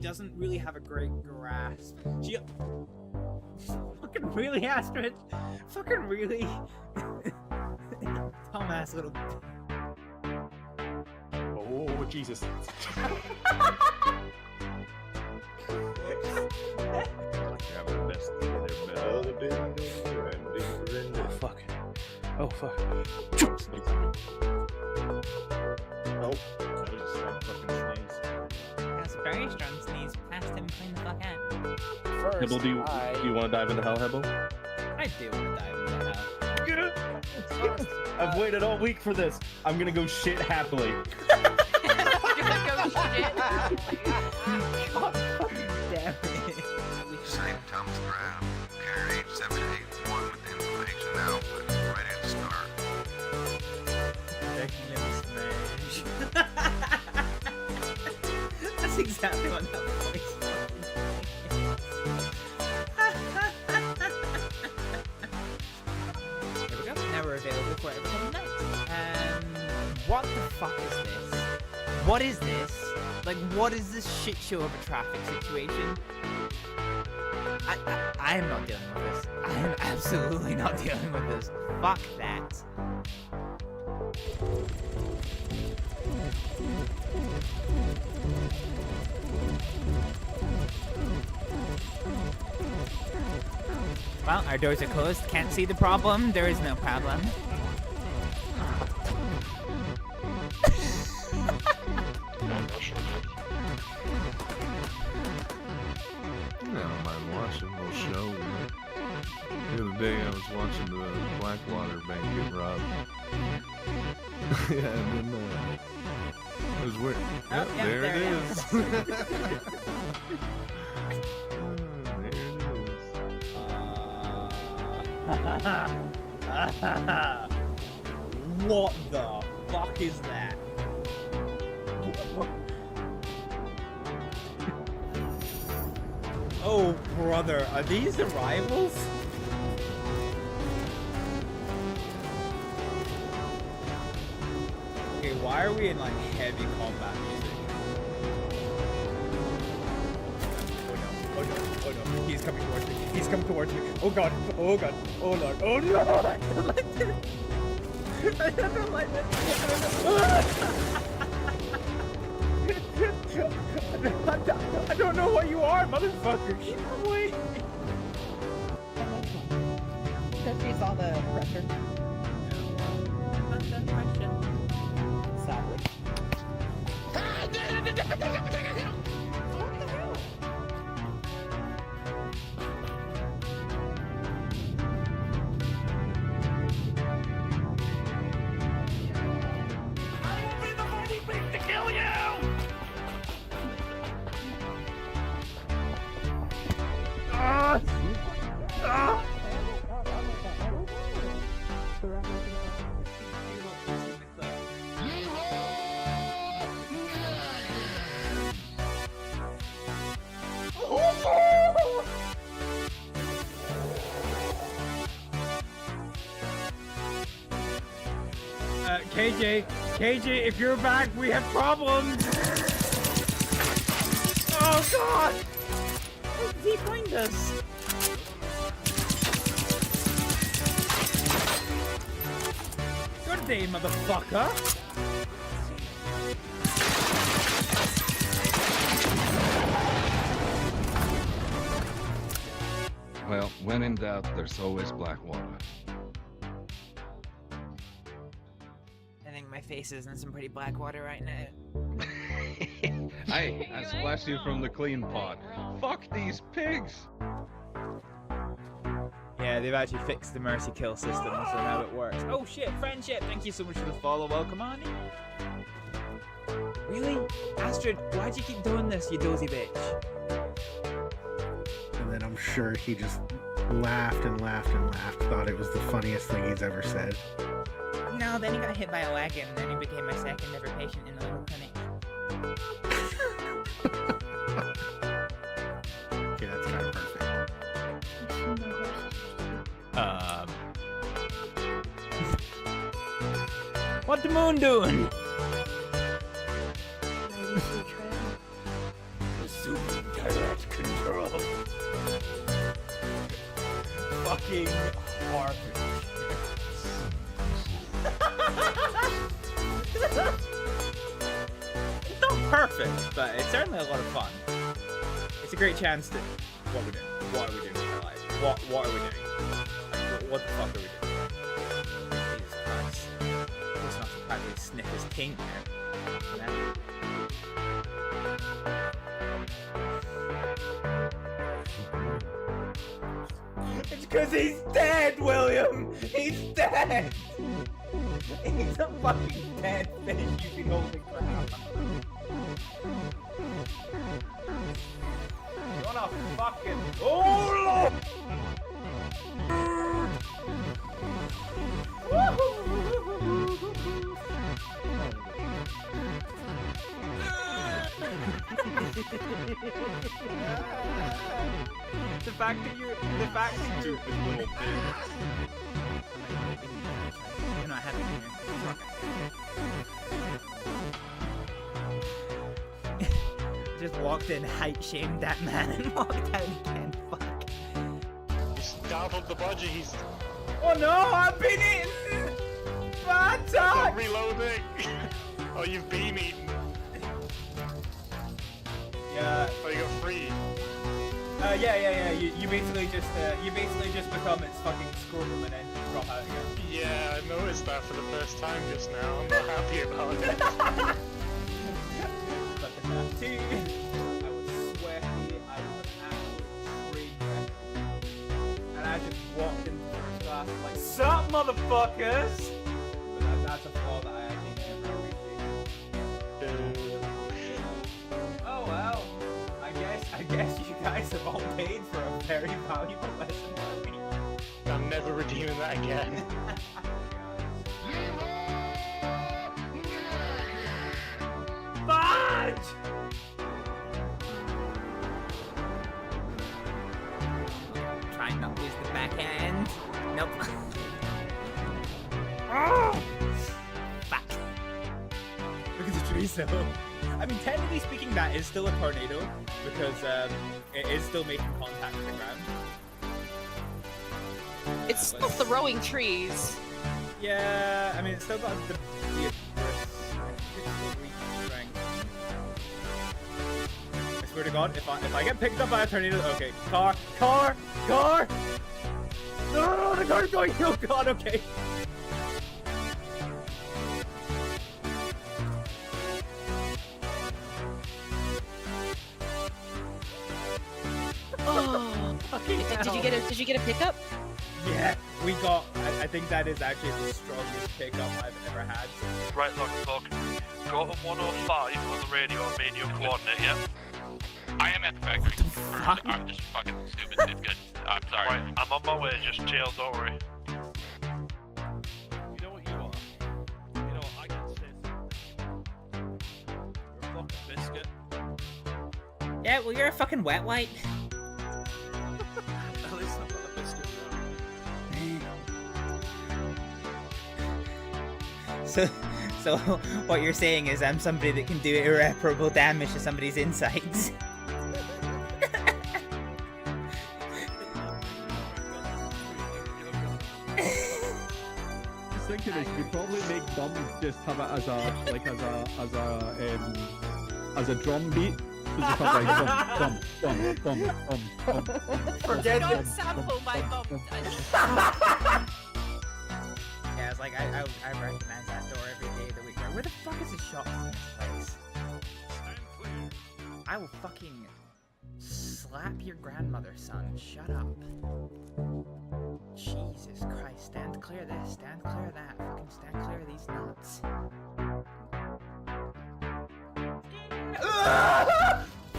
doesn't really have a great grasp. She fucking really, Astrid? Fucking really? Dumbass little. Oh Jesus! Oh fuck. Nope. That was just one fucking sneeze. That's a very strong sneeze. Past him, clean the fuck out. First, Hibble, do you want to dive into hell, Hibble? I do want to dive into hell. I've waited all week for this. I'm gonna go shit happily. God fucking damn it. Same Tom's ground. Carrier 8781 with information output. Ready to start. That's exactly what that voice There we go. Now we're available for everything next. What the fuck is this? What is this? Like, what is this shit show of a traffic situation? I am not dealing with this. I am absolutely not dealing with this. Fuck that. Well, our doors are closed. Can't see the problem. There is no problem. I don't mind watching a little show. The other day I was watching the Blackwater bank get robbed. Yeah, and then it was weird. Oh, Yep, yeah, there it there it is. What the fuck is that? Oh, brother, are these the rivals? Okay, why are we in like heavy combat music? Oh no, oh no, oh no, he's coming towards me, he's coming towards me. Oh god, oh god, oh lord, oh no! I don't like this. I don't know what you are, motherfucker. Get away. Because she saw the pressure. That's the question. Sadly. KJ, if you're back, we have problems. Oh god! How did he find us? Good day, motherfucker. Well, when in doubt, there's always Blackwater. I think my face is in some pretty black water right now. Hey, I splashed you from the clean pot. Fuck these pigs! Yeah, they've actually fixed the mercy kill system, so now it works. Oh shit, friendship! Thank you so much for the follow. Welcome on in. Really? Astrid, why'd you keep doing this, you dozy bitch? And then I'm sure he just laughed and laughed and laughed, thought it was the funniest thing he's ever said. No, then he got hit by a wagon, and then he became my second ever patient in the little clinic. Okay, that's kind of perfect. What the moon doing? Maybe she tried. Super Direct control. Fucking garbage. It's not perfect, but it's certainly a lot of fun. It's a great chance to. What are we doing? What are we doing with our lives? What are we doing? Like, what the fuck are we doing? Jesus Christ. It's not to practically sniff his taint here. You know? It's because he's dead, William! He's dead! He's a fucking dead fish you've been holding for half. You wanna fucking. Oh, Lord! The fact that you're Stupid little bitch. you're not happy here. Just walked in, height shamed that man, and walked out again. Fuck. He's download the budget, he's Oh no, I've been eaten! Bad touch! reloading! Oh, you've been eaten. Yeah. Oh, you got free. Yeah. You basically just become its fucking scrotum and then you drop out again. Yeah, I noticed that for the first time just now. I'm not happy about it. Fucking that too. I was sweaty, I was an absolute train wreck. And I just walked into first class like, sup motherfuckers! But that's a flaw that I actually never appreciate. Oh well. I guess you guys have all paid for a very valuable lesson for me. I'm never redeeming that again. Fudge! Try and not lose the backhand. Nope. Oh! Fuck. Look at the trees though. I mean, technically speaking, that is still a tornado because it is still making contact with the ground. It's still throwing trees. Yeah, I mean, it's still got the strength. I swear to God, if I get picked up by a tornado, okay, car! No, the car's going! Oh God, okay. Oh, Fucking did hell. you get a pickup? Yeah, we got. I think that is actually the strongest pickup I've ever had. Right, look. Go to 105 on the radio and radio coordinate, yeah? I am at the factory. fuck? I'm just fucking stupid. It's good. I'm sorry. Right, I'm on my way. Just chill. Don't worry. You know what you are? You know what I can say? You're a fucking biscuit. Yeah, well, you're a fucking wet wipe. At least I'm not a biscuit. So what you're saying is I'm somebody that can do irreparable damage to somebody's insides. Just thinking is you could probably make bum just have it as a drum beat. So just have like bum. Forget Don't sample my bum. Yeah, it's like I recognize that door every day of the week. Where the fuck is the shop in this place? I will fucking slap your grandmother, son. Shut up. Jesus Christ, stand clear of this, stand clear of that, fucking stand clear of these nuts.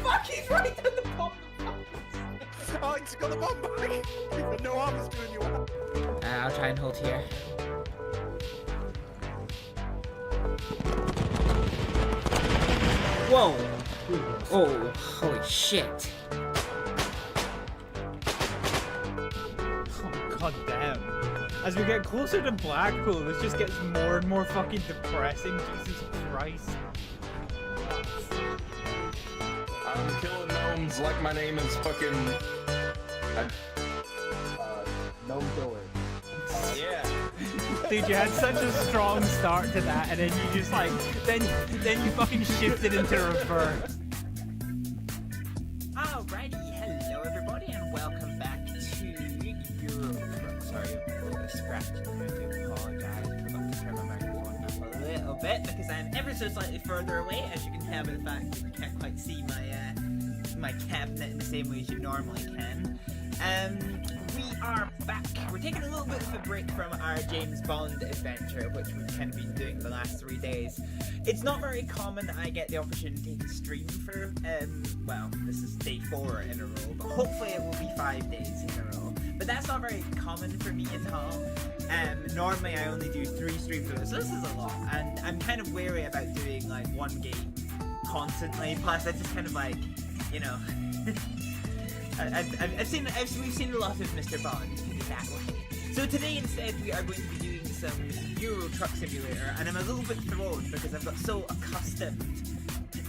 Fuck, he's right in the bomb! Oh, he's got the bomb back! No harm is doing you up. I'll try and hold here. Whoa! Oh, holy shit. Oh, god damn. As we get closer to Blackpool, this just gets more and more fucking depressing. Jesus Christ. I'm killing no gnomes like my name is fucking. Gnome killer. Yeah. Dude, you had such a strong start to that, and then you just like, then you fucking shifted into reverse. Alrighty, hello everybody, and welcome back to your. Sorry, I'm a little scratched. I do apologize. I forgot to turn my microphone up a little bit because I'm ever so slightly further away, as you can tell by the fact that you can't quite see my cabinet in the same way as you normally can. We are back. We're taking a little bit of a break from our James Bond adventure, which we've kind of been doing the last 3 days. It's not very common that I get the opportunity to stream for, well, this is day 4 in a row, but hopefully it will be 5 days in a row. But that's not very common for me at all. Normally I only do 3 streams a week, so this is a lot, and I'm kind of wary about doing like one game constantly, plus I just kind of like, you know, we've seen a lot of Mr. Bond, put it that way. So today instead we are going to be doing some Euro Truck Simulator, and I'm a little bit thrown because I've got so accustomed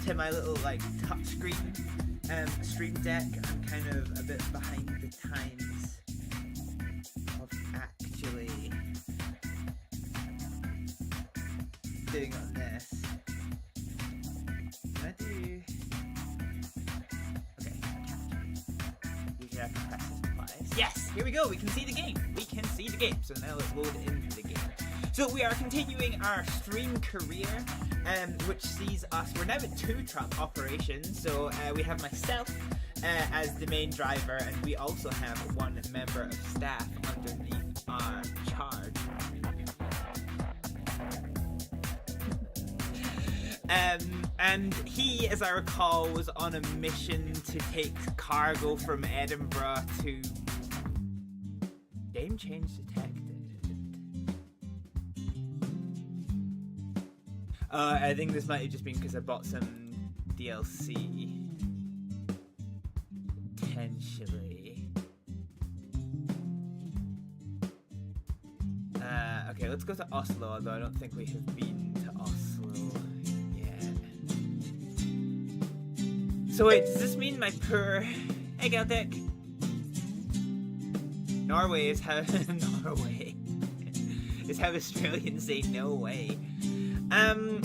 to my little like touchscreen stream deck. I'm kind of a bit behind the times of actually doing on this. Can I do? Yes, here we go. We can see the game. We can see the game. So now let's load into the game. So we are continuing our stream career, which sees us. We're now at 2 truck operations. So we have myself as the main driver, and we also have 1 member of staff underneath our charge. And he, as I recall, was on a mission to take cargo from Edinburgh to... Game change detected. I think this might have just been because I bought some DLC. Potentially. Okay, let's go to Oslo, although I don't think we have been to Oslo. So wait, does this mean my poor egg out deck? Norway is how Norway is how Australians say no way.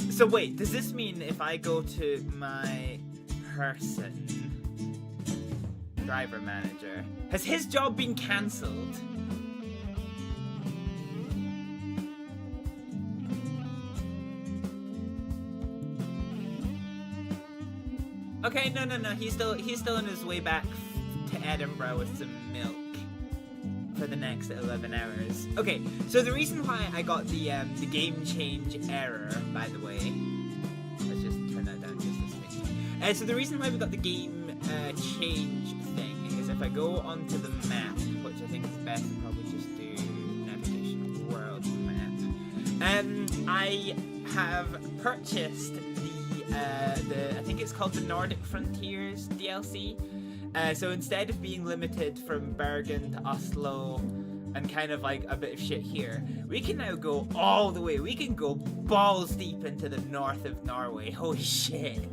So wait, does this mean if I go to my person driver manager, has his job been cancelled? Okay, no, he's still on his way back to Edinburgh with some milk for the next 11 hours. Okay, so the reason why I got the game change error, by the way, let's just turn that down just a smidge. So the reason why we got the game change thing is if I go onto the map, which I think is best to probably just do navigation world map. I have purchased I think it's called the Nordic Frontiers DLC. So instead of being limited from Bergen to Oslo and kind of like a bit of shit here, we can now go all the way. We can go balls deep into the north of Norway. Holy shit.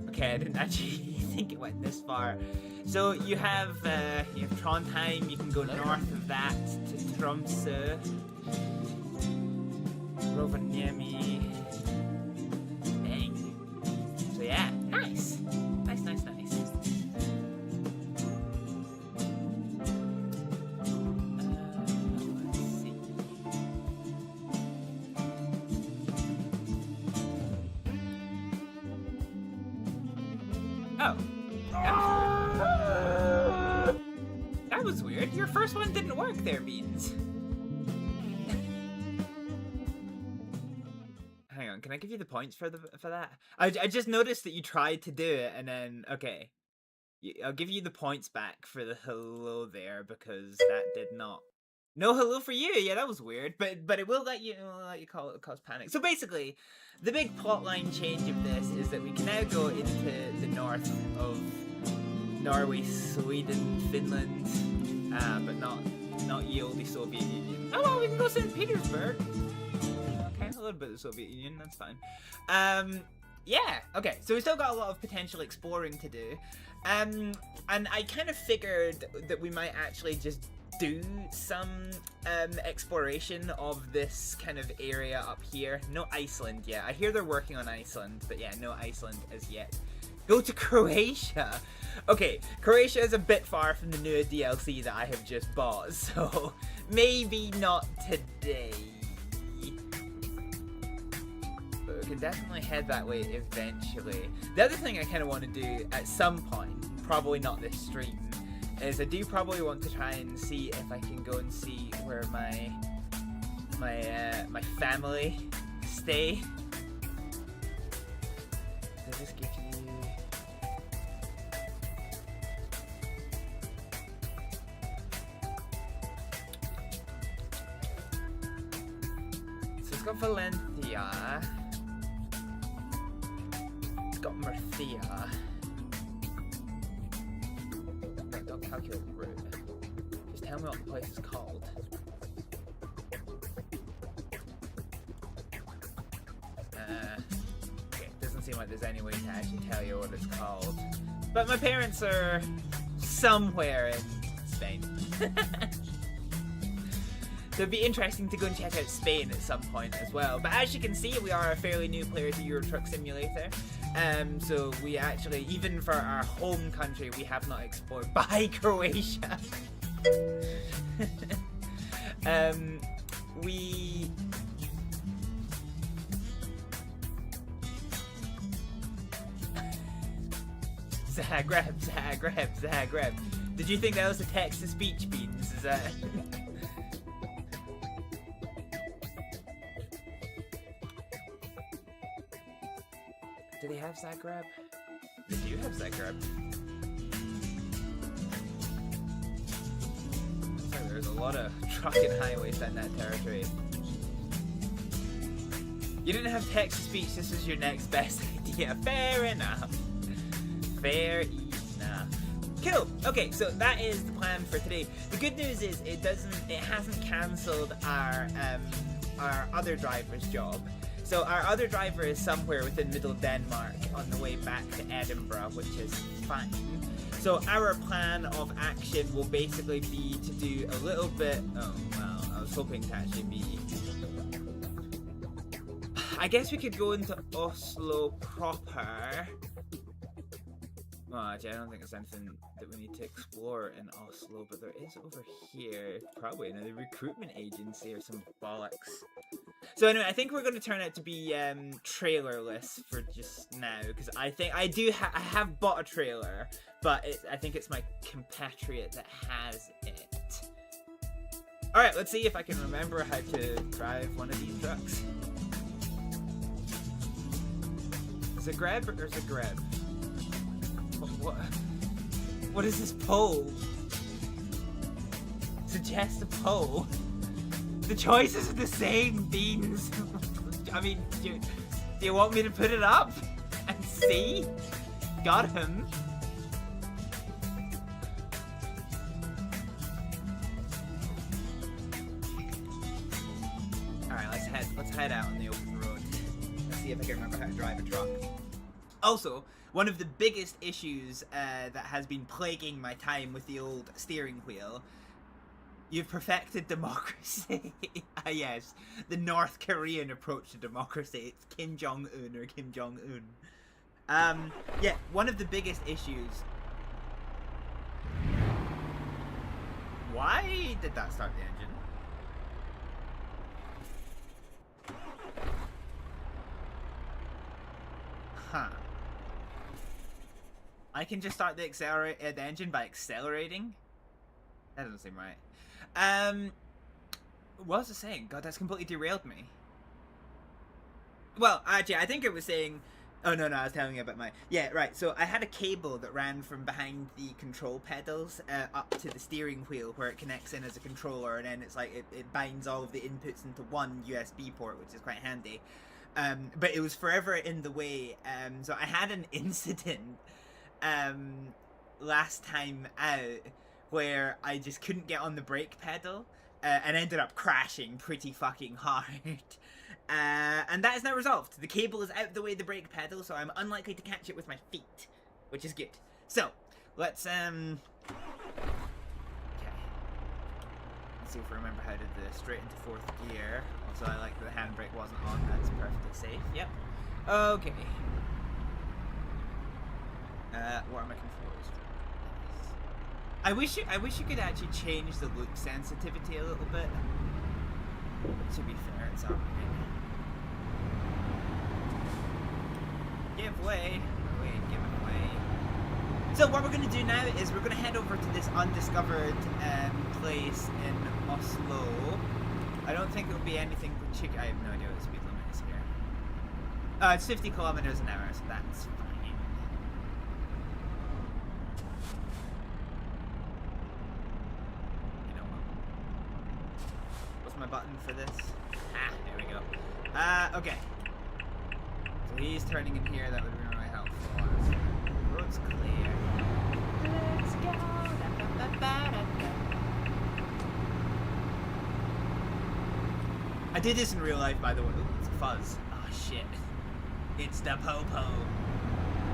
Okay, I didn't actually think it went this far. So you have Trondheim, you can go north of that to Tromsø, Rovaniemi. So yeah, nice. Nice. Let's see. Oh. That was weird. Your first one didn't work there, Beans. Hang on, can I give you the points for that? I just noticed that you tried to do it, and then okay, I'll give you the points back for the hello there because that did not. No hello for you. Yeah, that was weird, but it will let you cause panic. So basically, the big plotline change of this is that we can now go into the north of Norway, Sweden, Finland, but not ye olde Soviet Union. Oh well, we can go St. Petersburg. Okay, a little bit of the Soviet Union, that's fine. Yeah, okay, so we still got a lot of potential exploring to do. And I kind of figured that we might actually just do some exploration of this kind of area up here. No Iceland yet. I hear they're working on Iceland, but yeah, no Iceland as yet. Go to Croatia! Okay, Croatia is a bit far from the new DLC that I have just bought, so maybe not today. But we can definitely head that way eventually. The other thing I kind of want to do at some point, probably not this stream, is I do probably want to try and see if I can go and see where my family stay. Does this give you... So it's got Valencia. It's got Murcia. Wait, don't calculate the route. Just tell me what the place is called. Okay, it doesn't seem like there's any way to actually tell you what it's called. But my parents are somewhere in Spain. So it'd be interesting to go and check out Spain at some point as well. But as you can see, we are a fairly new player to Euro Truck Simulator. So we actually, even for our home country, we have not explored by Croatia. We... Zagreb. Did you think that was a text-to-speech beans? Is that... Do they have Zagreb? They do have Zagreb. Sorry, there's a lot of trucking highways in that territory. You didn't have text-to-speech, this is your next best idea. Fair enough. Fair enough. Cool. Okay, so that is the plan for today. The good news is it hasn't cancelled our other driver's job. So our other driver is somewhere within middle Denmark on the way back to Edinburgh, which is fine. So our plan of action will basically be to do a little bit... Oh, well, I was hoping to actually be... I guess we could go into Oslo proper. Well, actually, I don't think there's anything that we need to explore in Oslo, but there is over here probably another recruitment agency or some bollocks. So anyway, I think we're going to turn out to be trailerless for just now, because I think I have bought a trailer, but I think it's my compatriot that has it. Alright, let's see if I can remember how to drive one of these trucks. Zagreb or Zagreb? What is this poll? Suggest a poll? The choices are the same, Beans. I mean, do you want me to put it up and see? Got him. Alright, let's head out on the open road. Let's see if I can remember how to drive a truck. Also, one of the biggest issues that has been plaguing my time with the old steering wheel, you've perfected democracy. Ah yes, the North Korean approach to democracy. It's Kim Jong-un or Kim Jong-un. Yeah, one of the biggest issues... Why did that start the engine? Huh. I can just start the engine by accelerating? That doesn't seem right. What was it saying? God, that's completely derailed me. Well, actually, I think it was saying... Oh, no, I was telling you about my... Yeah, right, so I had a cable that ran from behind the control pedals up to the steering wheel where it connects in as a controller, and then it's like it binds all of the inputs into one USB port, which is quite handy. But it was forever in the way, so I had an incident last time out where I just couldn't get on the brake pedal and ended up crashing pretty fucking hard. And that is now resolved. The cable is out the way of the brake pedal, so I'm unlikely to catch it with my feet, which is good. So, let's, okay. Let's see if I remember how to do the straight into 4th gear. Also, I like that the handbrake wasn't on. That's perfectly safe. Yep. Okay. What are my controls? I wish you could actually change the loop sensitivity a little bit. To be fair, it's alright. Give way. Wait, give it away. So what we're going to do now is we're going to head over to this undiscovered place in Oslo. I don't think it will be anything particular. I have no idea what the speed limit is here. It's 50 kilometers an hour, so that's fine. You know what? What's my button for this? Ah, there we go. Okay. So he's turning in here, that would be really helpful. Road's clear. Let's go. I did this in real life, by the way. Ooh, it's a fuzz. Oh shit. It's the po-po.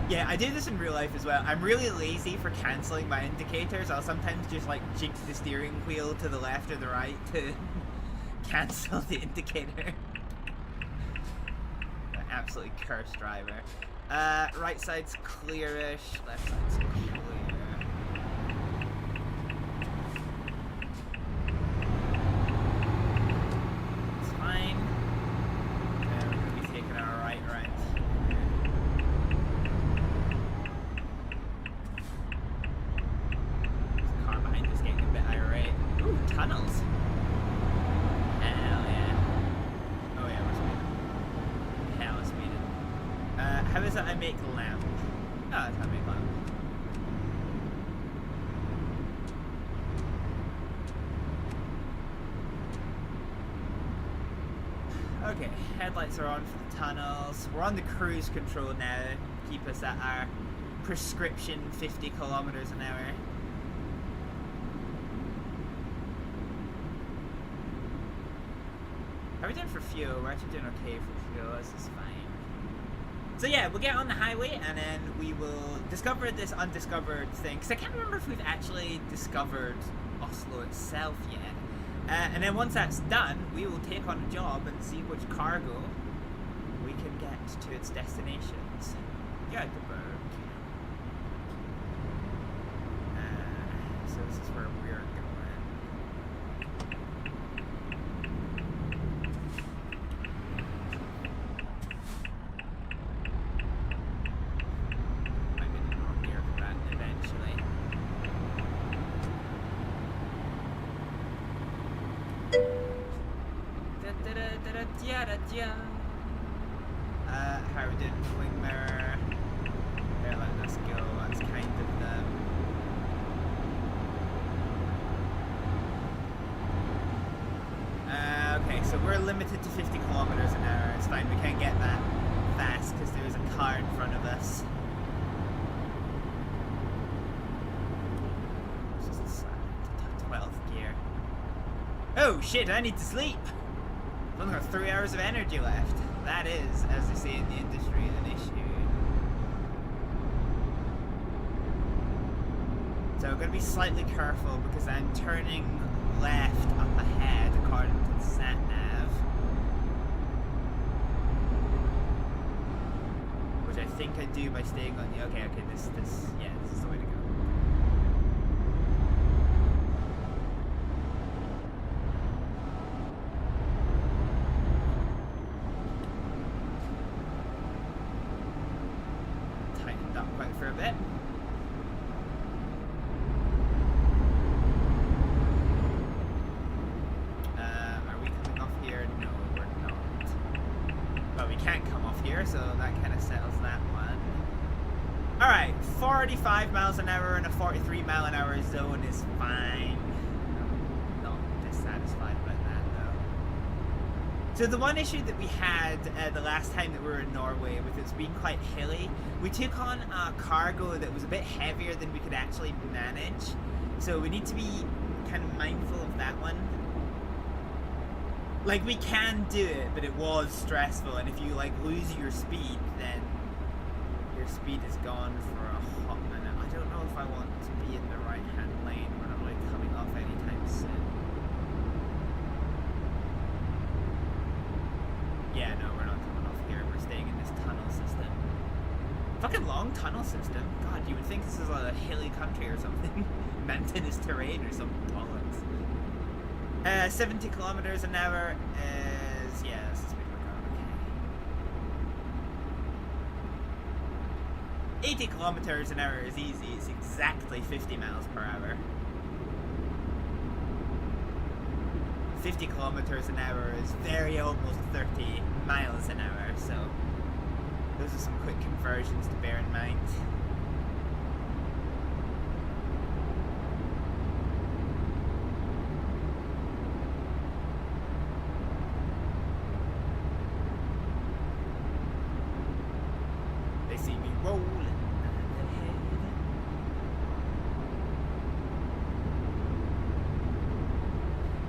Yeah, I did this in real life as well. I'm really lazy for cancelling my indicators. I'll sometimes just like jinx the steering wheel to the left or the right to cancel the indicator. Absolutely cursed driver. Right side's clearish, left side's clear. It's fine. And we're gonna be taking our right. There's a car behind us getting a bit irate. Ooh, tunnels. Hell yeah. Oh yeah, we're speeding. Hell, it's speeding. How is it I make lamp? Oh, that's how I make lamp. Okay, headlights are on for the tunnels. We're on the cruise control now. Keep us at our prescription 50 kilometers an hour. How are we doing for fuel? We're actually doing okay for fuel. This is fine. So yeah, we'll get on the highway and then we will discover this undiscovered thing. Because I can't remember if we've actually discovered Oslo itself yet. And then once that's done, we will take on a job and see which cargo we can get to its destinations. Hibblejaybob. So this is where we're going. How are we doing? Wing mirror. Here, let us go. That's kind of the... okay, so we're limited to 50 kilometers an hour. It's fine, we can't get that fast because there's a car in front of us. This is 12th gear. Oh shit, I need to sleep! I've only got 3 hours of energy left. That is, as they say in the industry, an issue. So I'm going to be slightly careful because I'm turning left up ahead according to the sat-nav. Which I think I do by staying on the... Okay, this is the way to go. For a bit. Are we coming off here? No, we're not. But we can't come off here, so that kind of settles that one. Alright, 45 miles an hour in a 43 mile an hour zone is fine. I'm not dissatisfied about that though. So the one issue that we had the last time that we were in Norway, with it being quite hilly, we took on a cargo that was a bit heavier than we could actually manage. So we need to be kind of mindful of that one. Like, we can do it, but it was stressful, and if you, like, lose your speed, then your speed is gone for a hot minute. I don't know if I want to be in the right-hand lane. We're not really coming off anytime soon. Yeah, no, we're not coming off here. We're staying in this tunnel system. Fucking long tunnel system. God, you would think this is a hilly country or something. Mountainous terrain or something. Bollocks. 70 kilometers an hour is... yeah, this is speed we're going, okay. 80 kilometers an hour is easy. It's exactly 50 miles per hour. 50 kilometers an hour is very almost 30 miles an hour, so those are some quick conversions to bear in mind. They see me rolling ahead.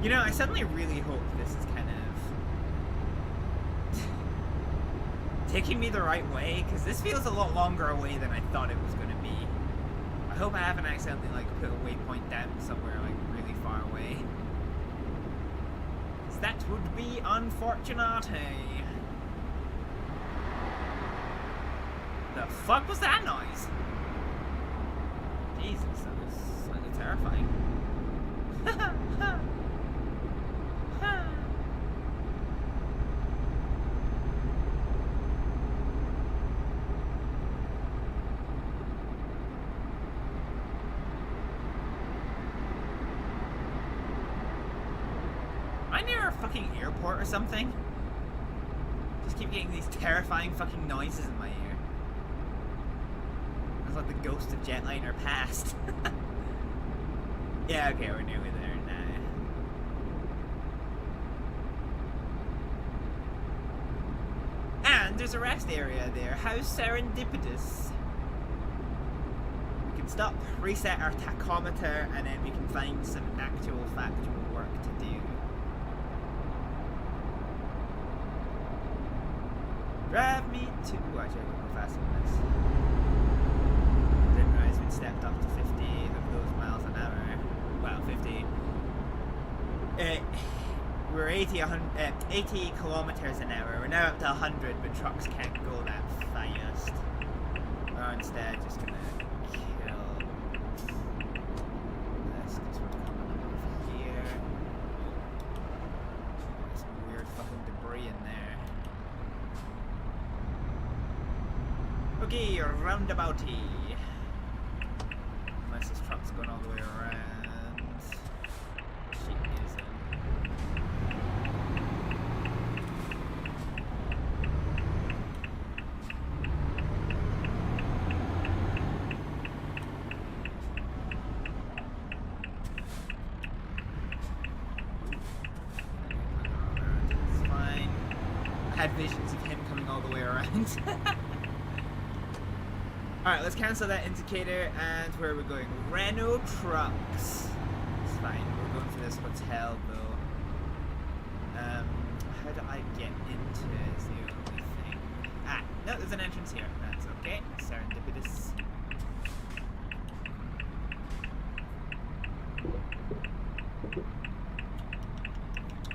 You know, I suddenly really hope this is kind of taking me the right way, because this feels a lot longer away than I thought it was going to be. I hope I haven't accidentally, like, put a waypoint down somewhere, like, really far away. Because that would be unfortunate. The fuck was that noise? Jesus, that was slightly terrifying. Am I near a fucking airport or something? Just keep getting these terrifying fucking noises in my ear. It's like the ghost of Jetliner past. Yeah, okay, we're nearly there now. And there's a rest area there. How serendipitous. We can stop, reset our tachometer, and then we can find some actual factual work to do. Drive me to... Oh, actually, I can go faster than this. Didn't realize we'd stepped up to 50 of those miles an hour. Well, 50. We're 80 kilometers an hour. We're now up to 100, but trucks can't go that fast. We're instead just gonna kill this because we're coming over here. There's some weird fucking debris in there. Okay, roundabouty. Unless this truck's going all the way around. She isn't. It's fine. I had visions of him coming all the way around. Alright, let's cancel that indicator, and where are we going? Renault trucks. It's fine, we're going to this hotel though. How do I get into it is the only thing. Ah, no, there's an entrance here. That's okay. Serendipitous.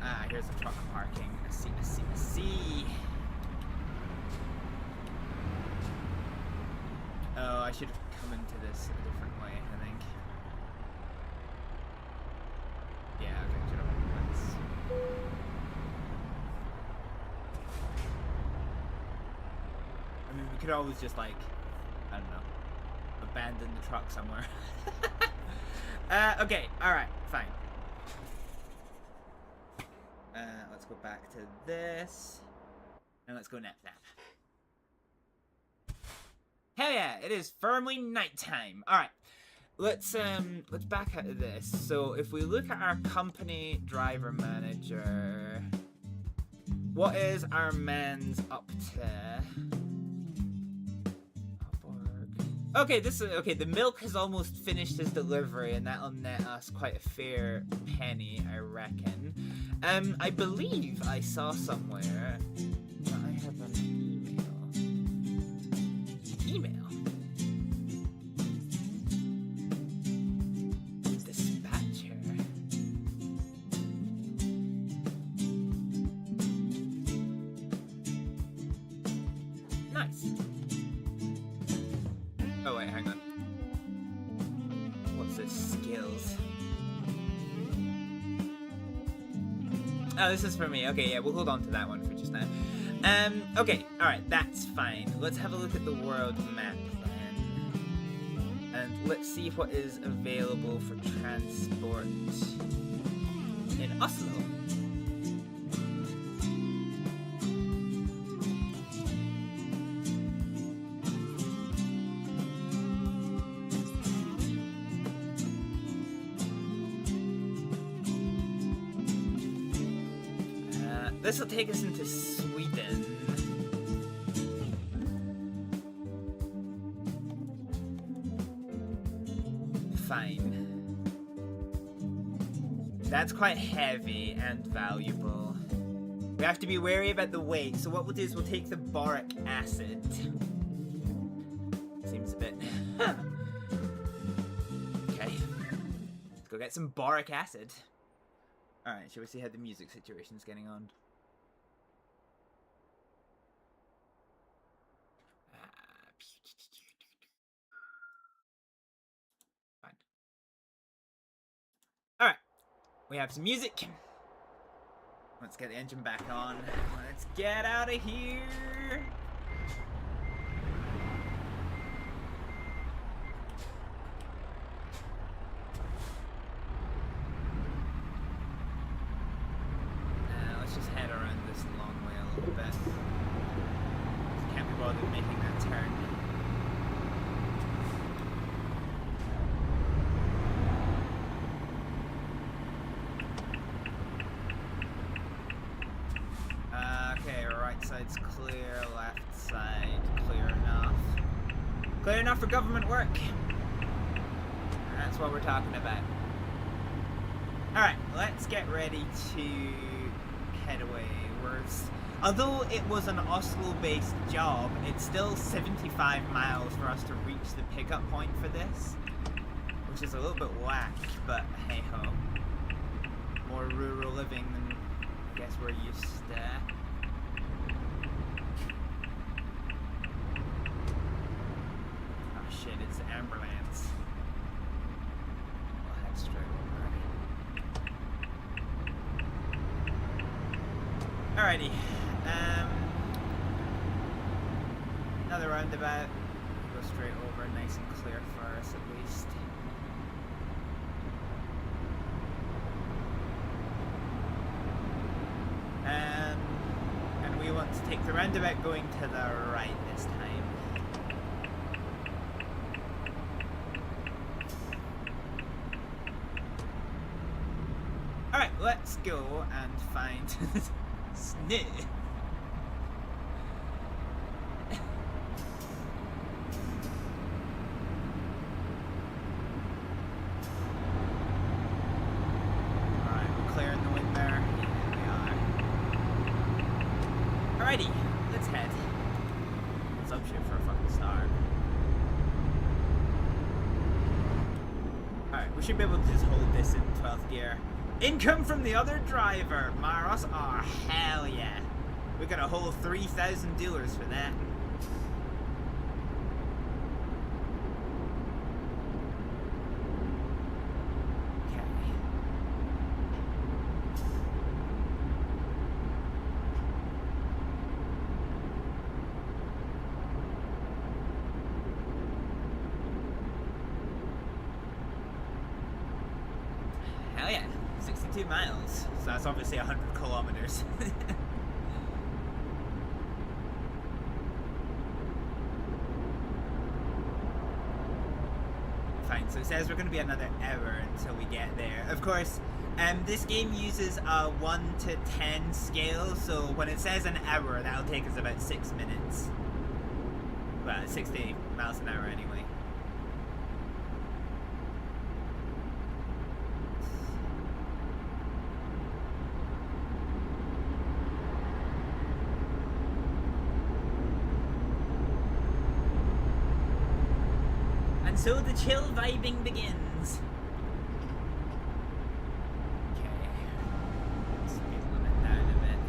Ah, here's the truck parking. I see. Oh, I should have come into this a different way, I think. Yeah, okay, should have. I mean, we could always just, like, I don't know, abandon the truck somewhere. Okay, alright, fine. Let's go back to this. And let's go nap. Hell yeah, it is firmly nighttime. Alright. Let's back out of this. So if we look at our company driver manager, what is our man's up to? Upwork. Okay, the milk has almost finished his delivery, and that'll net us quite a fair penny, I reckon. I believe I saw somewhere that I have an email. Dispatcher. Nice. Oh wait, hang on. What's this? Skills. Oh, this is for me. Okay, yeah, we'll hold on to that one for just now. Okay, alright, that's fine. Let's have a look at the world map then. And let's see what is available for transport in Oslo. This will take us into Sweden. Fine. That's quite heavy and valuable. We have to be wary about the weight, so what we'll do is we'll take the boric acid. Seems a bit... Okay. Let's go get some boric acid. Alright, shall we see how the music situation's getting on? Fine. Alright, we have some music. Let's get the engine back on. Let's get out of here. Just head around this long way a little bit. Just can't be bothered making that turn. Okay, right side's clear, left side clear enough. Clear enough for government work. That's what we're talking about. Alright, let's get ready to head away. Although it was an Oslo-based job, it's still 75 miles for us to reach the pickup point for this, which is a little bit whack, but hey-ho. More rural living than I guess we're used to. Oh shit, it's the ambulance. We'll head straight over. Alrighty, another roundabout. Go straight over, nice and clear for us at least. And we want to take the roundabout going to the right this time. Alright, let's go and find Snit. Alright, we're clearing the wind there. Yeah, we are. Alrighty, let's head. Let's up shit for a fucking start. Alright, we should be able to just hold this in 12th gear. Income from the other driver, Maros. Oh, hell yeah. We got a whole 3,000 dealers for that. Okay. Hell yeah. 62 miles, so that's obviously 100 kilometers. Fine, so it says we're going to be another hour until we get there. Of course, this game uses a 1 to 10 scale, so when it says an hour, that'll take us about 6 minutes. Well, 60 miles an hour anyway. And so the chill vibing begins. Okay. Speed limit down a bit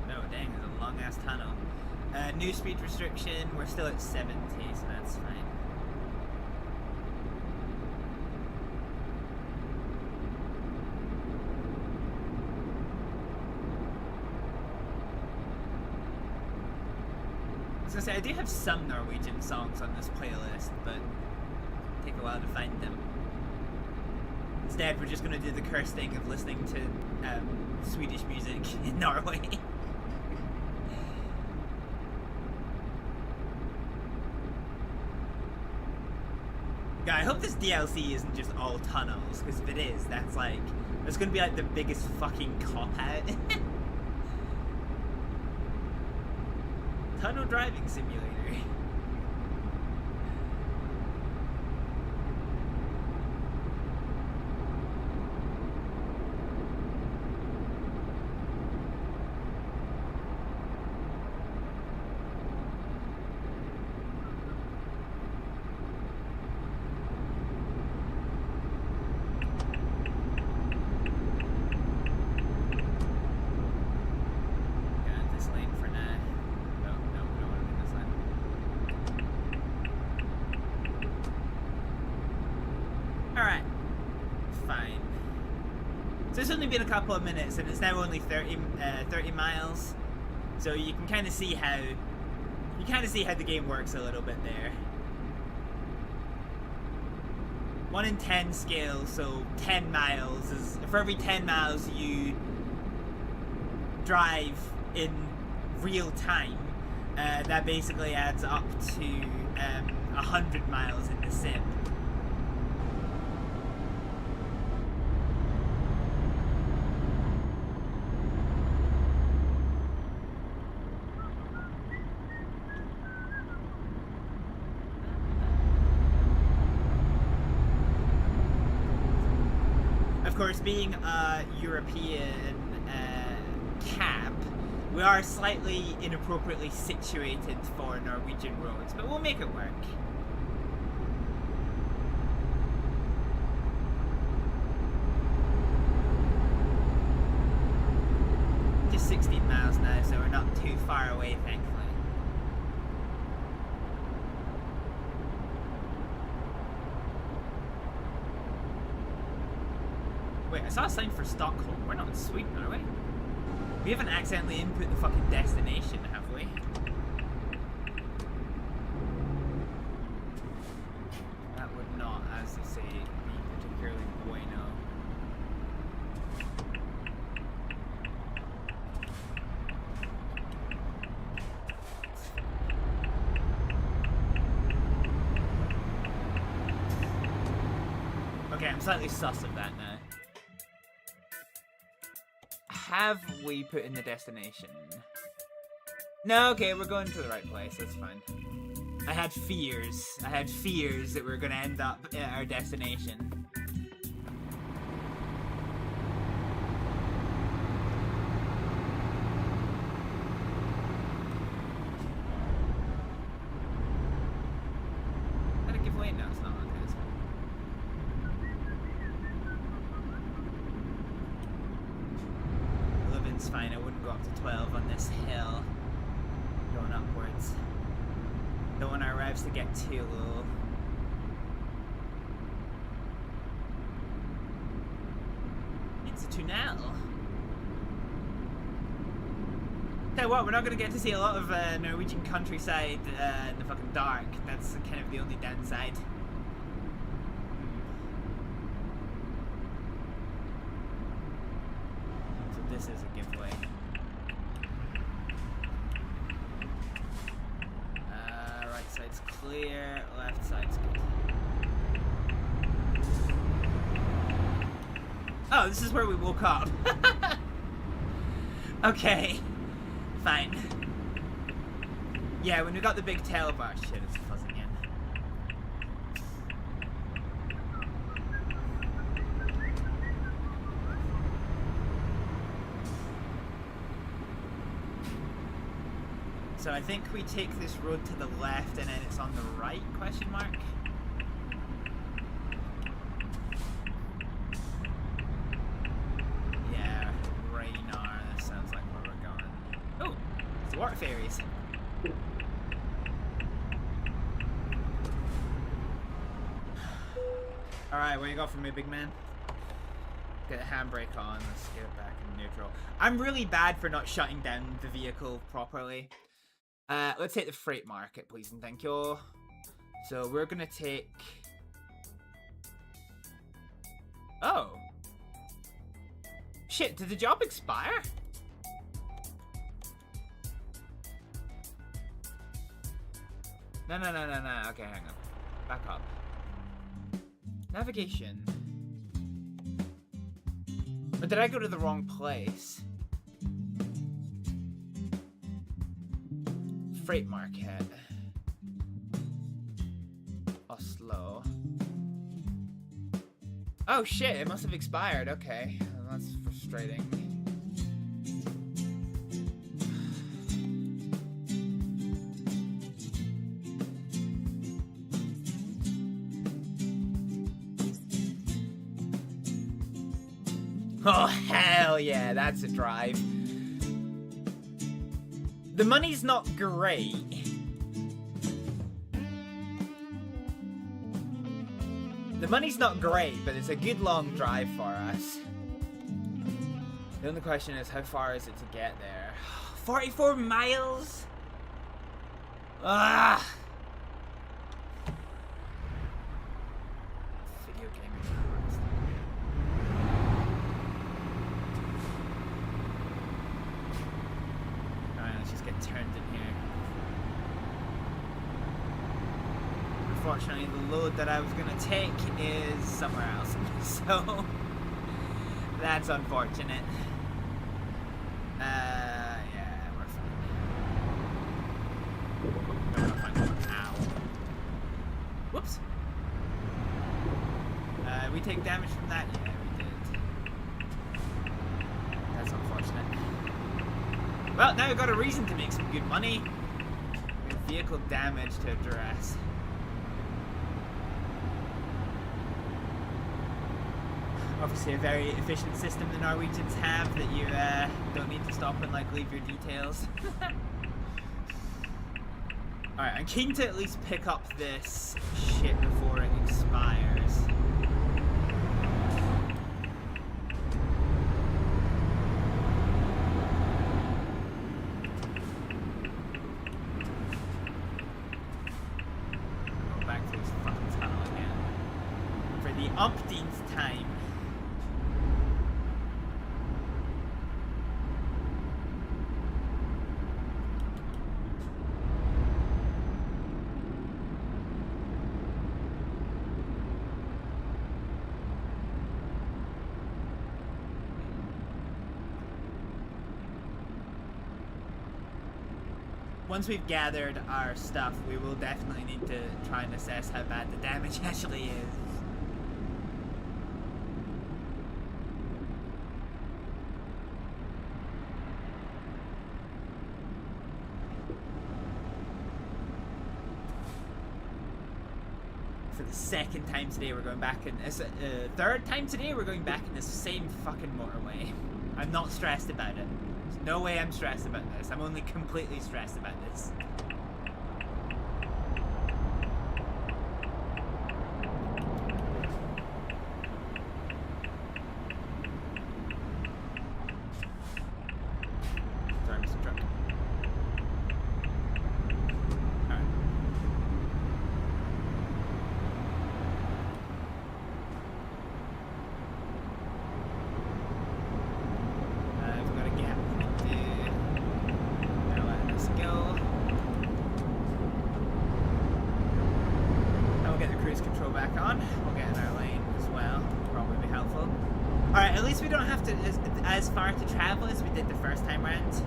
here. Oh dang, there's a long ass tunnel. New speed restriction, we're still at 70, so that's fine. I was gonna say, I do have some Norwegian songs on this playlist, but it'll take a while to find them. Instead, we're just gonna do the cursed thing of listening to Swedish music in Norway. God, I hope this DLC isn't just all tunnels, because if it is, that's like, it's gonna be like the biggest fucking cop-out. Tunnel driving simulator. It's only been a couple of minutes, and it's now only 30 miles, so you can kind of see how the game works a little bit there. 1 in 10 scale, so 10 miles is for every 10 miles you drive in real time. That basically adds up to 100 miles in the sim. Of course, being a European cab, we are slightly inappropriately situated for Norwegian roads, but we'll make it work. Just 16 miles now, so we're not too far away, thankfully. Wait, I saw a sign for Stockholm. We're not in Sweden, are we? We haven't accidentally input the fucking destination, have we? That would not, as they say, be particularly bueno. Okay, I'm slightly sus of that now. Have we put in the destination? No, okay, we're going to the right place, that's fine. I had fears that we were going to end up at our destination. Did I give way? No, it's not. Okay, it's fine. 11's fine, I wouldn't go up to 12 on this hill. Going upwards. Don't want our revs to get too low. It's a tunnel. Tell you what, we're not going to get to see a lot of Norwegian countryside in the fucking dark. That's kind of the only downside. So this is a giveaway. Right side's clear, left side's good. Oh, this is where we woke up. Okay. Fine. Yeah, when we got the big tail bar, shit, it's fuzzing in. So I think we take this road to the left and then it's on the right, question mark? Yeah, Raynar, that sounds like where we're going. Oh, it's the water fairies. Alright, what you got for me, big man? Get the handbrake on, let's get it back in neutral. I'm really bad for not shutting down the vehicle properly. Let's take the freight market, please and thank you. So we're gonna take... Oh. Shit, did the job expire? No. Okay, hang on. Back up. Navigation. Or did I go to the wrong place? Freight market. Oslo. Oh shit, it must have expired. Okay, well, that's frustrating. Oh, hell yeah, that's a drive. The money's not great. The money's not great, but it's a good long drive for us. The only question is, how far is it to get there? 44 miles? Ah! Video gaming. Alright, let's just get turned in here. Unfortunately, the load that I was gonna take is somewhere else, so that's unfortunate. Yeah, we're fine. No, we're fine. Ow. Whoops. We take damage from that? Yeah, we did. That's unfortunate. Well, now we've got a reason to make some good money. We have vehicle damage to address. Obviously a very efficient system the Norwegians have that you don't need to stop and like leave your details. Alright, I'm keen to at least pick up this shit before it expires. Go back to this fucking tunnel again. For the umpteenth time. Once we've gathered our stuff, we will definitely need to try and assess how bad the damage actually is. For the second time today, we're going back in this. Third time today, we're going back in this same fucking motorway. I'm not stressed about it. There's no way I'm stressed about this. I'm only completely stressed about this. Sorry, Mr. Truck. Alright. We've got a gap. Now let us go. And we'll get the cruise control back on. We'll get in our lane as well. Probably be helpful. Alright, at least we don't have to as far to travel as we did the first time round.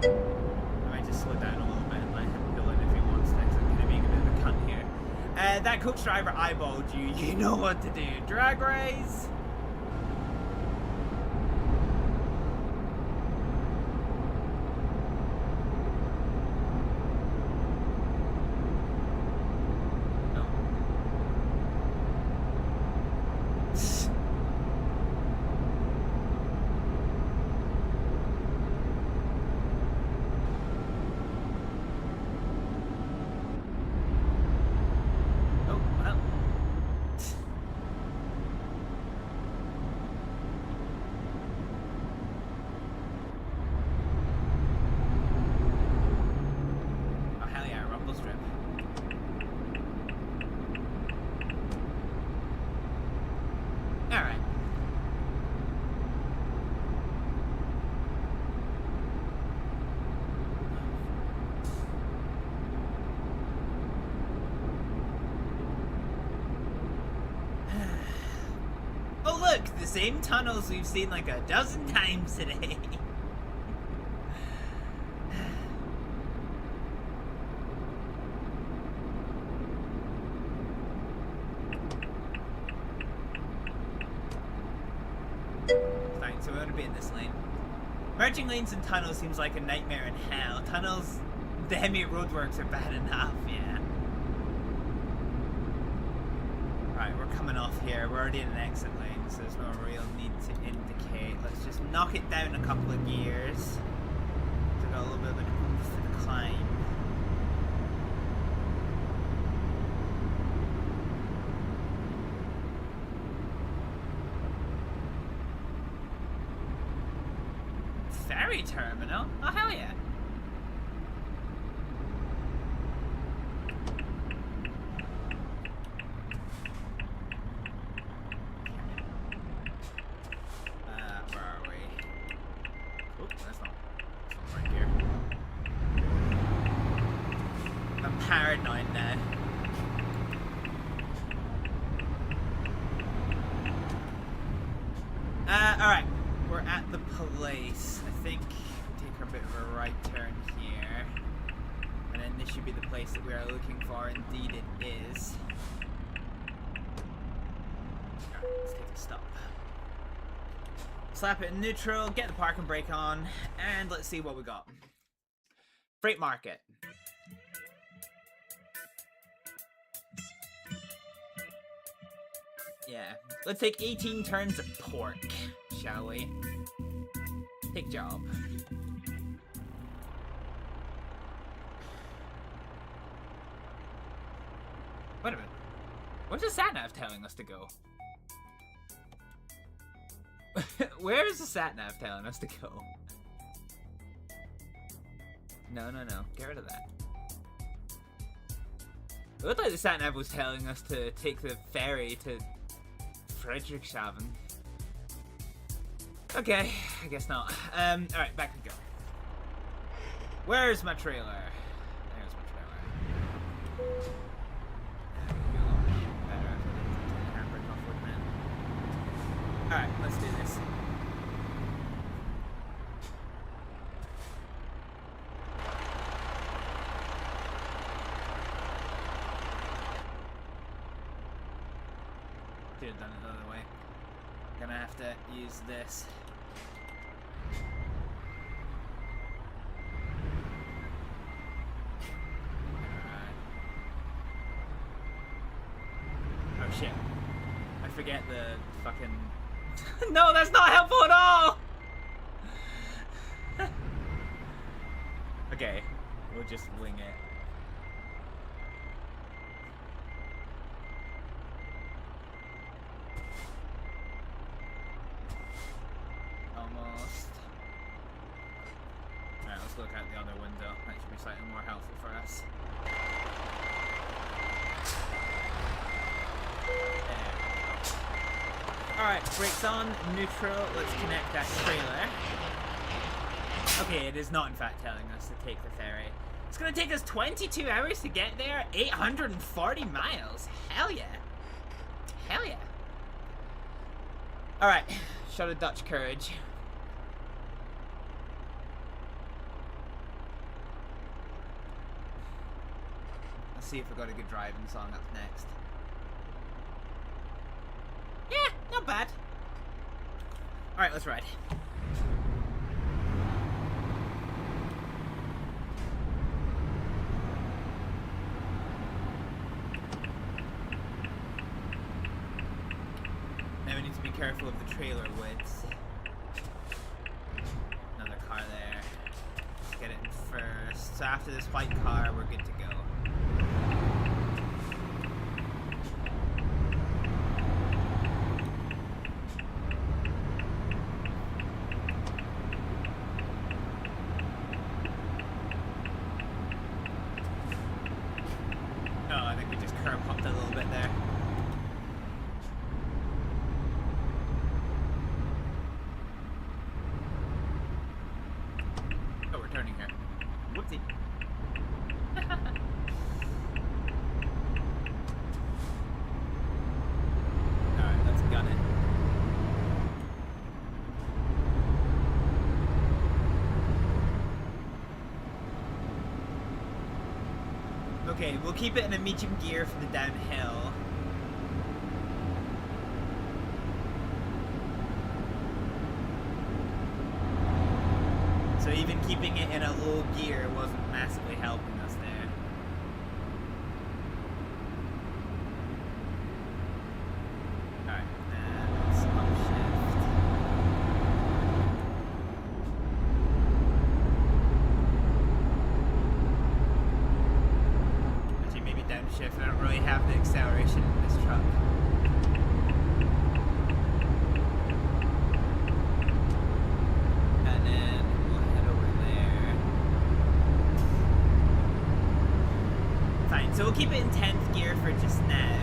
I might just slow down a little bit and let him pull in if he wants to, 'cause I'm gonna make a bit of a cunt here. That coach driver eyeballed you. You know what to do. Drag race. strip. Alright. Oh look, the same tunnels we've seen like a dozen times today. Fine, so we want to be in this lane. Merging lanes and tunnels seems like a nightmare in hell. Tunnels, the heavy roadworks are bad enough, yeah. Right, we're coming off here. We're already in an exit lane, so there's no real need to indicate. Let's just knock it down a couple of gears. So got a little bit of an oomph to the climb. Ferry terminal? Oh, hell yeah. Where are we? Oh, that's not right here. I'm paranoid now. Alright. We're at the place. I think we'll take a bit of a right turn here. And then this should be the place that we are looking for. Indeed it is. Alright, let's take a stop. Slap it in neutral, get the parking brake on, and let's see what we got. Freight market. Yeah, let's take 18 turns of pork, shall we? Take job. Wait a minute. Where's the sat-nav telling us to go? Where is the sat-nav telling us to go? No, no, no. Get rid of that. It looked like the sat-nav was telling us to take the ferry to Frederikshavn. Okay, I guess not. Alright, back we go. Where's my trailer? There's my trailer. Alright, let's do this. Could have done it the other way. Gonna have to use this. Alright. Oh shit. I forget the fucking... No, that's not helpful at all! Okay, we'll just wing it. Almost. Alright, let's look out the other window. That should be slightly more helpful for us. Alright, brakes on, neutral, let's connect that trailer. Okay, it is not in fact telling us to take the ferry. It's gonna take us 22 hours to get there, 840 miles. Hell yeah. Hell yeah. Alright, shot of Dutch courage. Let's see if we got a good driving song up next. Yeah, not bad. Alright, let's ride. Now we need to be careful of the trailer widths. Another car there. Let's get it in first. So after this white car, we're good to go. car popped a little bit there. Oh, we're turning here. Whoopsie. Alright, let's gun it. Okay, we'll keep it in a medium gear for the downhill. So even keeping it in a low gear wasn't massively helping us there. Alright, let's upshift. Actually, maybe downshift. I don't really have the acceleration in this truck. And then we'll head over there. Fine, so we'll keep it in 10th gear for just now.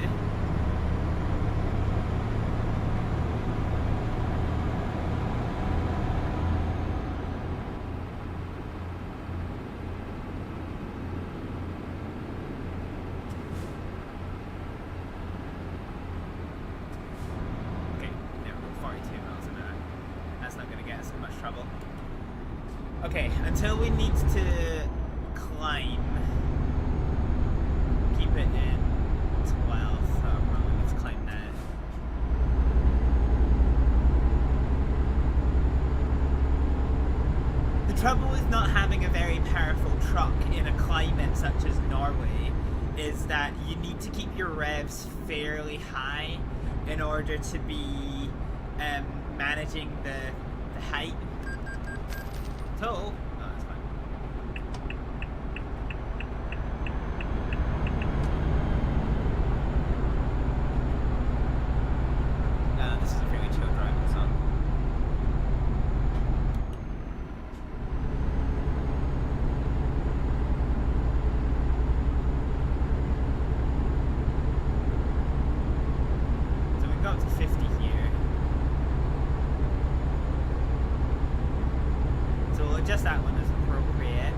Okay, there we go, 42 miles an hour. That's not gonna get us in much trouble. Okay, until we need to climb, keep it in 12. Oh, probably let's climb now. The trouble with not having a very powerful truck in a climate such as Norway is that you need to keep your revs fairly high in order to be managing the height. Total. Oh, that's fine. This is a fairly chill driving song. So we got to 50 here. So we'll adjust that one as appropriate.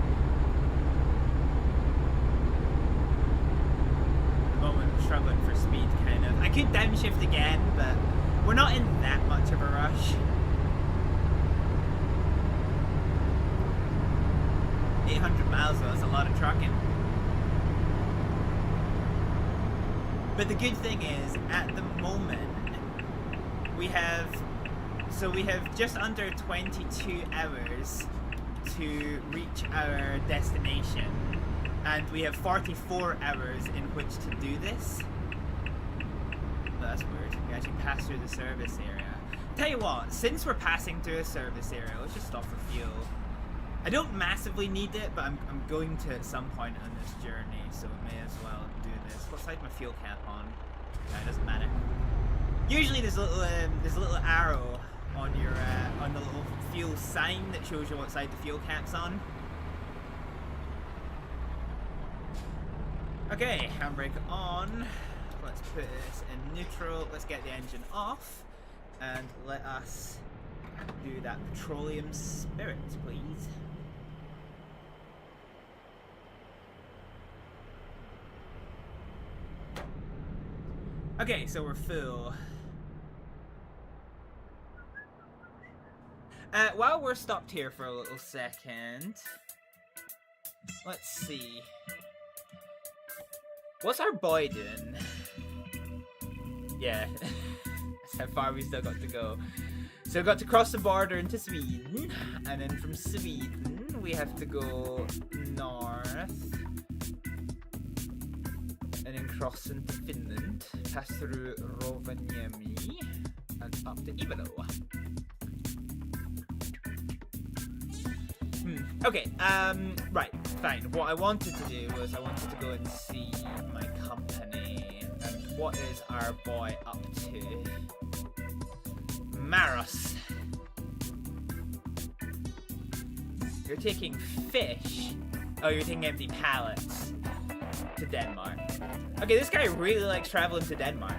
At the moment we're struggling for speed, kind of. I could downshift again, but we're not in that much of a rush. 800 miles though, that's a lot of trucking. But the good thing is, at the moment, we have just under 22 hours to reach our destination, and we have 44 hours in which to do this. Oh, that's weird. We actually passed through the service area. Tell you what, since we're passing through a service area, let's just stop for fuel. I don't massively need it, but I'm going to at some point on this journey, so we may as well do this. What side my fuel cap on? No, it doesn't matter. Usually there's a little arrow on your on the little fuel sign that shows you what side the fuel cap's on. Okay, handbrake on. Let's put this in neutral. Let's get the engine off, and let us do that petroleum spirit, please. Okay, so we're full. While we're stopped here for a little second, let's see. What's our boy doing? Yeah, that's how far we still got to go. So we've got to cross the border into Sweden, and then from Sweden we have to go north, and then cross into Finland, pass through Rovaniemi, and up to Ivalo. Okay, right, fine. What I wanted to do was I wanted to go and see my company, and what is our boy up to? Maros. You're taking fish? Oh, you're taking empty pallets to Denmark. Okay, this guy really likes traveling to Denmark.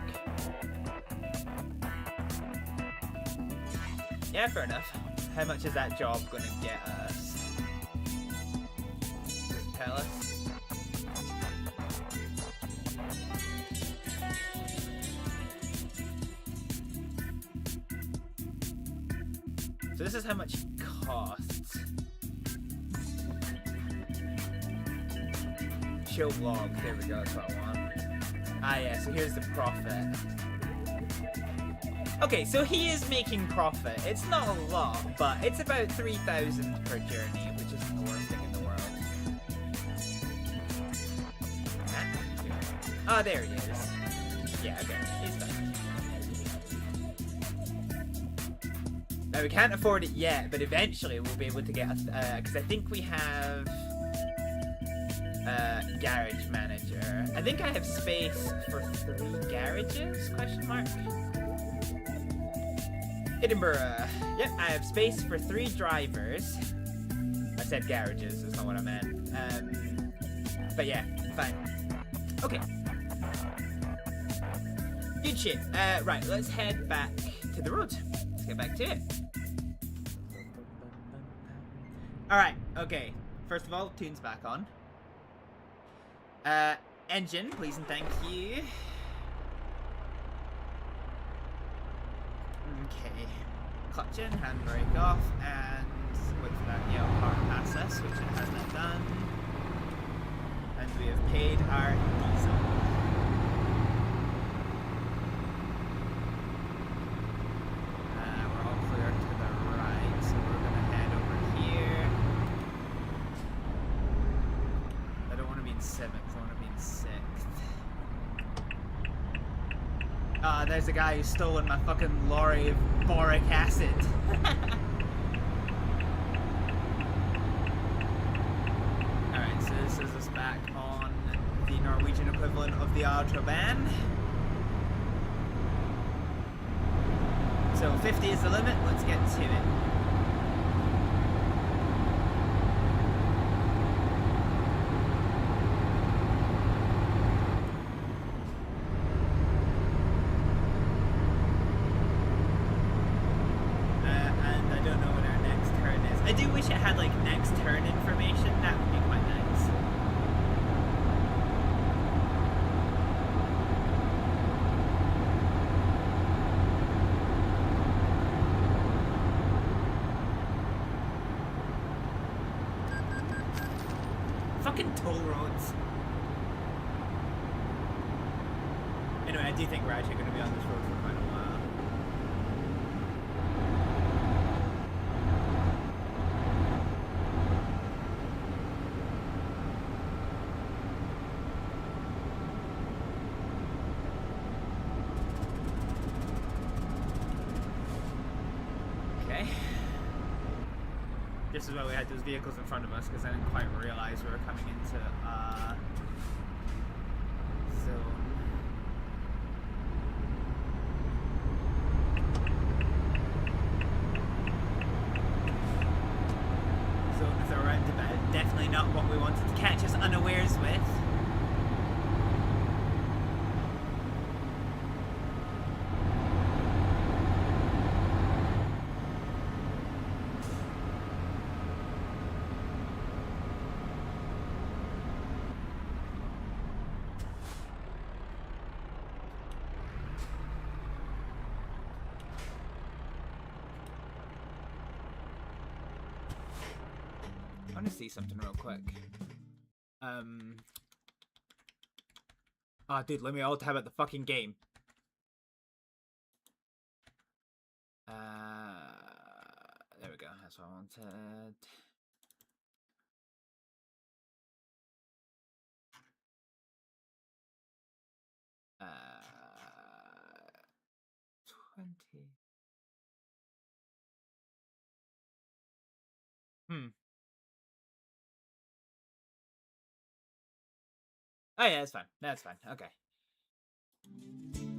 Yeah, fair enough. How much is that job gonna get us? Does it tell us? So this is how much it costs. Show vlog. There we go. That's what I want. Ah, yeah. So here's the profit. Okay, so he is making profit. It's not a lot, but it's about 3,000 per journey, which isn't the worst thing in the world. Ah, there he is. Yeah, okay. He's done. Now, we can't afford it yet, but eventually we'll be able to get, because I think we have garage manager. I think I have space for 3 garages, question mark? Edinburgh. Yep, I have space for 3 drivers. I said garages, that's not what I meant. But yeah, fine. Okay. Good shit. Right, let's head back to the road. Let's get back to it. Alright, okay. First of all, tune's back on. Engine, please and thank you. Okay. Clutch in, handbrake off, and wait for that yellow car to pass us, which it has not done. And we have paid our diesel. We're all clear to the right, so we're gonna head over here. I don't want to be in 7th, I want to be in 6th. Ah, there's a guy who's stolen my fucking lorry of boric acid. Alright, so this is us back on the Norwegian equivalent of the Autobahn. So 50 is the limit, let's get to it. I do wish it had like next turn information, that would be quite nice. Fucking toll roads. Anyway, I do think we're actually going to be on this road for quite a while. This is why we had those vehicles in front of us, because I didn't quite realize we were coming into zone. Zone with a roundabout. Definitely not what we wanted to catch us unawares with. I want to see something real quick. Oh, dude, let me alt tab at the fucking game. There we go. That's what I wanted. Oh yeah, that's fine. That's fine. Okay.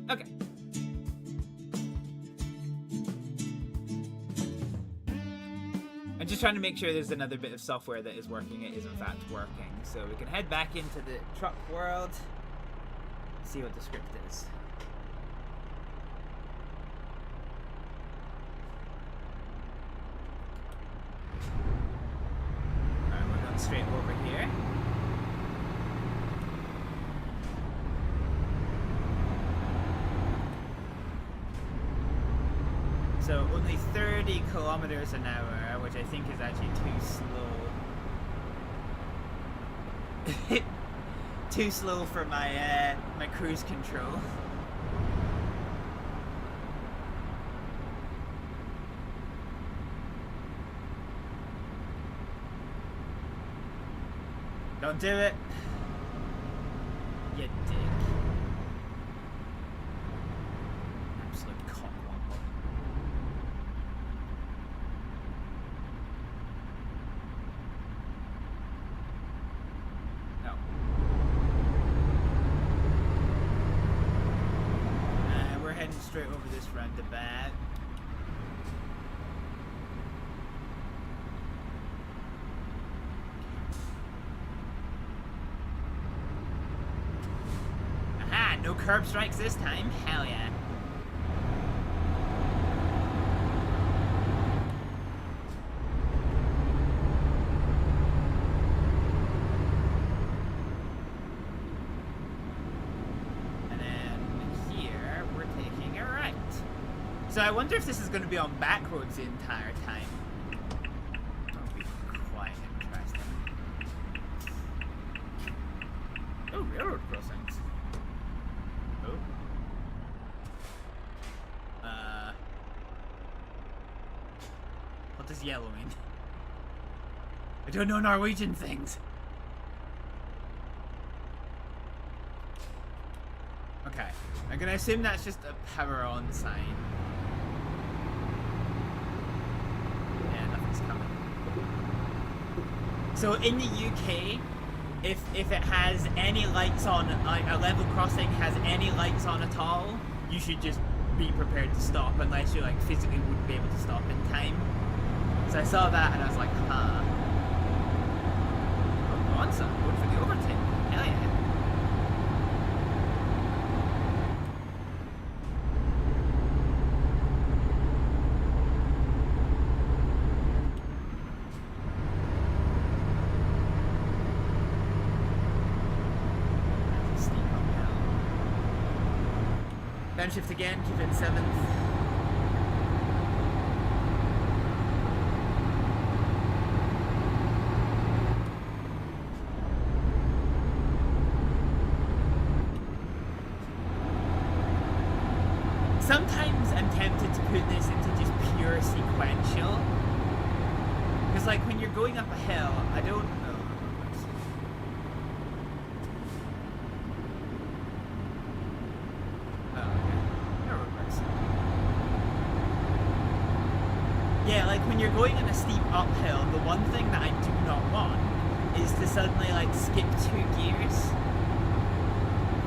Okay. I'm just trying to make sure there's another bit of software that is working. It is in fact working. So we can head back into the truck world. Let's see what the script is. Alright, we're going straight over here. So only 30 kilometers an hour, which I think is actually too slow. Too slow for my my cruise control. Don't do it. You dick. Absolute cockwomble. No. We're heading straight over this roundabout. Aha! No curb strikes this time. Hell yeah. So I wonder if this is going to be on back roads the entire time. That would be quite interesting. Oh, railroad crossings. Oh. What does yellow mean? I don't know Norwegian things. Okay, I'm gonna assume that's just a power on sign. So in the UK, if it has any lights on, like a level crossing has any lights on at all, you should just be prepared to stop unless you like physically wouldn't be able to stop in time. So I saw that and I was like, huh. Oh, go on, son. Going for the overtake. Hell yeah. Downshift again, keep it in 7th. Sometimes I'm tempted to put this into just pure sequential. Because like when you're going up a hill, I don't know. Yeah, like when you're going in a steep uphill, the one thing that I do not want is to suddenly like skip 2 gears.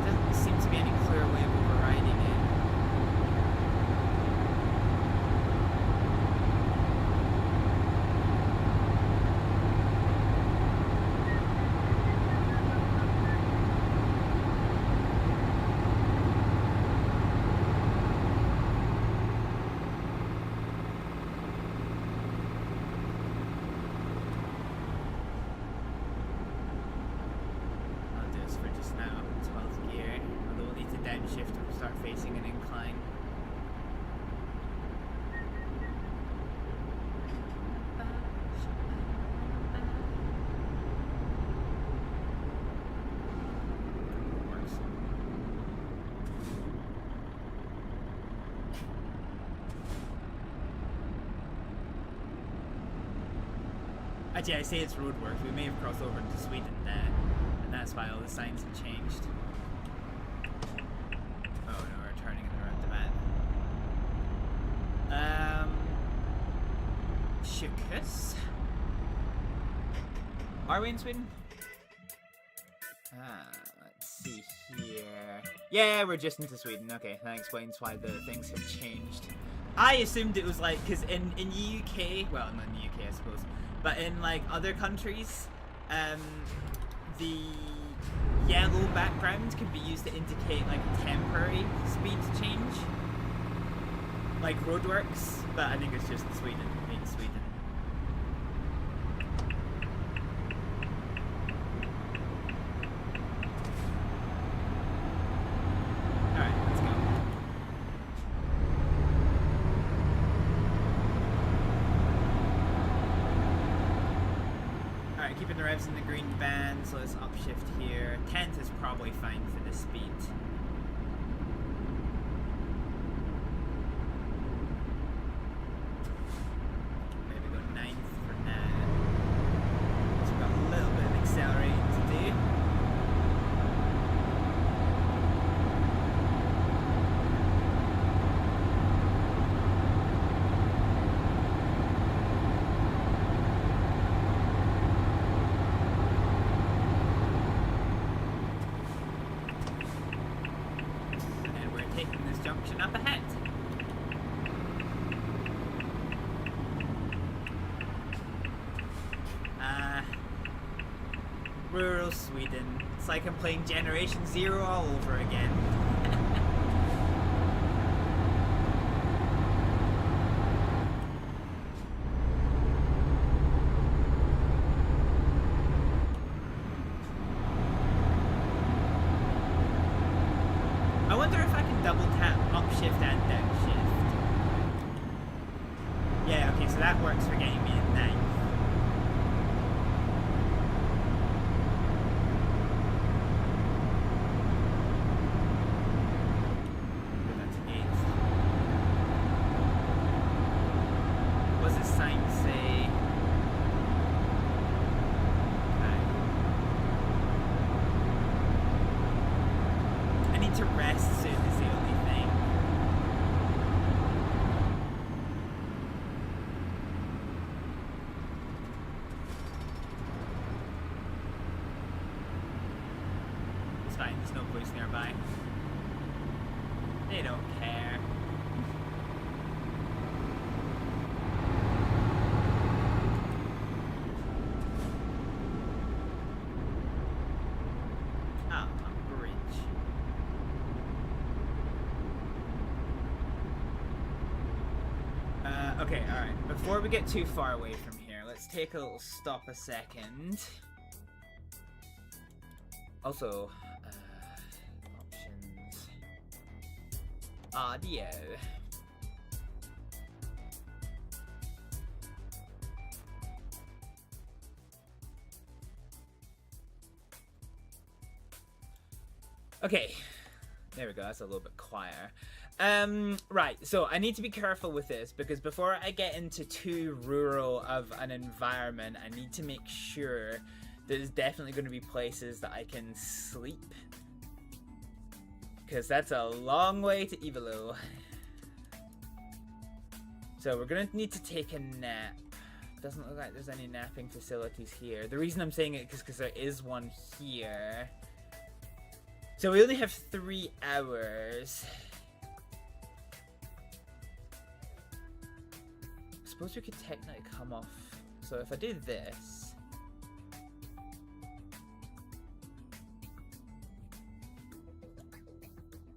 There doesn't seem to be any clear way of overriding it. Actually, I say it's roadworks. We may have crossed over into Sweden and that's why all the signs have changed. Oh no, we're turning in the roundabout. Sjukhus? Are we in Sweden? Let's see here. Yeah, we're just into Sweden. Okay, that explains why the things have changed. I assumed it was like, because in the UK, well, not in the UK, I suppose, but in like other countries, the yellow background can be used to indicate like a temporary speed change, like roadworks, but I think it's just Sweden being Sweden. Alright, let's go. Alright, keeping the revs in the green band, so let's upshift here. 10th is probably fine for this speed. Maybe go 9th for now. So we've got a little bit of accelerating to do. And we're taking this junction up ahead. Rural Sweden. It's like I'm playing Generation Zero all over again. I wonder if I can double tap upshift and downshift. Yeah, okay, so that works for getting me in 9th. That's 8th. What's this sign say? I need to rest soon is the only thing. It's fine, there's no police nearby. They don't care. Ah, a bridge. Okay, alright. Before we get too far away from here, let's take a little stop a second. Also, options. Audio. Okay, there we go, that's a little bit quieter. Right, so I need to be careful with this because before I get into too rural of an environment, I need to make sure there's definitely going to be places that I can sleep. Because that's a long way to Ivalo. So we're going to need to take a nap. Doesn't look like there's any napping facilities here. The reason I'm saying it is because there is one here. So we only have 3 hours. I suppose we could technically come off. So if I do this.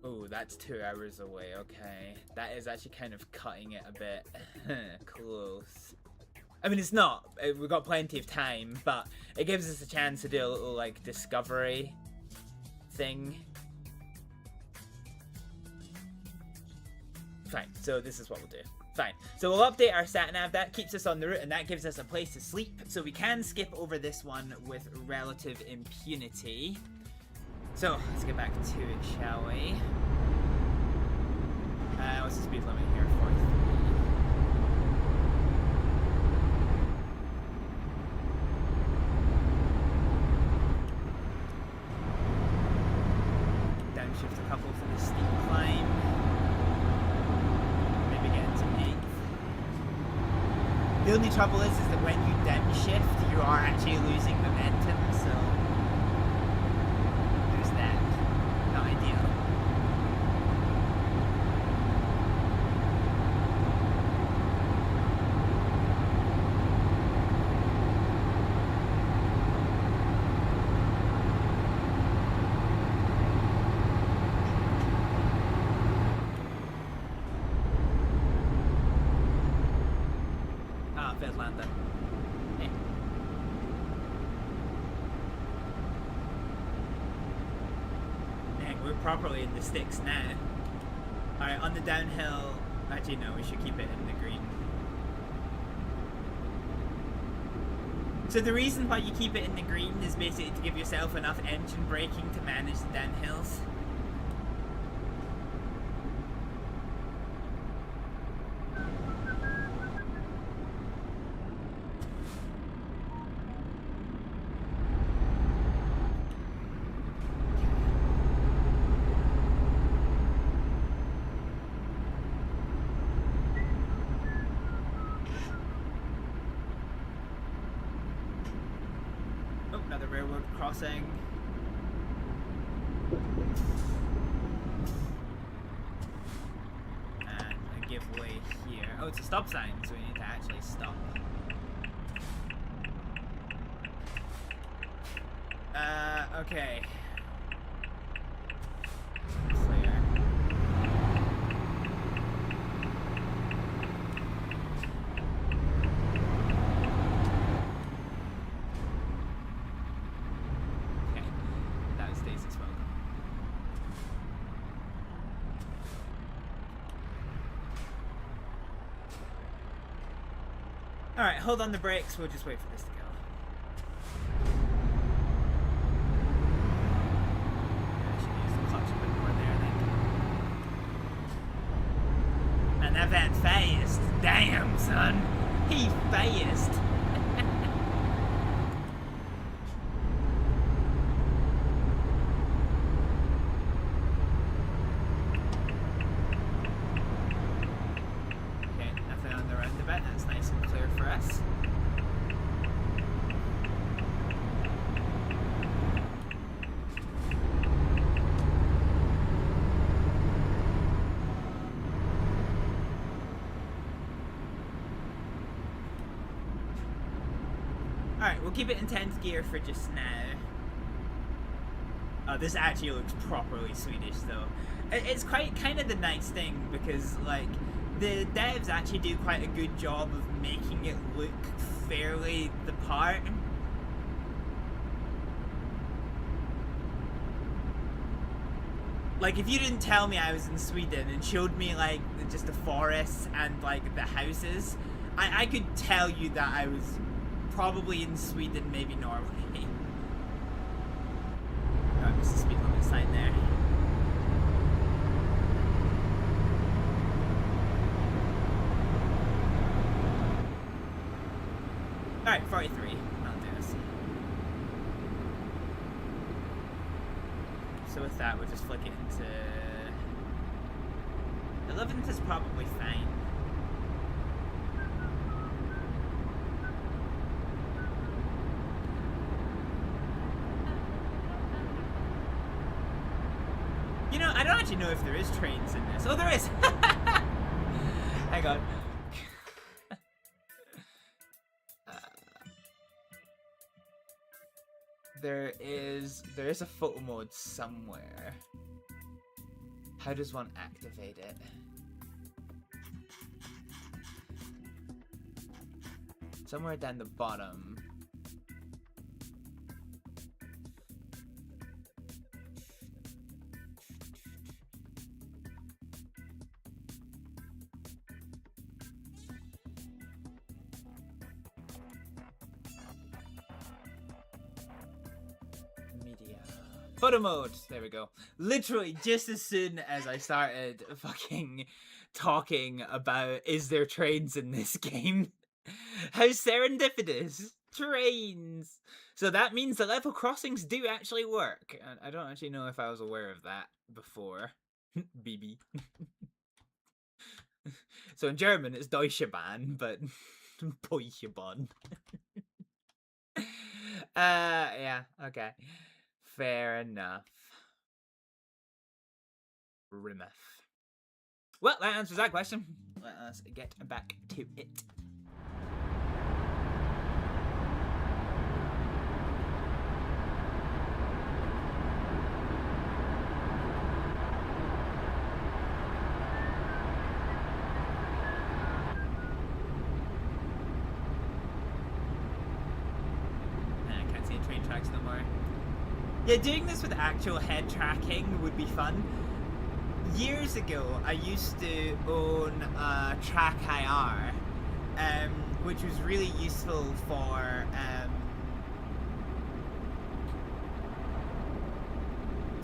Oh, that's 2 hours away. Okay. That is actually kind of cutting it a bit close. I mean, it's not. We've got plenty of time, but it gives us a chance to do a little, like, discovery thing. Fine, so this is what we'll do. Fine, so we'll update our sat-nav. That keeps us on the route and that gives us a place to sleep, so we can skip over this one with relative impunity. So let's get back to it, shall we? What's the speed limit here? 43. Downshift a couple for the steep climb. Maybe get into 8th. The only trouble is that when you downshift, you are actually losing momentum, so there's that. Not ideal. properly in the sticks now. Alright, on the downhill... Actually, no, we should keep it in the green. So the reason why you keep it in the green is basically to give yourself enough engine braking to manage the downhills. Another railroad crossing. And a giveaway here. Oh, it's a stop sign, so we need to actually stop. Okay. Clear. Alright, hold on the brakes, we'll just wait for this to go. I should use the clutch a bit more there, I think. And that van phased. Damn, son. He phased. Alright, we'll keep it in 10th gear for just now. Oh, this actually looks properly Swedish though. It's quite kind of the nice thing because like the devs actually do quite a good job of making it look fairly the part. Like if you didn't tell me I was in Sweden and showed me like just the forests and like the houses, I could tell you that I was probably in Sweden, maybe Norway. Oh, I missed the speed limit sign there. Alright, 43. I'll do this. So with that, we'll just flick it into... 11th is probably fine. You know, I don't actually know if there is trains in this. Oh, there is! Hang on. There is a photo mode somewhere. How does one activate it? Somewhere down the bottom. Photo mode! There we go. Literally, just as soon as I started fucking talking about is there trains in this game? How serendipitous! Trains! So that means the level crossings do actually work. And I don't actually know if I was aware of that before. BB. So in German it's Deutsche Bahn, but Deutsche Bahn. Yeah, okay. Fair enough. Rimmeth. Well, that answers that question. Let us get back to it. I can't see train tracks no more. Yeah, doing this with actual head tracking would be fun. Years ago, I used to own a Track IR, which was really useful for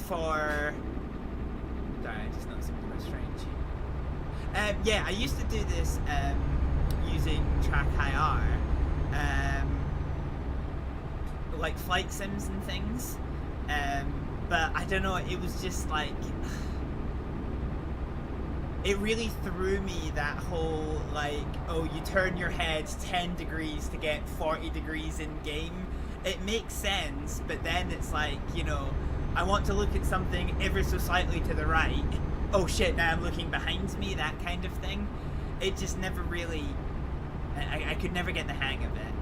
sorry, I just noticed something quite strange. Yeah, I used to do this using Track IR, like flight sims and things. But I don't know, it was just like, it really threw me, that whole like, oh, you turn your head 10 degrees to get 40 degrees in game. It makes sense, but then it's like, you know, I want to look at something ever so slightly to the right. Oh shit, now I'm looking behind me, that kind of thing. It just never really, I could never get the hang of it.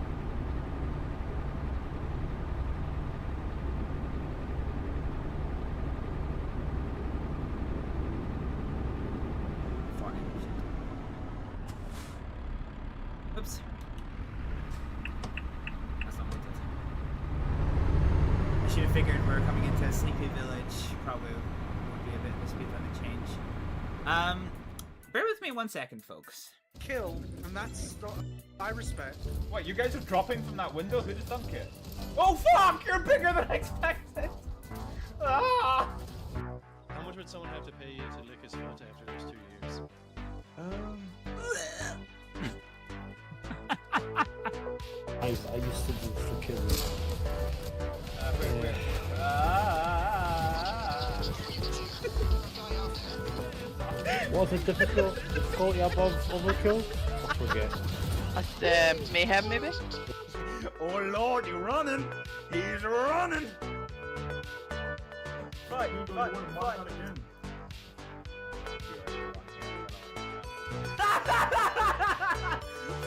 Oops. That's not what it is. I should have figured we're coming into a sleepy village. Probably would be a bit of a speed limit change. Bear with me 1 second, folks. Kill, and that's not. I respect. What, you guys are dropping from that window? Who just dunked it? Oh fuck! You're bigger than I expected! Ah! How much would someone have to pay you to lick his foot after those 2 years? I used to do for killing. Was it difficulty above overkill? I forget. Mayhem, maybe? Oh lord, you're running! He's running! Fight!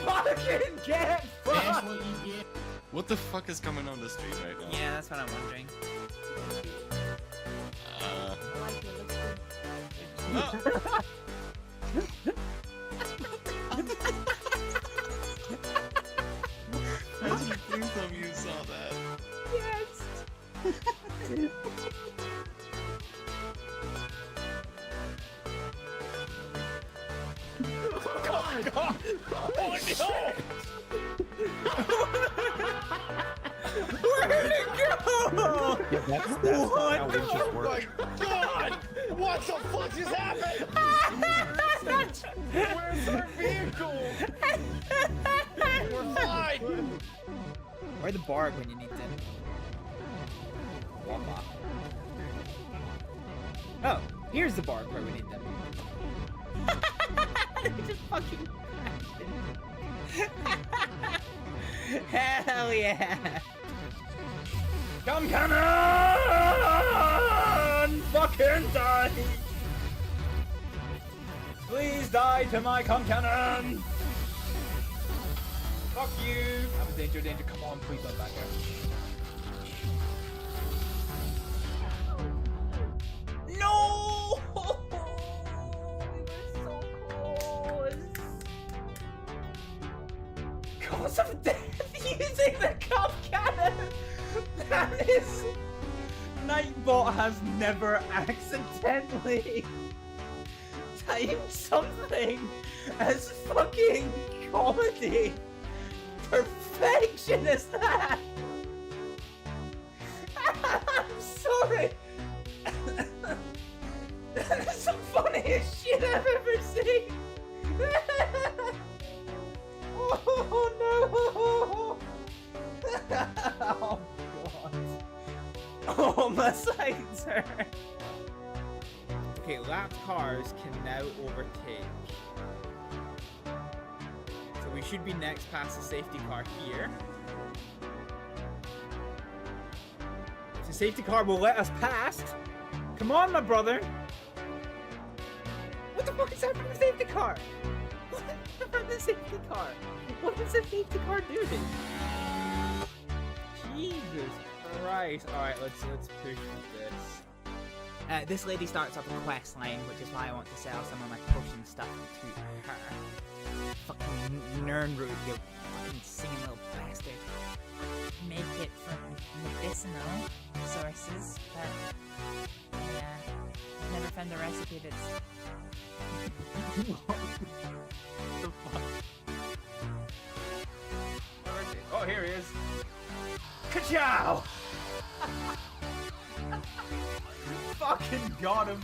Fucking get fucked! What the fuck is coming on the street right now? Yeah, that's what I'm wondering. Please tell me you saw that. Yes! God! Oh no! Where'd it go? Yeah, that's What not how the winches Oh work. my god! What the fuck just happened? Where's our vehicle? We're fine! Where the bark when you need them? Wamba. Oh, here's the bark where we need them. Just fucking hell yeah! Come cannon! Fucking die! Please die to my cum cannon! Fuck you! I'm in danger, danger. Come on, please don't back out. No! We were so close. Cause of death using the cum cannon! That is... Nightbot has never accidentally typed something as fucking comedy. Perfection is that? I'm sorry. That's the funniest shit I've ever seen. Oh no. Oh god. Oh, my sides hurt. Okay, lapped cars can now overtake. So we should be next past the safety car here. If the safety car will let us past. Come on, my brother. What the fuck is happening with the safety car? What happened to the safety car? What is the safety car doing? Jesus Christ. Alright, let's push with this. This lady starts up a quest line, which is why I want to sell some of my potion stuff to her. Fucking Nernroot, you fucking singing little bastard. make it from medicinal sources, but yeah, I've never found a recipe that's. What the fuck? Where is he? Oh, here he is. Ka-chow! Fucking got him.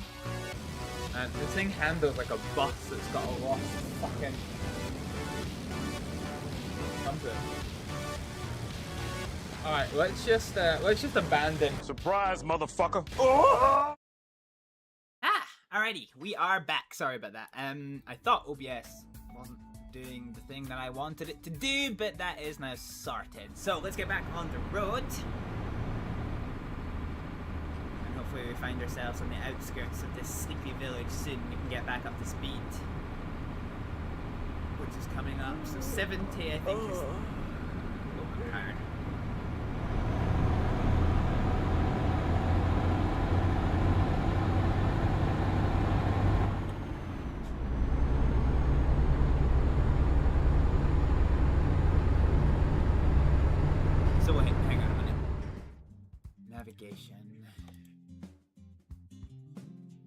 And this thing handles like a bus that's got a lot of fucking. Come to it. Alright, let's just abandon. Surprise, motherfucker! Oh! Alrighty, we are back. Sorry about that. I thought OBS wasn't doing the thing that I wanted it to do, but that is now sorted. So let's get back on the road. And hopefully we find ourselves on the outskirts of this sleepy village soon. We can get back up to speed. Which is coming up. So 70, I think, is... Oh, I'm tired. So wait, hang on a minute. Navigation.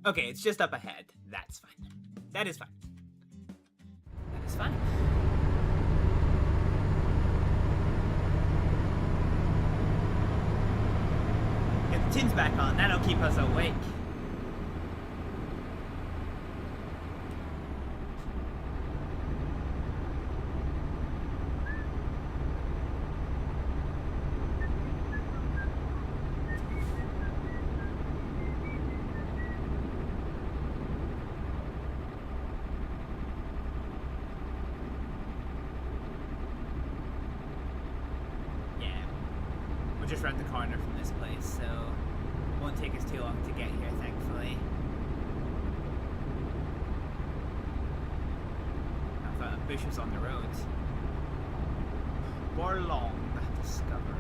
Okay, it's just up ahead. That's fine. That is fine. That is fine. Get the tunes back on. That'll keep us awake. Just around the corner from this place, so it won't take us too long to get here, thankfully. I thought a bush was on the road. Borlong discovered.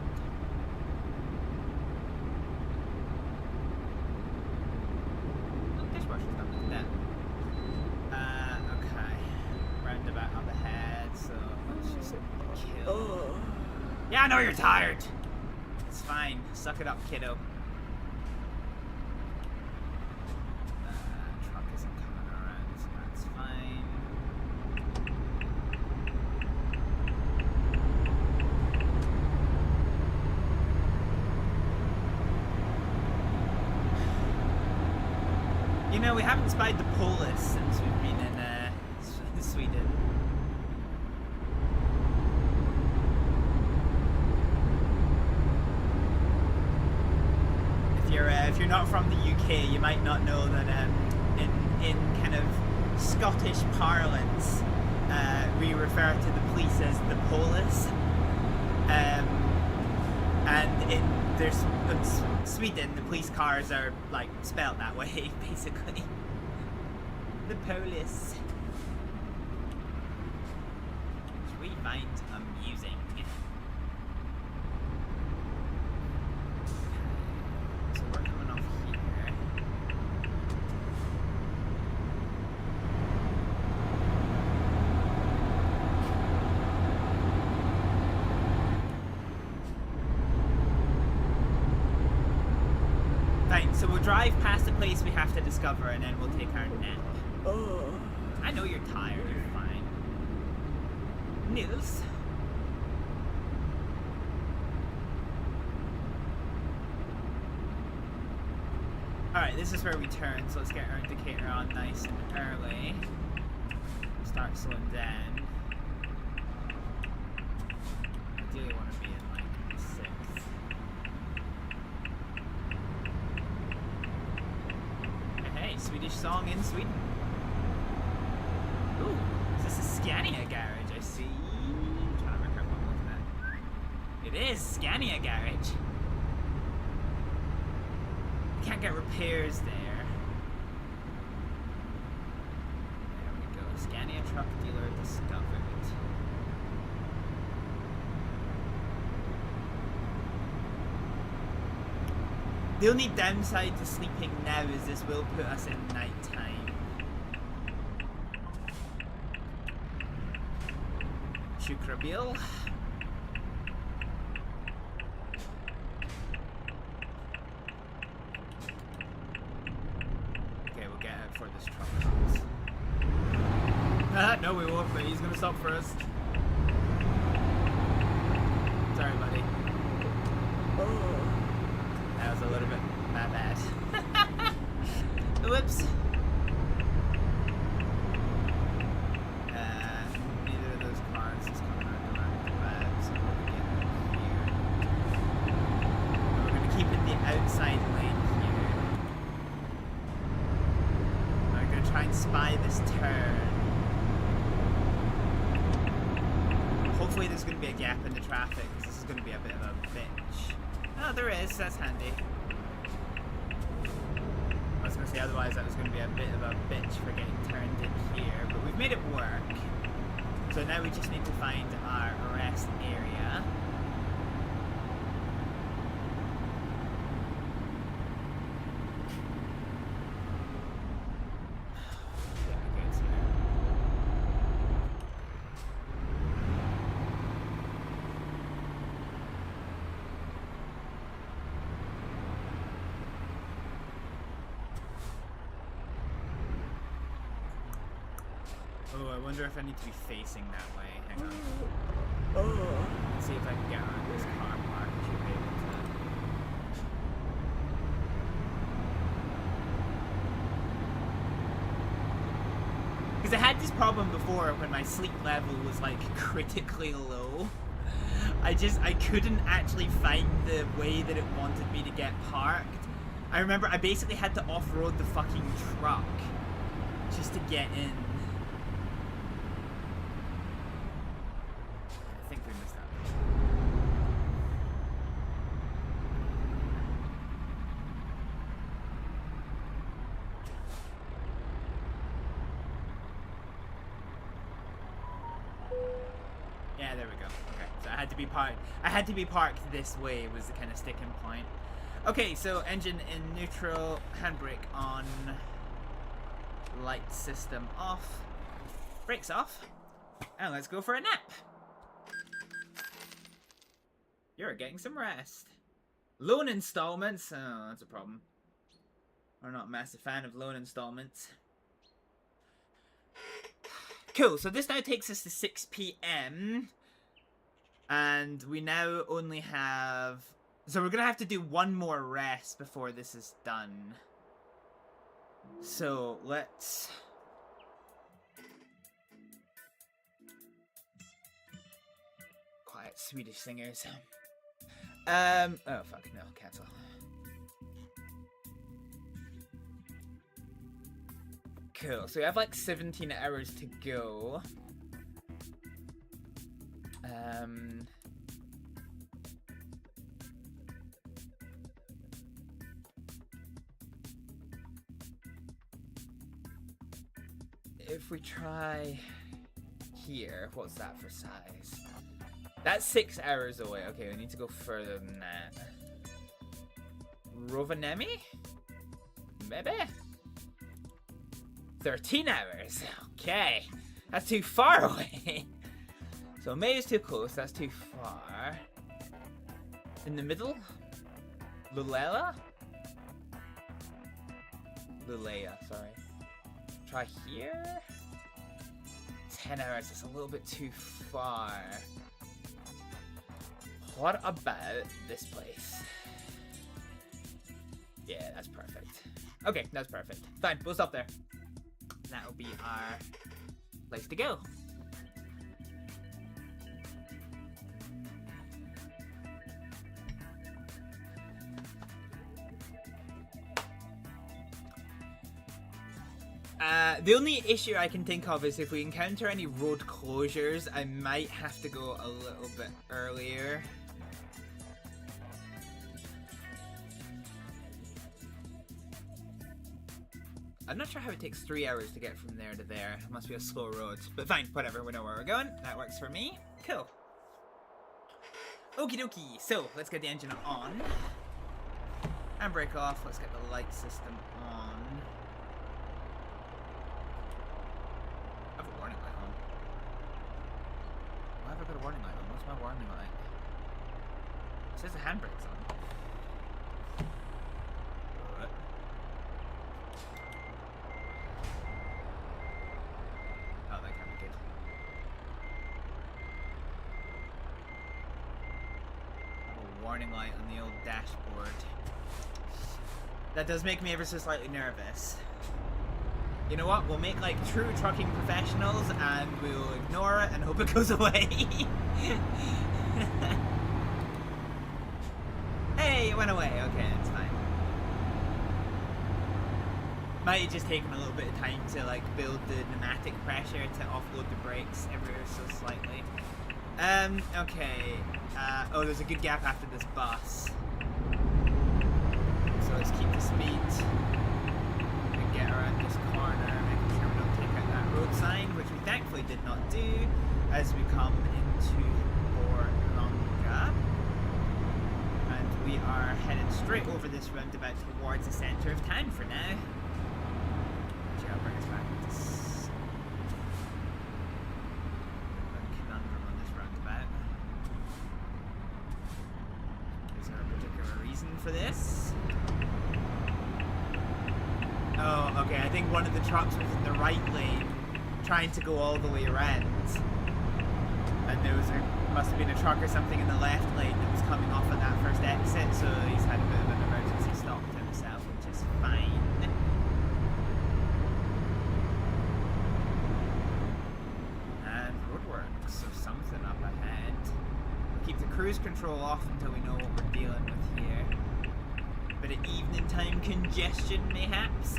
Oh, dishwasher's done with that. Okay. Roundabout up ahead, so let's just kill. Yeah, I know you're tired! It's fine. Suck it up, kiddo. Truck isn't coming around, so that's fine. You know, we haven't spied the polis since we've been in Sweden. If you're not from the UK, you might not know that in kind of Scottish parlance, we refer to the police as the polis, and in Sweden, the police cars are like spelled that way, basically. The polis, which we find amusing. So we'll drive past the place we have to discover, and then we'll take our nap. Oh, I know you're tired. You're fine. Nils. Alright, this is where we turn, so let's get our indicator on nice and early. Start slowing down. Ideally want to be in like 6th. Hey, Swedish song in Sweden. Ooh, is this a Scania garage? I see. I'm trying to work out what I'm looking at. It is Scania garage. Can't get repairs there. There we go. Scania truck dealer discovered. The only downside to sleeping now is this will put us in night time. Shukrabil. before this truck comes. No, we won't, but he's gonna stop first. Sorry, buddy. Oh. That was a little bit my bad. Whoops. Neither of those cars is coming out of the drive, so we're gonna get here. We're gonna keep it the outside lane here. We're gonna try and spy this turn. Hopefully there's going to be a gap in the traffic, because this is going to be a bit of a bitch. Oh, there is. That's handy. I was going to say otherwise that was going to be a bit of a bitch for getting turned in here, but we've made it work. So now we just need to find our rest area. Oh, I wonder if I need to be facing that way. Hang on. Oh. Let's see if I can get on this car park. I should be able to. Because I had this problem before when my sleep level was like critically low. I couldn't actually find the way that it wanted me to get parked. I remember I basically had to off-road the fucking truck just to get in. I think we missed that. Yeah, there we go. Okay, so I had to be parked this way was the kind of sticking point. Okay, so engine in neutral, handbrake on, light system off, brakes off, and let's go for a nap. You're getting some rest. Loan installments? Oh, that's a problem. We're not a massive fan of loan installments. Cool, so this now takes us to 6 PM. And we now only have... So we're going to have to do one more rest before this is done. So, let's... Quiet Swedish singers. Oh, fuck, no, cancel. Cool, so we have like 17 hours to go. If we try here, what's that for size? That's 6 hours away. Okay, we need to go further than that. Rovaniemi? Maybe? 13 hours. Okay. That's too far away. So May is too close. That's too far. In the middle? Luleå? Luleå, sorry. Try here? 10 hours. That's a little bit too far. What about this place? Yeah, that's perfect. Okay, that's perfect. Fine, we'll stop there. That'll be our place to go. The only issue I can think of is if we encounter any road closures, I might have to go a little bit earlier. I'm not sure how it takes 3 hours to get from there to there. It must be a slow road. But fine, whatever, we know where we're going. That works for me. Cool. Okie dokie. So, let's get the engine on. And brake off. Let's get the light system on. I have a warning light on. Why have I got a warning light on? What's my warning light? It says the handbrake's on. warning light on the old dashboard. That does make me ever so slightly nervous. You know what? We'll make like true trucking professionals and we'll ignore it and hope it goes away. Hey, it went away. Okay, it's fine. Might have just taken a little bit of time to like build the pneumatic pressure to offload the brakes ever so slightly. Okay. Oh, there's a good gap after this bus. So let's keep the speed. And get around this corner, making sure we don't take out that road sign, which we thankfully did not do as we come into Borlänge. And we are headed straight over this roundabout towards the centre of town for now. Actually, I'll bring us back into conundrum on this roundabout. Is there a particular reason for this? Oh, okay, I think one of the trucks was in the right lane, trying to go all the way around. And there was must have been a truck or something in the left lane that was coming off at that first exit, so he's had a bit of an emergency stop to himself, which is fine. And roadworks, so something up ahead. We'll keep the cruise control off until we know what we're dealing with here. Bit of evening time congestion, mayhaps.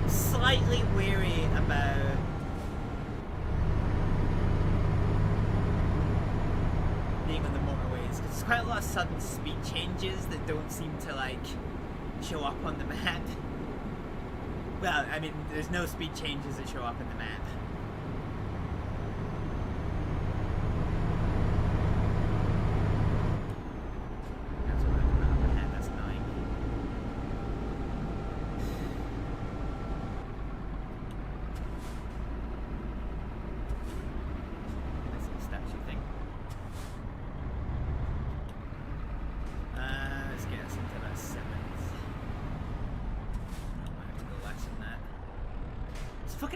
Slightly wary about being on the motorways because there's quite a lot of sudden speed changes that don't seem to like show up on the map. Well, I mean, there's no speed changes that show up in the map.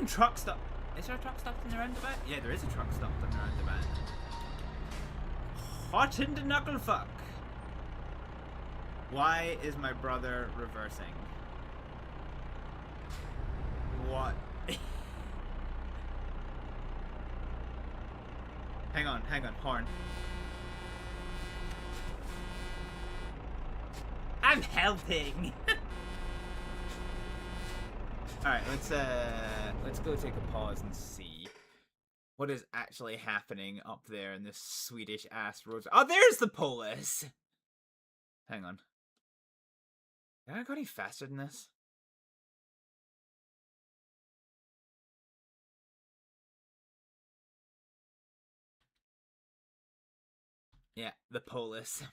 Truck stop. Is there a truck stopped in the roundabout? Yeah, there is a truck stopped in the roundabout. Hot in the knuckle fuck. Why is my brother reversing? What? hang on, horn. I'm helping. Alright, let's go take a pause and see what is actually happening up there in this Swedish ass road. Oh, there's the Polis! Hang on. Did I go any faster than this? Yeah, the Polis.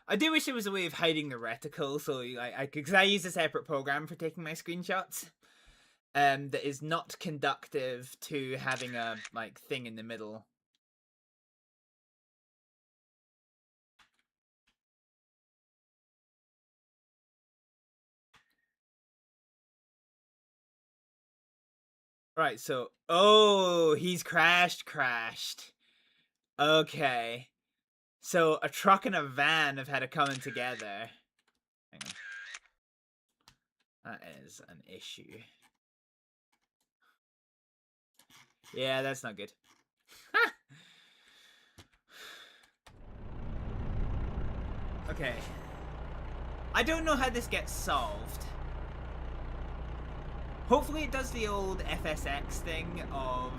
I do wish there was a way of hiding the reticle, so because I use a separate program for taking my screenshots. That is not conductive to having a like thing in the middle. Right, so oh, he's crashed. Okay. So a truck and a van have had it coming together. Hang on. That is an issue. Yeah, that's not good. Okay. I don't know how this gets solved. Hopefully it does the old FSX thing of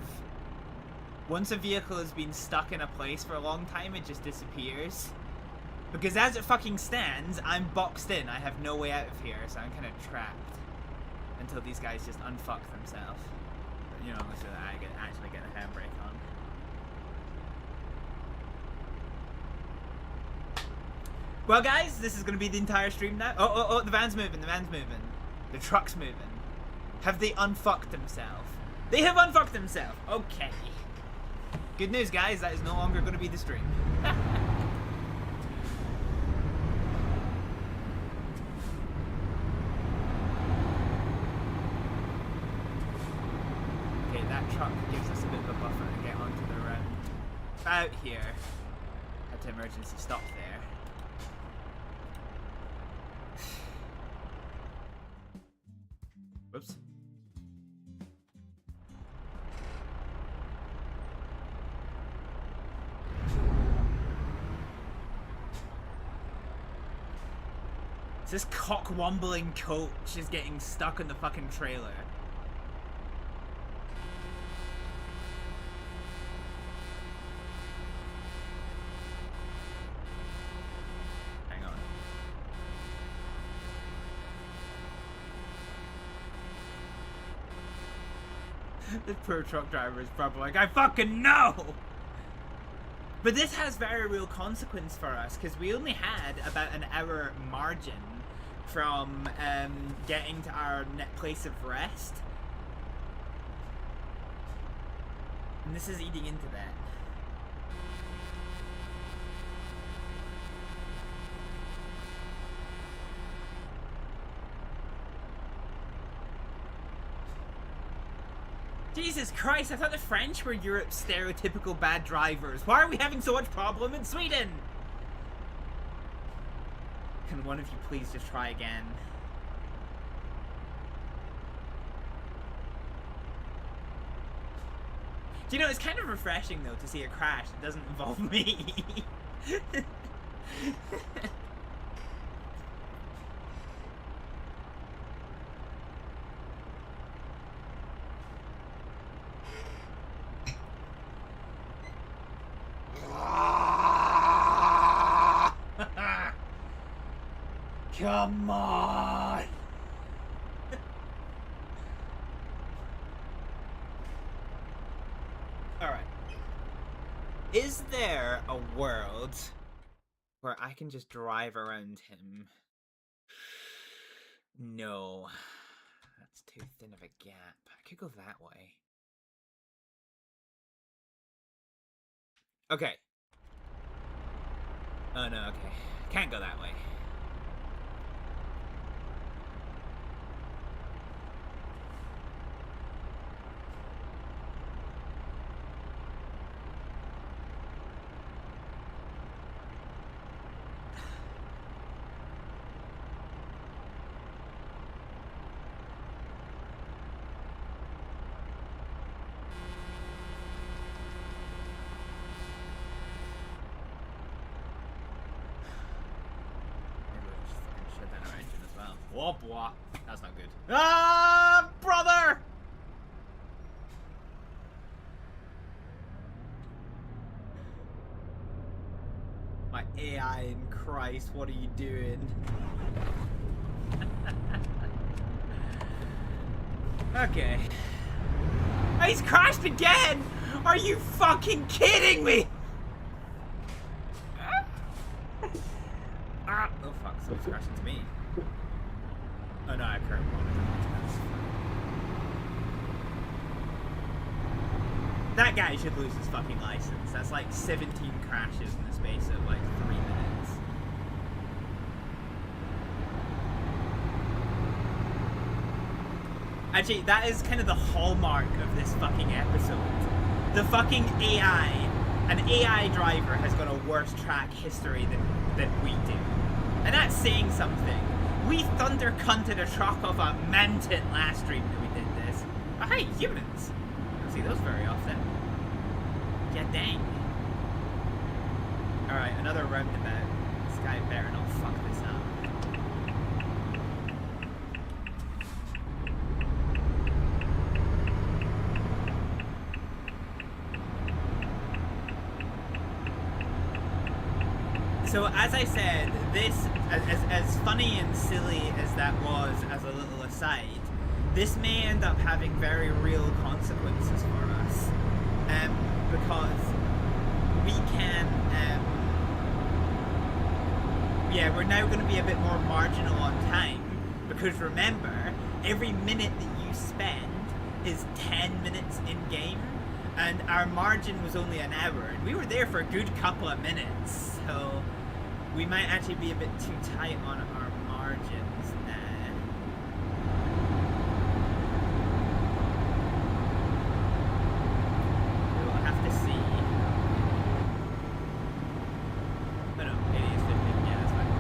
once a vehicle has been stuck in a place for a long time, it just disappears. Because as it fucking stands, I'm boxed in. I have no way out of here, so I'm kind of trapped until these guys just unfuck themselves. You know, so that I actually get a handbrake on. Well, guys, this is going to be the entire stream now. Oh, the van's moving, the van's moving. The truck's moving. Have they unfucked themselves? They have unfucked themselves. Okay. Good news, guys. That is no longer going to be the stream. Okay, that truck gives us a bit of a buffer to get onto the road. Out here. Had to emergency stop there. Whoops. This cock-wombling coach is getting stuck in the fucking trailer. Hang on. This poor truck driver is probably like, I fucking know! But this has very real consequence for us, because we only had about an hour margin from getting to our place of rest. And this is eating into that. Jesus Christ, I thought the French were Europe's stereotypical bad drivers. Why are we having so much problem in Sweden? Can one of you please just try again? Do you know, it's kind of refreshing though to see a crash that doesn't involve me. Come on! Alright. Is there a world where I can just drive around him? No. That's too thin of a gap. I could go that way. Okay. Oh no, okay. Can't go that way. Whoop whoop. That's not good. Ah, brother! My AI in Christ, what are you doing? Okay. Oh, he's crashed again! Are you fucking kidding me? Ah! Oh fuck, someone's crashing to me. Oh no, I currently won't. That guy should lose his fucking license. That's like 17 crashes in the space of like 3 minutes. Actually, that is kind of the hallmark of this fucking episode. The fucking AI. An AI driver has got a worse track history than we do. And that's saying something. We thunder cunted a truck off a mountain last stream that we did this. Oh, hey, humans! I don't see those very often. Yeah, dang. Alright, another roundabout. This guy better not fuck this up. So as I said, this, as funny and silly as that was as a little aside, this may end up having very real consequences for us. Because we can, yeah, we're now going to be a bit more marginal on time. Because remember, every minute that you spend is 10 minutes in-game. And our margin was only an hour. And we were there for a good couple of minutes. So we might actually be a bit too tight on our margins now. We'll have to see. Oh no, it is 15. Yeah, that's fine.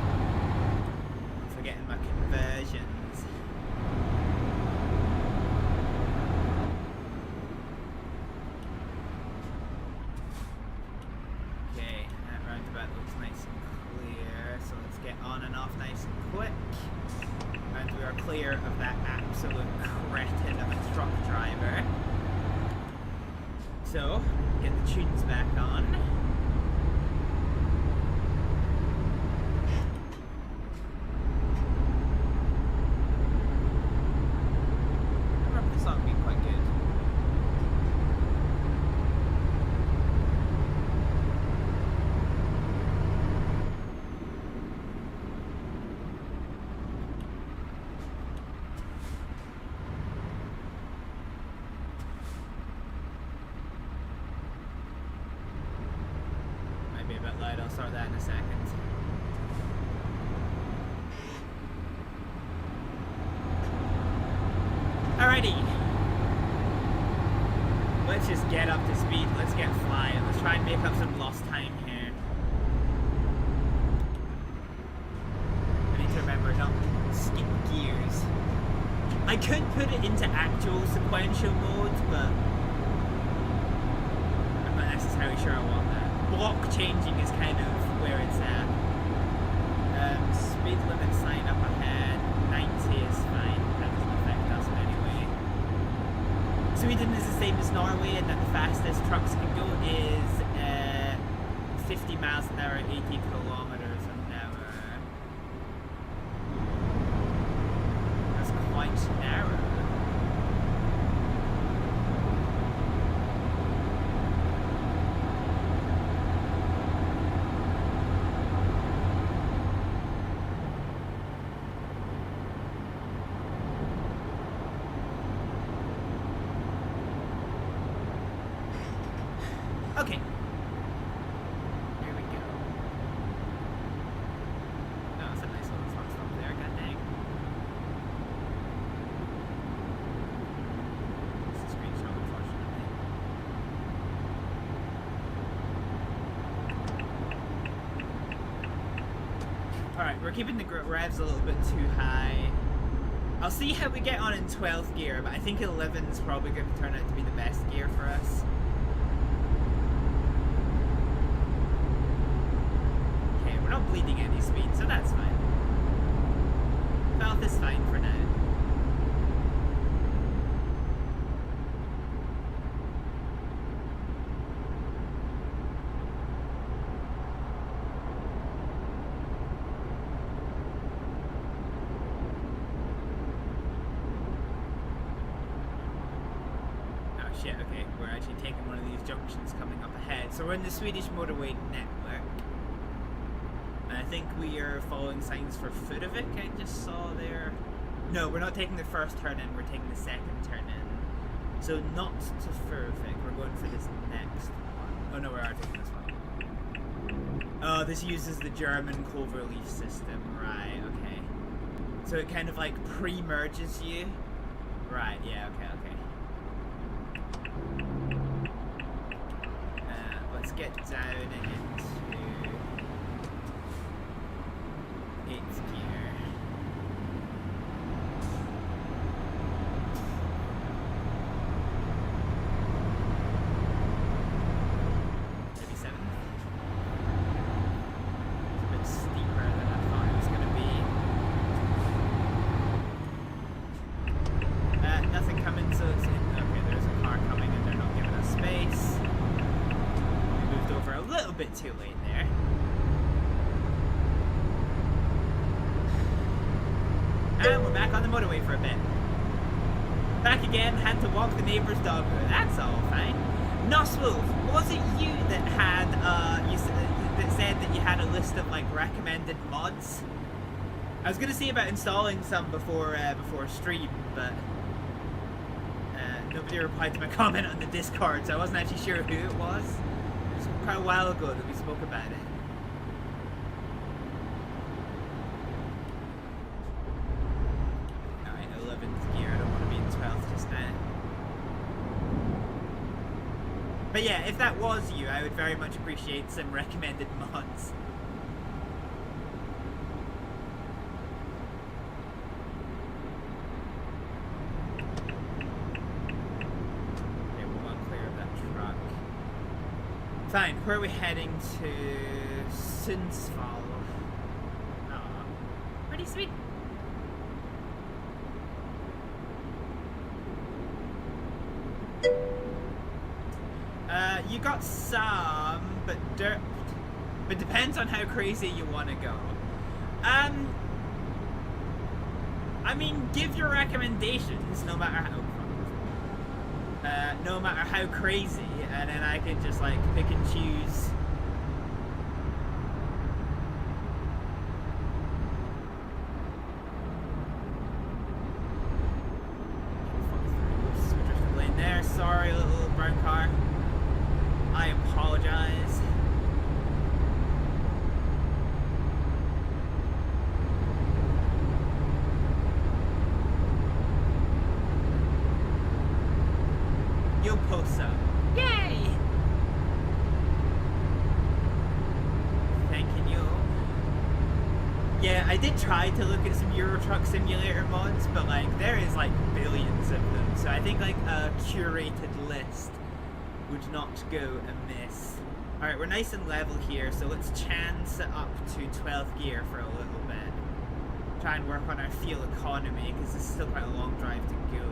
Forgetting my conversions. On and off nice and quick, and we are clear of that absolute cretin of a truck driver. So, get the tunes back on. I remember the song being quite good. I'll start that in a second. Alrighty. Let's just get up to speed. Let's get flying. Let's try and make up some lost time here. I need to remember not skip gears. I could put it into actual sequential mode, but I'm not necessarily sure I want that. Block changing is kind of where it's at. Speed limit sign up ahead. 90 is fine. That doesn't affect us in any way. Sweden is the same as Norway in that the fastest trucks can go is 50 miles an hour, 80 kilometers an hour. That's quite narrow. Okay. Here we go. Oh, it's a nice little truck stop there, god dang. It's a screenshot, unfortunately. Alright, we're keeping the revs a little bit too high. I'll see how we get on in 12th gear, but I think 11's probably going to turn out to be the best gear for us. We're not bleeding any speed, so that's fine. Health is fine for now. Oh shit, okay, we're actually taking one of these junctions coming up ahead. So we're in the Swedish motorway network. I think we are following signs for Fudovik, I just saw there. No, we're not taking the first turn in, we're taking the second turn in. So not to Fudovik, we're going for this next one. Oh no, we are taking this one. Oh, this uses the German cloverleaf system, right, okay. So it kind of like pre-merges you. Right, yeah, okay. Let's get down into 8th gear. Maybe 7th. It's a bit steeper than I thought it was going to be. Nothing coming, so it's in. Okay, there's a car coming and they're not giving us space. We moved over a little bit too late there. And we're back on the motorway for a bit. Back again, had to walk the neighbor's dog. That's all fine. Noswolf, was it you that had, that said that you had a list of, like, recommended mods? I was gonna see about installing some before stream, but nobody replied to my comment on the Discord, so I wasn't actually sure who it was. It was quite a while ago that we spoke about it. Alright, 11th gear, I don't want to be in 12th just now. But yeah, if that was you, I would very much appreciate some recommended mods. Fine, where are we heading to? Sundsvall. Oh, pretty sweet. You got some, but dirt. But depends on how crazy you want to go. I mean, give your recommendations, no matter how crazy, and then I can just like pick and choose. Switch lane there. Sorry, little brown car. I apologize. You'll post up. Yay! Thanking you. Yeah, I did try to look at some Euro Truck Simulator mods, but like there is like billions of them, so I think like a curated list would not go amiss. Alright, we're nice and level here, so let's chance it up to 12th gear for a little bit. Try and work on our fuel economy, because this is still quite a long drive to go.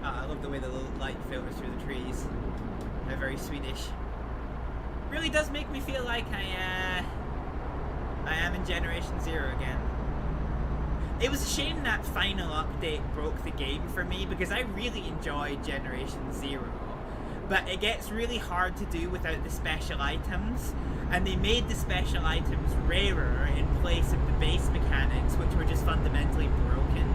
I love the way the little light filters through the trees. They're very Swedish. Really does make me feel like I am in Generation Zero again. It was a shame that final update broke the game for me, because I really enjoyed Generation Zero. But it gets really hard to do without the special items, and they made the special items rarer in place of the base mechanics, which were just fundamentally broken.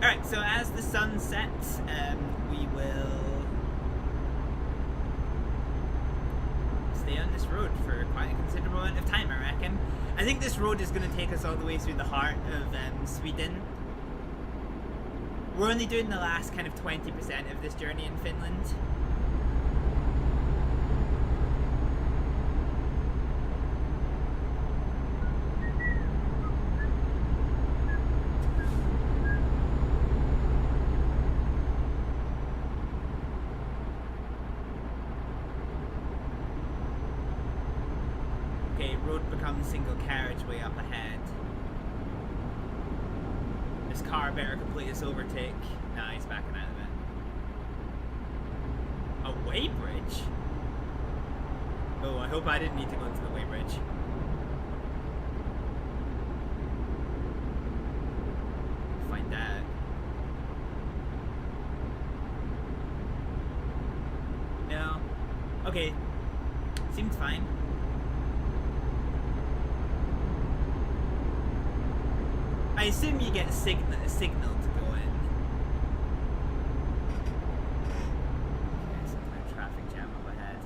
Alright, so as the sun sets, we will stay on this road for quite a considerable amount of time, I reckon. I think this road is going to take us all the way through the heart of Sweden. We're only doing the last kind of 20% of this journey in Finland. Single carriageway up ahead. This car better complete its overtake. Nah, he's backing out of it. A weighbridge? Oh, I hope I didn't need to go into the weighbridge. Find out. No. Okay. Seems fine. I assume you get a signal to go in. Okay, some kind of traffic jam up ahead.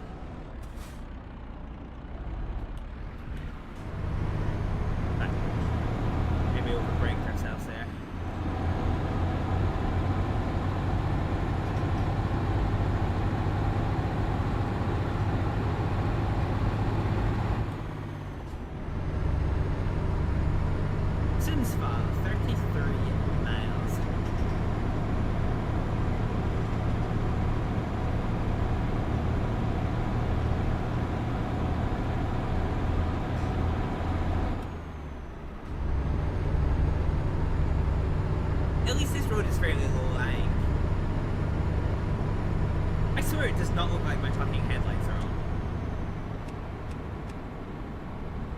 swear it does not look like my fucking headlights are on.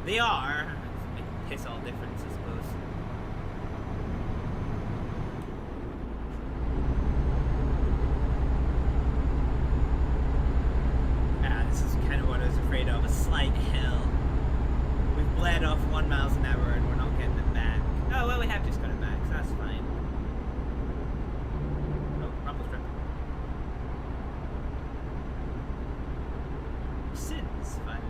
They are. It can piss all difference, I suppose. This is kind of what I was afraid of, a slight hill. We've bled off 1 mile an hour and we're not getting it back. Oh, well, we have just got it back, so that's fine. Oh, rumble strip. Sins, finally.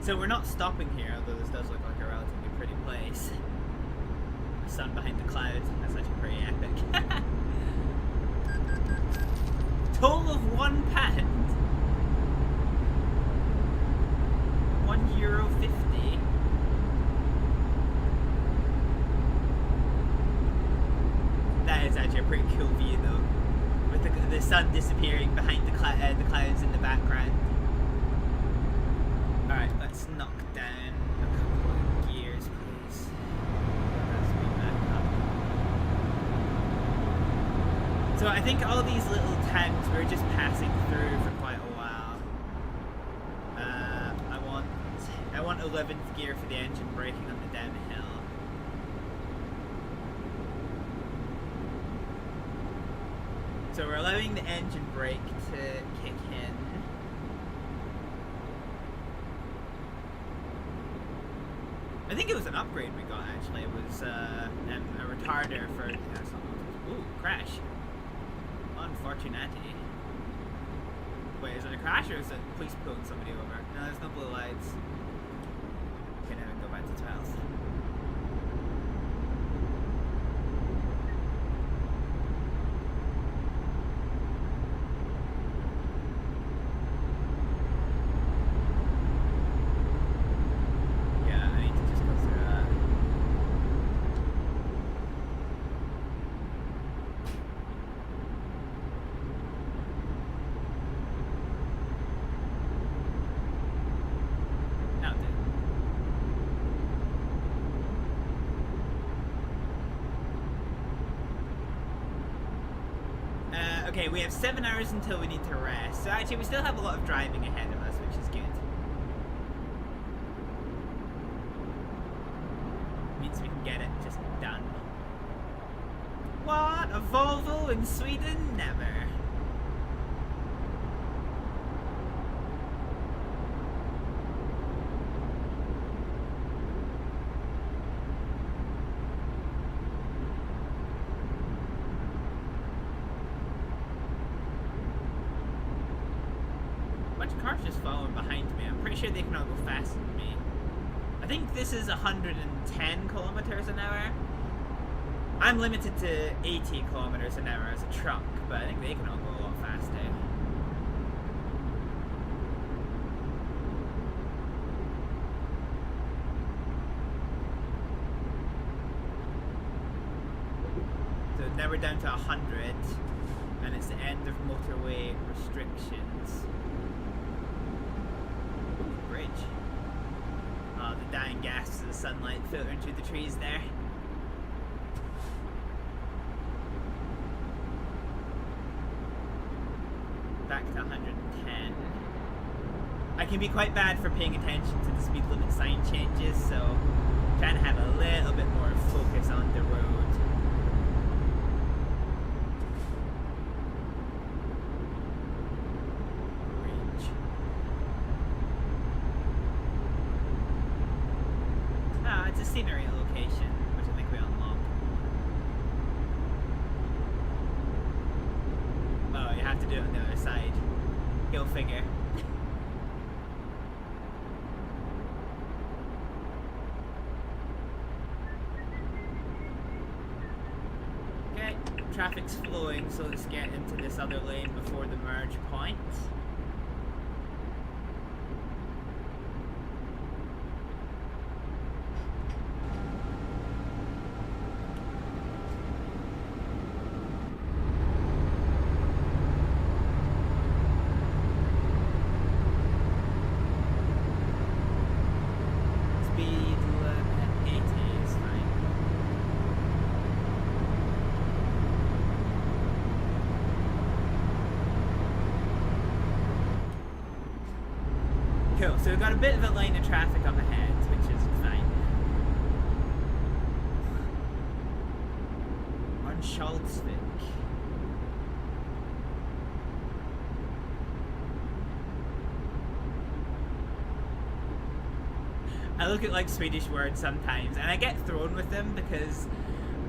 So we're not stopping here, although this does look like a relatively pretty place. The sun behind the clouds, that's actually pretty epic. Toll of £1. €1.50. That is actually a pretty cool view though. With the sun disappearing behind the clouds in the background. Alright, let's knock down a couple of gears, please. Let's speed back up. So I think all these little towns we're just passing through for quite a while. I want 11th gear for the engine braking on the downhill. So we're allowing the engine brake to kick in. I think it was an upgrade we got actually. It was a retarder for. Ooh, crash. Unfortunately. Wait, is it a crash or is it police pulling somebody over? No, there's no blue lights. Okay, now we can go back to 12th. Okay, we have 7 hours until we need to rest. So actually, we still have a lot of driving ahead of us, which is good. Means we can get it just done. What? A Volvo in Sweden? Never. Cars just following behind me. I'm pretty sure they can all go faster than me. I think this is 110 kilometers an hour. I'm limited to 80 kilometers an hour as a truck, but I think they can all go a lot faster. So now we're down to 100, and it's the end of motorway restrictions. Bridge. Oh, the dying gas of the sunlight filtering through the trees there. Back to 110. I can be quite bad for paying attention to the speed limit sign changes, so I'm trying to have a little bit more focus on the road. Scenery location, which I think we unlock. Oh, you have to do it on the other side. Go figure. traffic's flowing, so let's get into this other lane before the merge point. Speed limit 80 is fine. Cool, so we've got a bit of a line of traffic up ahead, which is fine. On Schalzvik. I look at like Swedish words sometimes and I get thrown with them because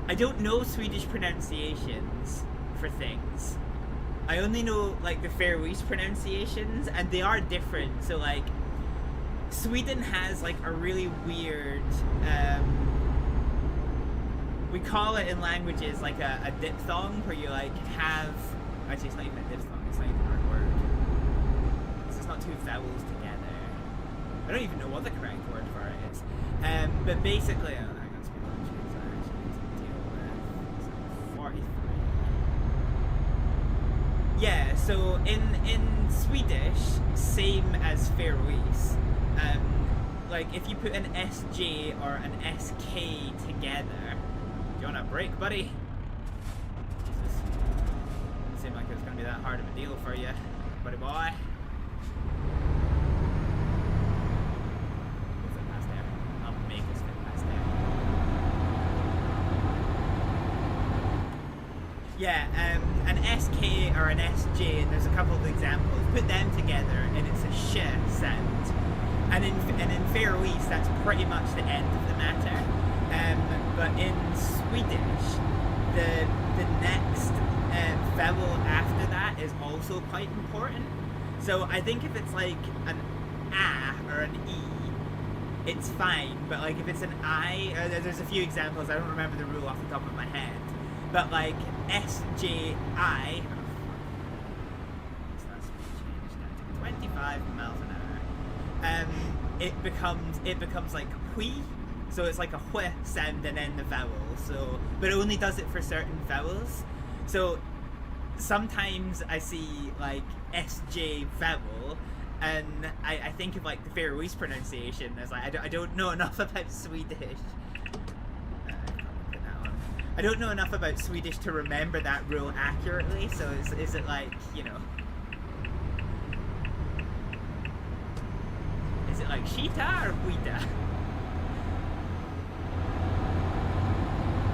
I don't know Swedish pronunciations for things. I only know like the Faroese pronunciations and they are different. So like Sweden has like a really weird we call it in languages like a diphthong where you like have actually it's not even a diphthong, it's not even a hard word. So it's not two vowels together. I don't even know what the correct word for it is. But basically, oh, hang on, speed limit change, I actually need to deal with. So 43. Yeah, so in Swedish, same as Faroese, like if you put an SJ or an SK together, do you want a break, buddy? Jesus. Didn't seem like it was going to be that hard of a deal for you, buddy boy. Yeah, an SK or an SJ, and there's a couple of examples. Put them together, and it's a sh sound. And in Faroese, that's pretty much the end of the matter. But in Swedish, the next vowel after that is also quite important. So I think if it's like an A or an E, it's fine. But like if it's an I, there's a few examples. I don't remember the rule off the top of my head. But like SJI, so that's changed now to 25 miles an hour. It becomes like hui, so it's like a hui sound and then the vowel. So, but it only does it for certain vowels. So sometimes I see like SJ vowel, and I think of like the Faroese pronunciation as like I don't know enough about Swedish. I don't know enough about Swedish to remember that rule accurately, so is it like, you know... Is it like Shita or Huita?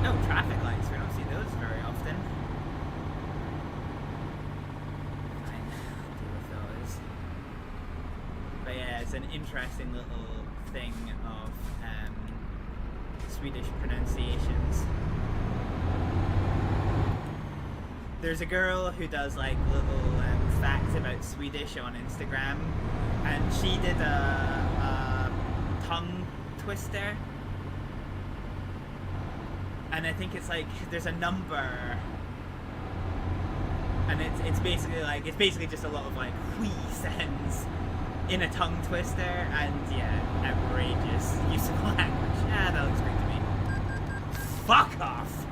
No traffic lights, we don't see those very often. Fine, deal with those. But yeah, it's an interesting little thing of Swedish pronunciations. There's a girl who does like little facts about Swedish on Instagram, and she did a tongue twister, and I think it's like there's a number, and it's basically just a lot of like hui sounds in a tongue twister, and yeah, outrageous use of language. Yeah, that looks great to me. Fuck off.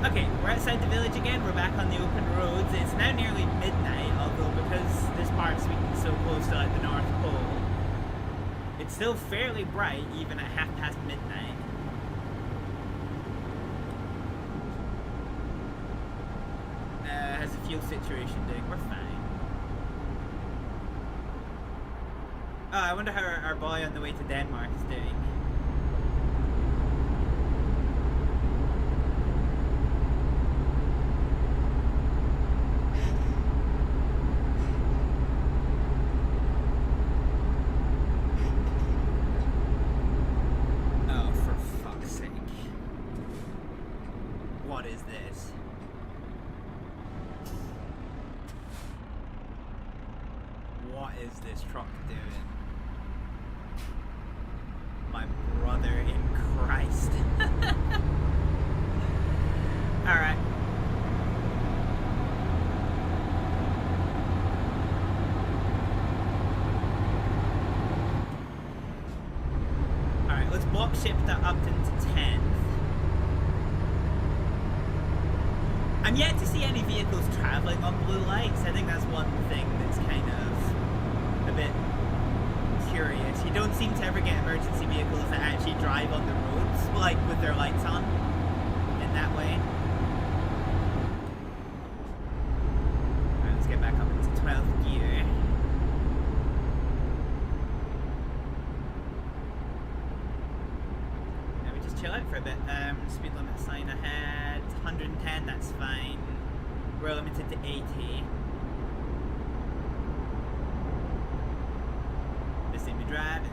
Okay, we're outside the village again, we're back on the open roads. It's now nearly midnight, although because this part of Sweden's so close to like the North Pole, It's still fairly bright, even at midnight. How's the fuel situation doing? We're fine. Oh, I wonder how our boy on the way to Denmark is doing. Oh, for fuck's sake. What is this? What is this truck doing? My brother in Christ. Alright. Alright, let's block ship that up into 10th. I'm yet to see any vehicles traveling on blue lights. I think that's one thing that's kind of a bit curious. You don't seem to ever get emergency vehicles that actually drive on the roads, like with their lights on, in that way. Alright, let's get back up into 12th gear. Let me just chill out for a bit. Speed limit sign ahead, 110, that's fine. We're limited to 80. This ain't me driving.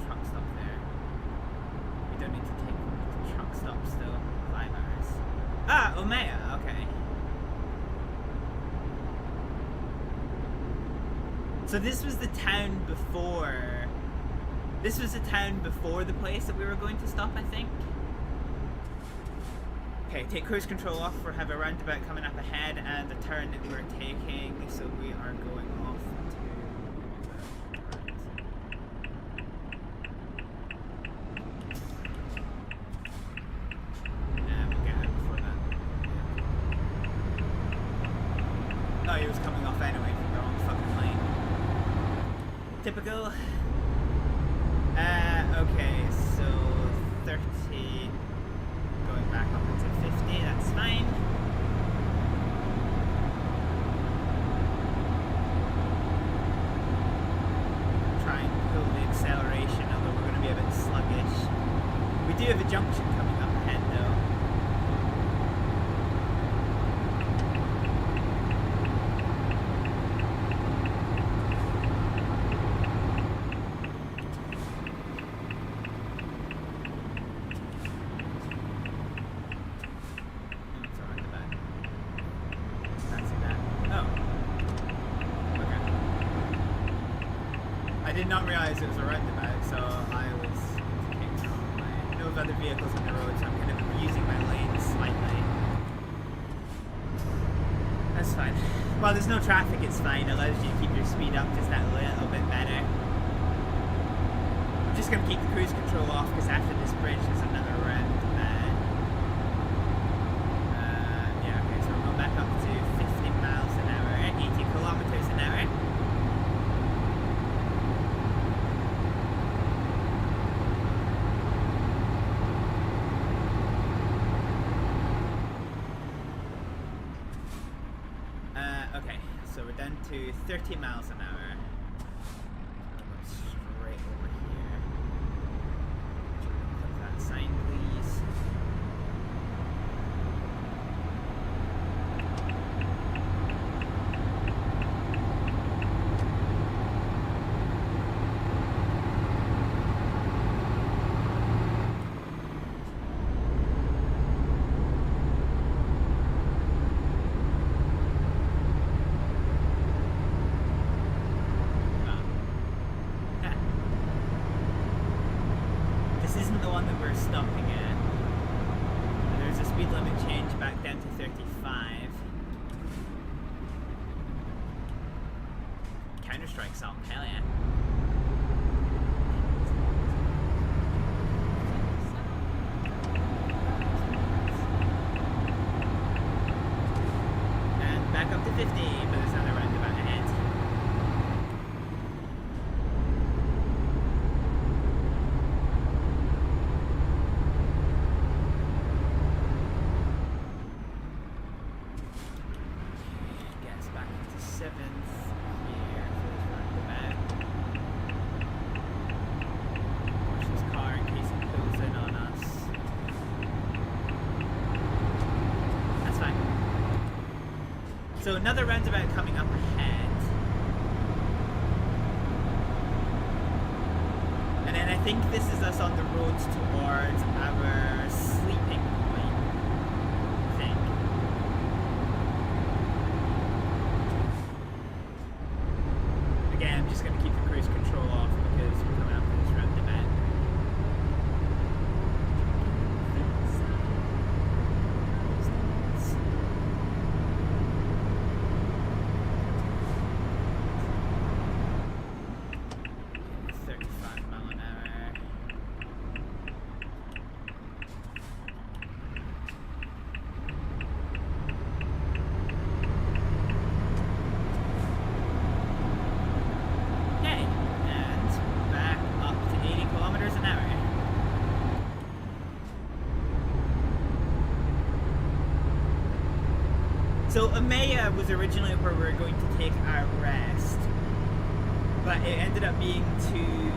Truck stop there. We don't need to take the truck stop still. 5 hours. Ah, Omea, okay. So this was the town before. This was the town before the place that we were going to stop, I think. Okay, take cruise control off. We have a roundabout coming up ahead and the turn that we're taking, so we are going off we'll get out before that. Oh, he was coming off anyway from the wrong fucking lane. Typical. Okay, so 30, going back up into 50, that's fine. Try and pull the acceleration, although we're going to be a bit sluggish. We do have a junction coming up ahead though. I did not realize it was a roundabout, so I was taking the wrong way. I know of other vehicles on the road, so I'm kind of using my lane slightly. That's fine. While there's no traffic, it's fine. It allows you to keep your speed up just that little bit better. I'm just going to keep the cruise control off, because after this bridge there's another roundabout. Yeah, okay, so we're going back up to 50 miles an hour, 80 kilometers an hour. Okay, so we're down to 30 miles an hour. I'll go straight over here. Click that sign, please. This isn't the one that we're stopping at. There's a speed limit change back down to 35. Counter-Strike song, hell yeah. 7th here for this roundabout. Watch this car in case it pulls in on us. That's fine. So another roundabout coming up ahead. And then I think this is us on the road towards our sleeping point. I think. Again, I'm just going to keep the cruise control off because we're coming up to this roundabout. So Amaya was originally where we were going to take our rest, but it ended up being too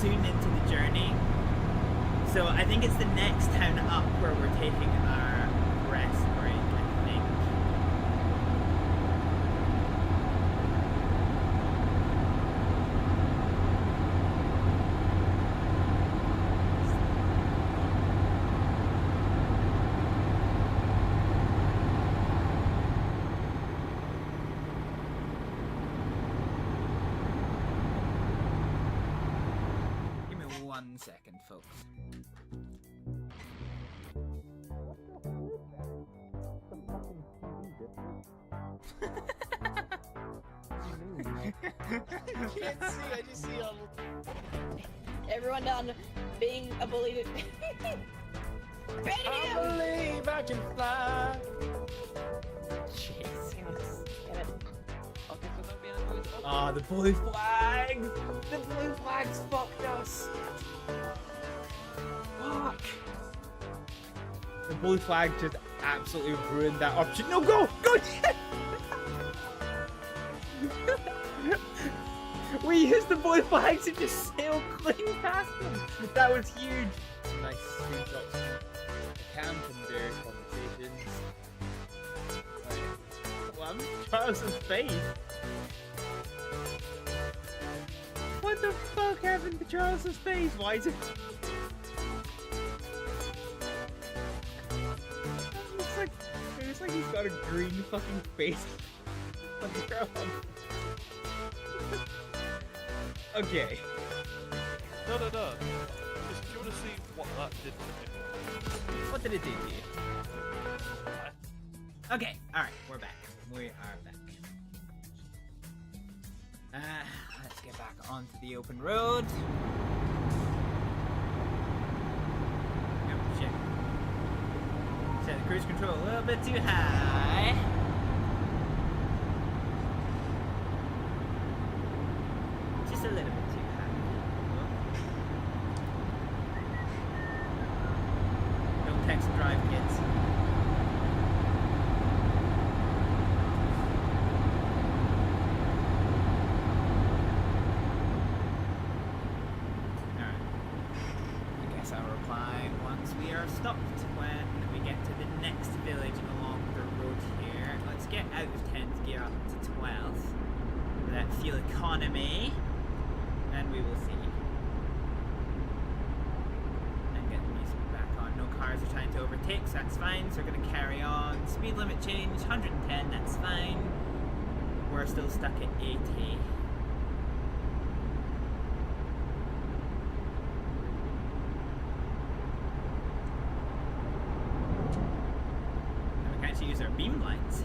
soon into the journey. So I think it's the next town up where we're taking our rest break, I think. Give me 1 second, folks. I can't see, I just see Everyone done being a bully. I believe I can fly. Jesus. Get it. Okay, so don't be on the Oh, the blue flags! The blue flags fucked us! Fuck! The blue flag just absolutely ruined that option. No, go! Go! We used the blue flags and just sailed clean past them! That was huge! Some nice screenshots from camp and their conversations. Well, I'm Charles's face. What the fuck happened to Charles's face? Why is it? It looks like he's got a green fucking face on the ground. Okay. No. Just do you want to see what that did to me? What did it do to you? Okay, alright, we're back. We are back. Let's get back onto the open road. Oh shit. Set the cruise control a little bit too high. Just a little bit too high. Don't text and drive, kids. Stopped when we get to the next village along the road here. Let's get out of 10th gear up to 12th. That fuel economy, and we will see. And get the music back on. No cars are trying to overtake, so that's fine. So we're going to carry on. Speed limit change, 110, that's fine. We're still stuck at 80. Use our beam lights.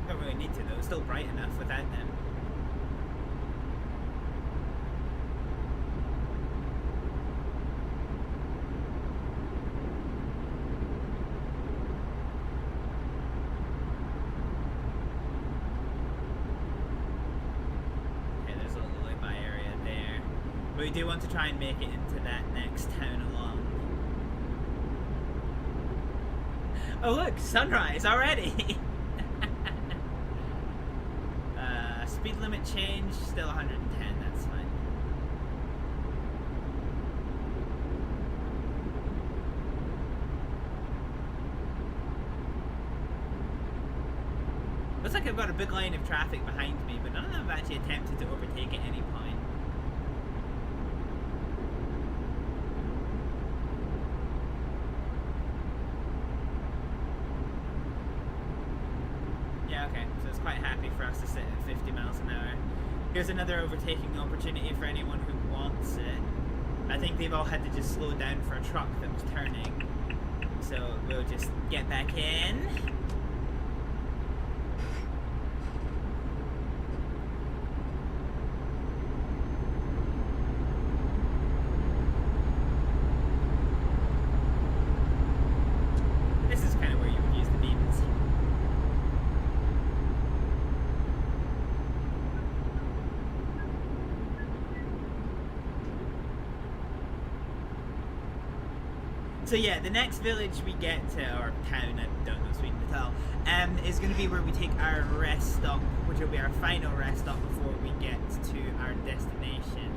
Don't really need to though, it's still bright enough without them. Okay, there's a little limby area there. But we do want to try and make it into that next town along. Oh look, sunrise already. Speed limit change, still 110, that's fine. Looks like I've got a big line of traffic behind me, but none of them have actually attempted to overtake at any point. Yeah, okay, so it's quite happy for us to sit at 50 miles an hour. Here's another overtaking opportunity for anyone who wants it. I think they've all had to just slow down for a truck that was turning. So we'll just get back in. This is kind of where you would use the beams. So yeah, the next village we get to, or town, I don't know Sweden at all, is going to be where we take our rest stop, which will be our final rest stop before we get to our destination.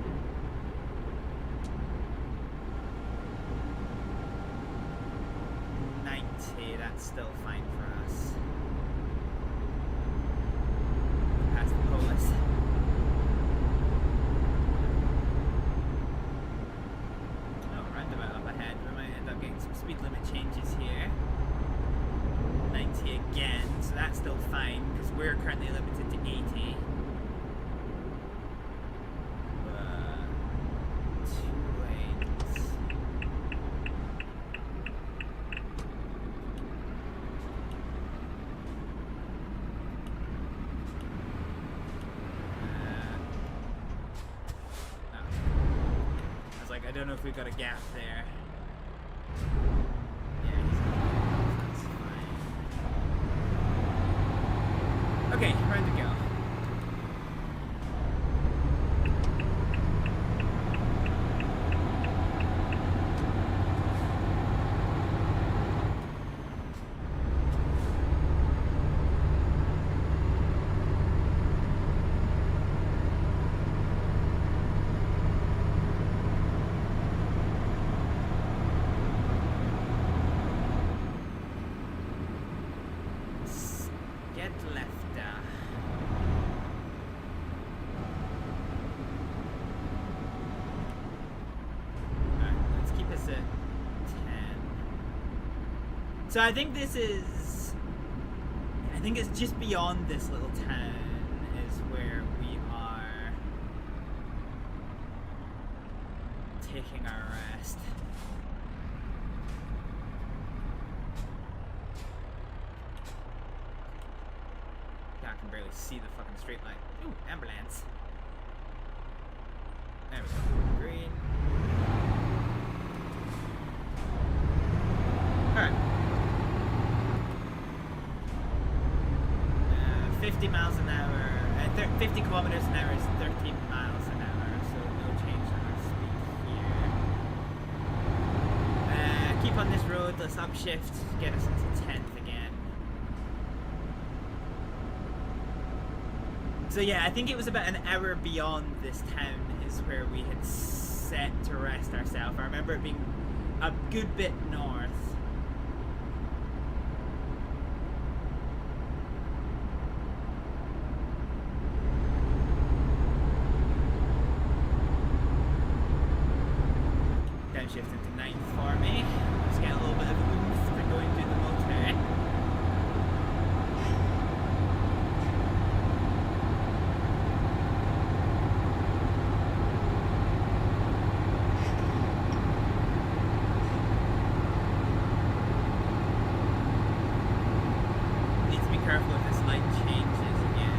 That's still fine for us. Past the polis. Oh, roundabout up ahead. We might end up getting some speed limit changes here. 90 again, so that's still fine because we're currently limited to 80. I don't know if we've got a gap there. Yeah, that's fine. Okay, ready to go. So I think this is, I think it's just beyond this little town is where we are taking our rest. Yeah, I can barely see the fucking straight line. Ooh, ambulance. There we go. Green. Alright. 50 miles an hour, 50 kilometers an hour is 13 miles an hour, so no change in our speed here. Keep on this road, let's upshift, get us into 10th again. So yeah, I think it was about an hour beyond this town is where we had set to rest ourselves. I remember it being a good bit north. Shift into 9th for me. Just get a little bit of oomph for going through the motor. Need to be careful if this light changes again.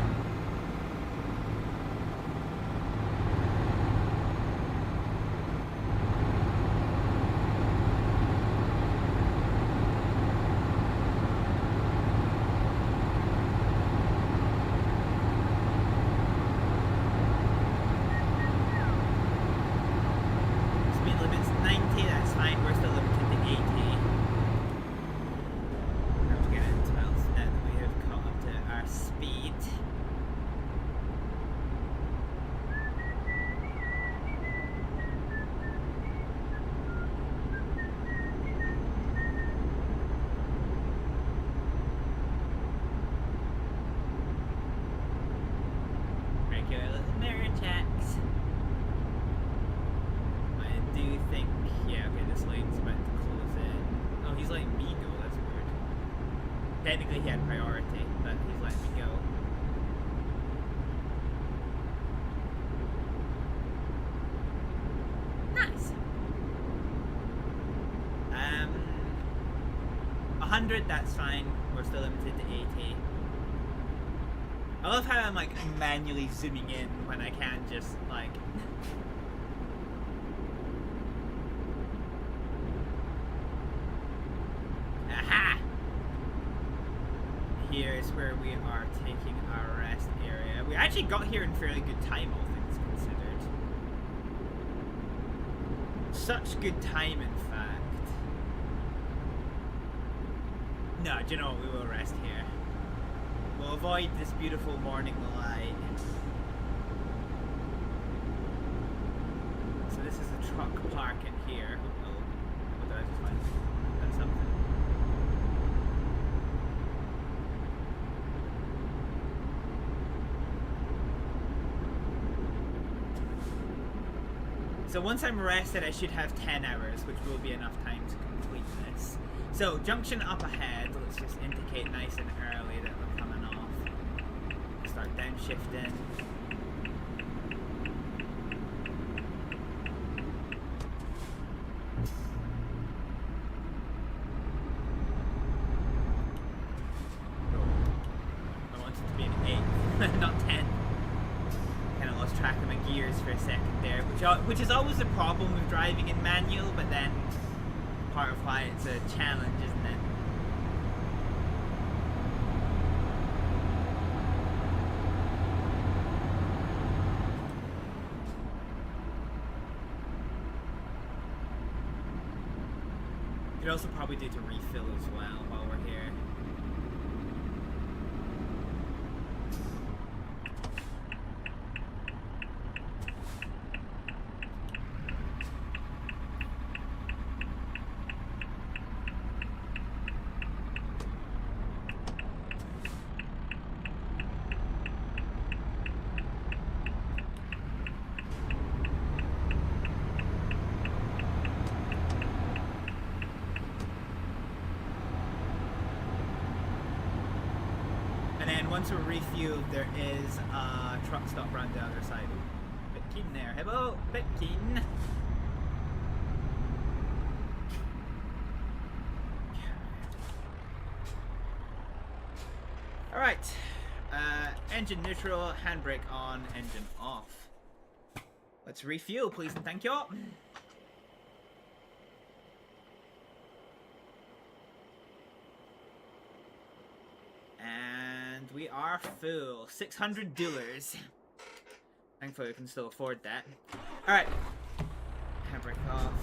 Technically he had priority, but he's letting me go. Nice. 100, that's fine. We're still limited to 80. I love how I'm like manually zooming in when I can just like aha! Here is where we are taking our rest area. We actually got here in fairly good time, all things considered. Such good time, in fact. No, do you know what? We will rest here. We'll avoid this beautiful morning light. So this is the truck park in here. Oh, what did I just find? That's something. So once I'm rested, I should have 10 hours, which will be enough time to complete this. So, junction up ahead, let's just indicate nice and early that we're coming off. Start downshifting. I want it to be an 8, not 10. Kind of lost track of my gears for a second there, which is always a problem with driving in manual, but then part of why it's a challenge, isn't it? You could also probably do to refill as well while we're here. Once we're refueled, there is a truck stop around the other side. Bit keen there, Hibbo. Bit keen. Alright. Engine neutral, handbrake on, engine off. Let's refuel, please and thank you. And we are full. $600. Thankfully, we can still afford that. Alright. Handbrake off.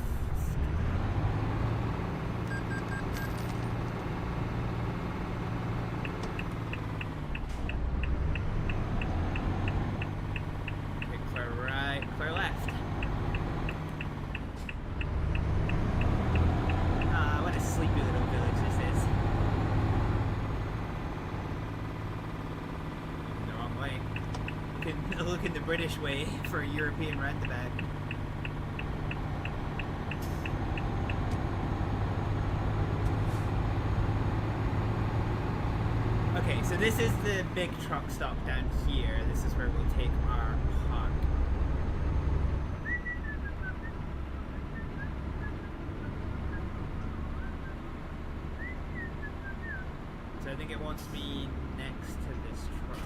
Okay, clear right, clear left. Ah, what a sleepy little village this is. Looking the British way for a European roundabout. Okay, so this is the big truck stop down here. This is where we'll take our park. So I think it wants me next to this truck.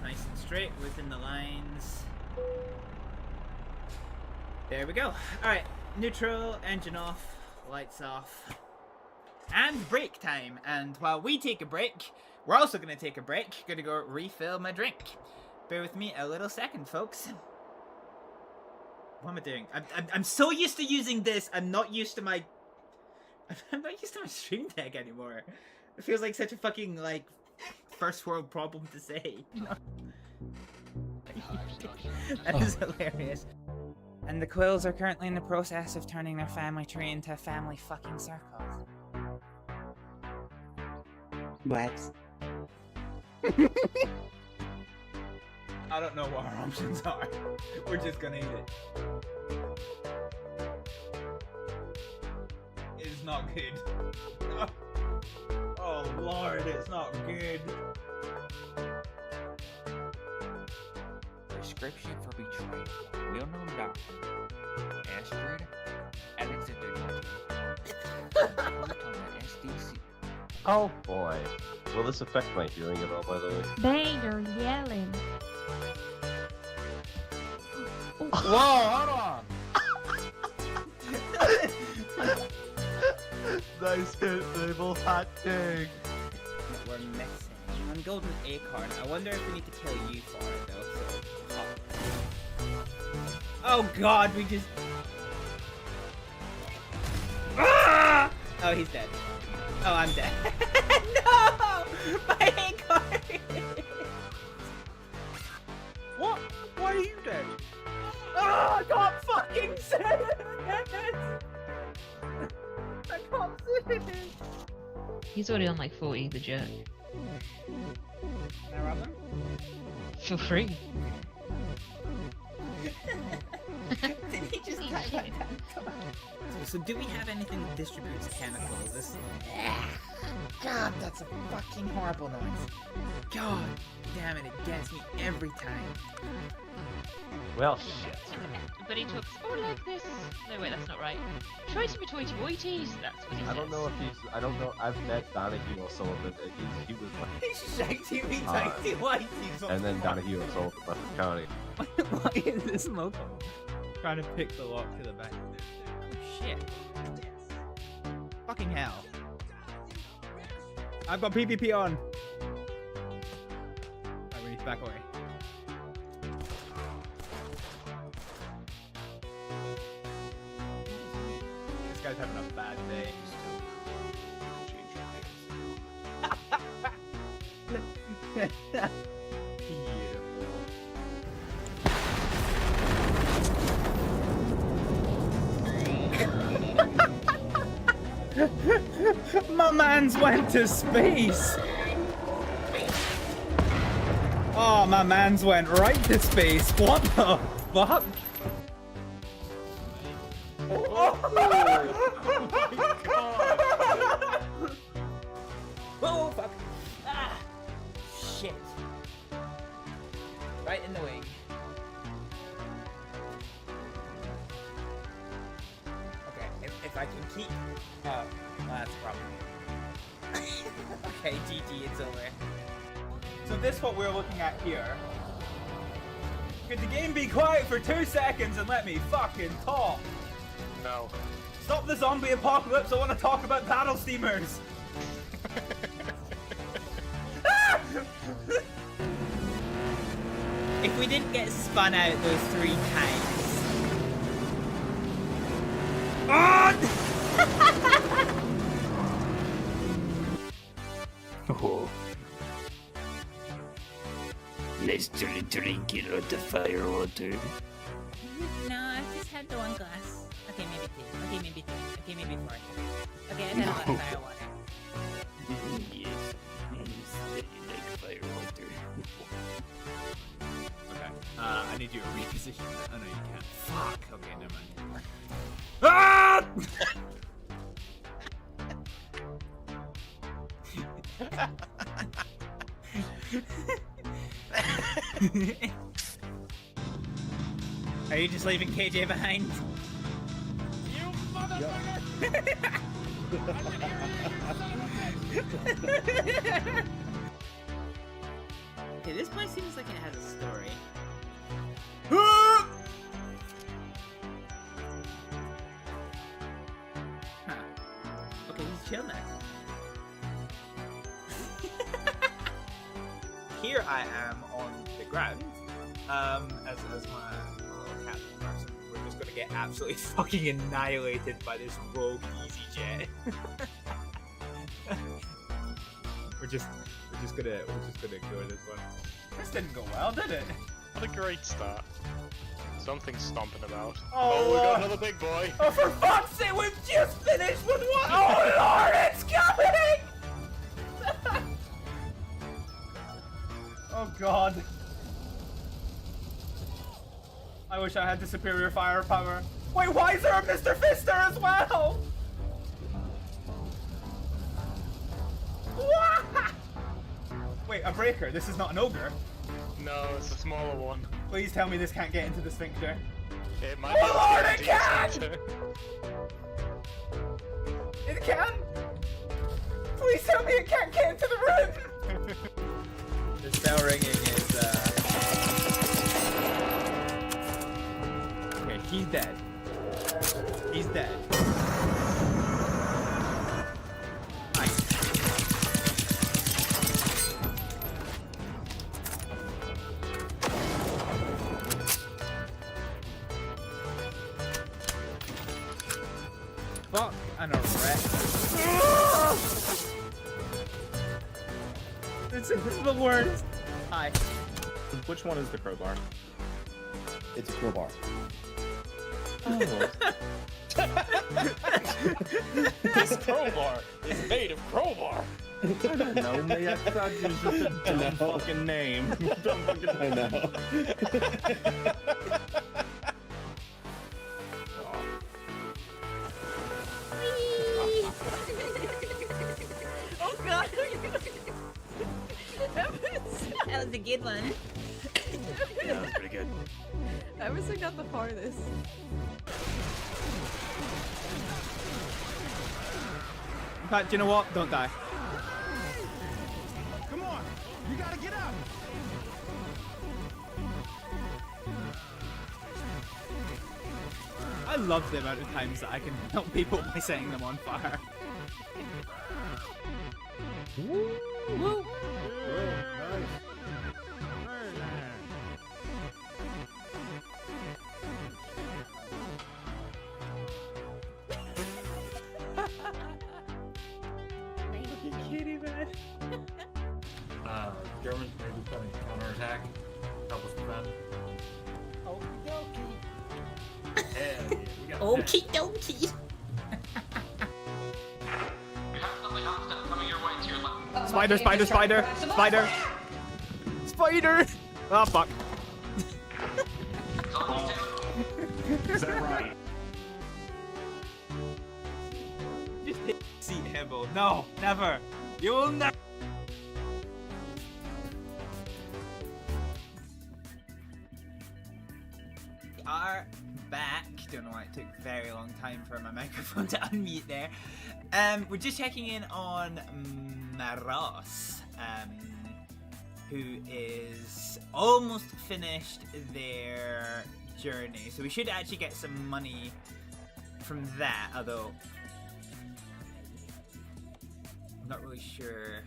Nice and straight within the lines. There we go. Alright, neutral, engine off, lights off, and break time. And while we take a break, we're also going to take a break. Gonna go refill my drink. Bear with me a little second, folks. What am I doing? I'm so used to using this. I'm not used to my stream deck anymore. It feels like such a fucking like first world problem to say. That is hilarious. And the Quills are currently in the process of turning their family tree into a family fucking circle. What? I don't know what our options are. We're just gonna eat it. It's not good. Oh lord, it's not good. Prescription for betrayal. Well-known doctor. Astrid Alexander. SDC. Oh boy. Will this affect my hearing at all, by the way? They are yelling. Whoa, hold on. Nice hit, Mabel. Hot dig. We're missing one golden acorn. I wonder if we need to kill you for it though. So. Oh god, we just. Ah! Oh, he's dead. Oh, I'm dead. No! My acorn! What? Why are you dead? Oh, I can't fucking see it! I can't see it! He's already on like 40, the jerk. Can I rob him? For free. Did he just type that down? So do we have anything that distributes chemicals? This. God, that's a fucking horrible noise. God damn it, it gets me every time. Well, shit. But he talks all like this. No, wait, that's not right. Choicy toity boities, that's what he says. I don't know if he's. I don't know. I've met Donahue or Sullivan, and he was like. Shaggy me tighty whitey. And then Donahue and Sullivan left the county. Why is this smoke? Trying to pick the lock to the back. Oh shit. Fucking hell. I've got PvP on. Alright, we need to back away. This guy's having a bad day. My man's went to space! Oh, my man's went right to space. What the fuck? Oh my god! Oh fuck! Ah! Shit! Right in the wing. Okay, if I can keep. Well, that's a problem. Okay, GG, it's over. So this what we're looking at here. Could the game be quiet for 2 seconds and let me fucking talk? No. Stop the zombie apocalypse, I want to talk about paddle steamers! If we didn't get spun out those 3 times... Oh. Let's drink it out the fire water. No, I've just had the 1 glass. Okay, maybe 2. Okay, maybe 3. Okay, maybe 4. Okay, I've had a lot of fire water. Yes, like fire water. Okay, I need you to reposition that. Oh no, you can't. Fuck! Okay, never mind. Ah! Are you just leaving KJ behind? You motherfucker! Okay, this place seems like it has a story. Huh. Okay, he's chill now. Here I am on the ground, as my little cat person. We're just gonna get absolutely fucking annihilated by this rogue EasyJet. we're just gonna ignore this one. This didn't go well, did it? What a great start. Something's stomping about. Oh, we got Lord. another big boy. Oh, for fuck's sake, we've just finished with one! Oh, Lord, it's coming! Oh, God. I wish I had the superior firepower. Wait, why is there a Mr. Fister as well? Wait, a breaker? This is not an ogre. No, it's a smaller one. Please tell me this can't get into the sphincter. It might Oh, Lord, it be can! It can! Please tell me it can't get into the room! This bell ringing is, Okay, he's dead. He's dead. Nice. Fuck an arrest. This is the worst. Hi. Which one is the crowbar? It's a crowbar. This crowbar is made of crowbar. I don't know, maybe I thought it was just a dumb fucking name. Dumb fucking I know. Oh god! That was a good one. Yeah, that was pretty good. I was got the farthest. In fact, you know what? Don't die. Come on! You gotta get out! I love the amount of times that I can help people by setting them on fire. Woo! Germans may be coming counterattack. Help us defend. Okie dokie. Spider, spider, spider, spider. Spider! Oh, fuck. Is that right? Just hit seat, Hibble. No, never. You will never. We are back. Don't know why it took a very long time for my microphone to unmute there. We're just checking in on Maros, who is almost finished their journey. So we should actually get some money from that, although I'm not really sure.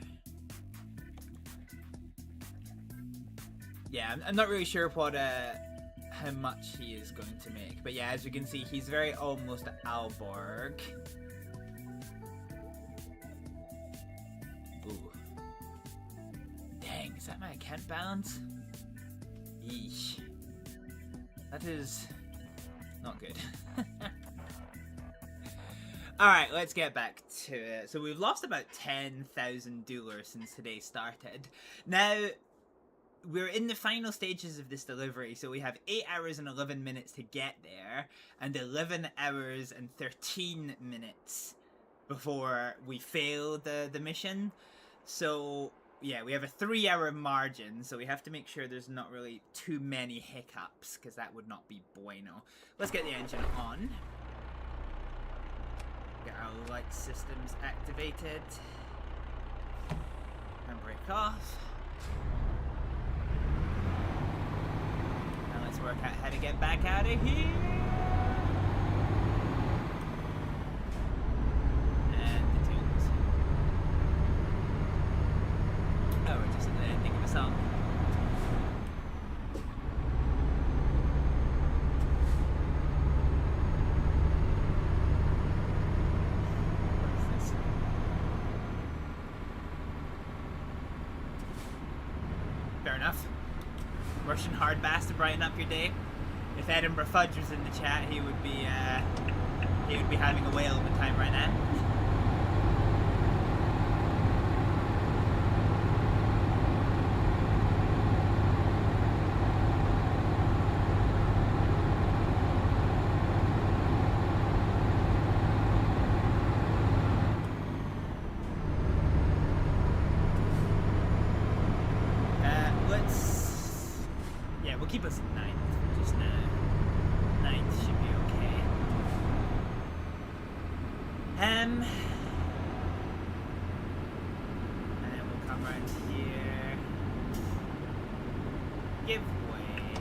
Yeah, I'm not really sure what how much he is going to make. But yeah, as you can see, he's very almost at Alborg. Ooh. Dang, is that my account balance? Yeesh. That is not good. Alright, let's get back to it. So we've lost about 10,000 dollars since today started. Now, we're in the final stages of this delivery, so we have 8 hours and 11 minutes to get there, and 11 hours and 13 minutes before we fail the mission. So, yeah, we have a 3-hour margin, so we have to make sure there's not really too many hiccups, because that would not be bueno. Let's get the engine on. Get our light systems activated. And brake off. Now let's work out how to get back out of here. And the tunes. Oh, we're just at the ending of the song. What is this? Fair enough. Russian hard bass to brighten up your day. If Edinburgh Fudge was in the chat, he would be having a whale of a time right now. We'll keep us at 9th just now. 9th should be okay. And then we'll come around here. Give way.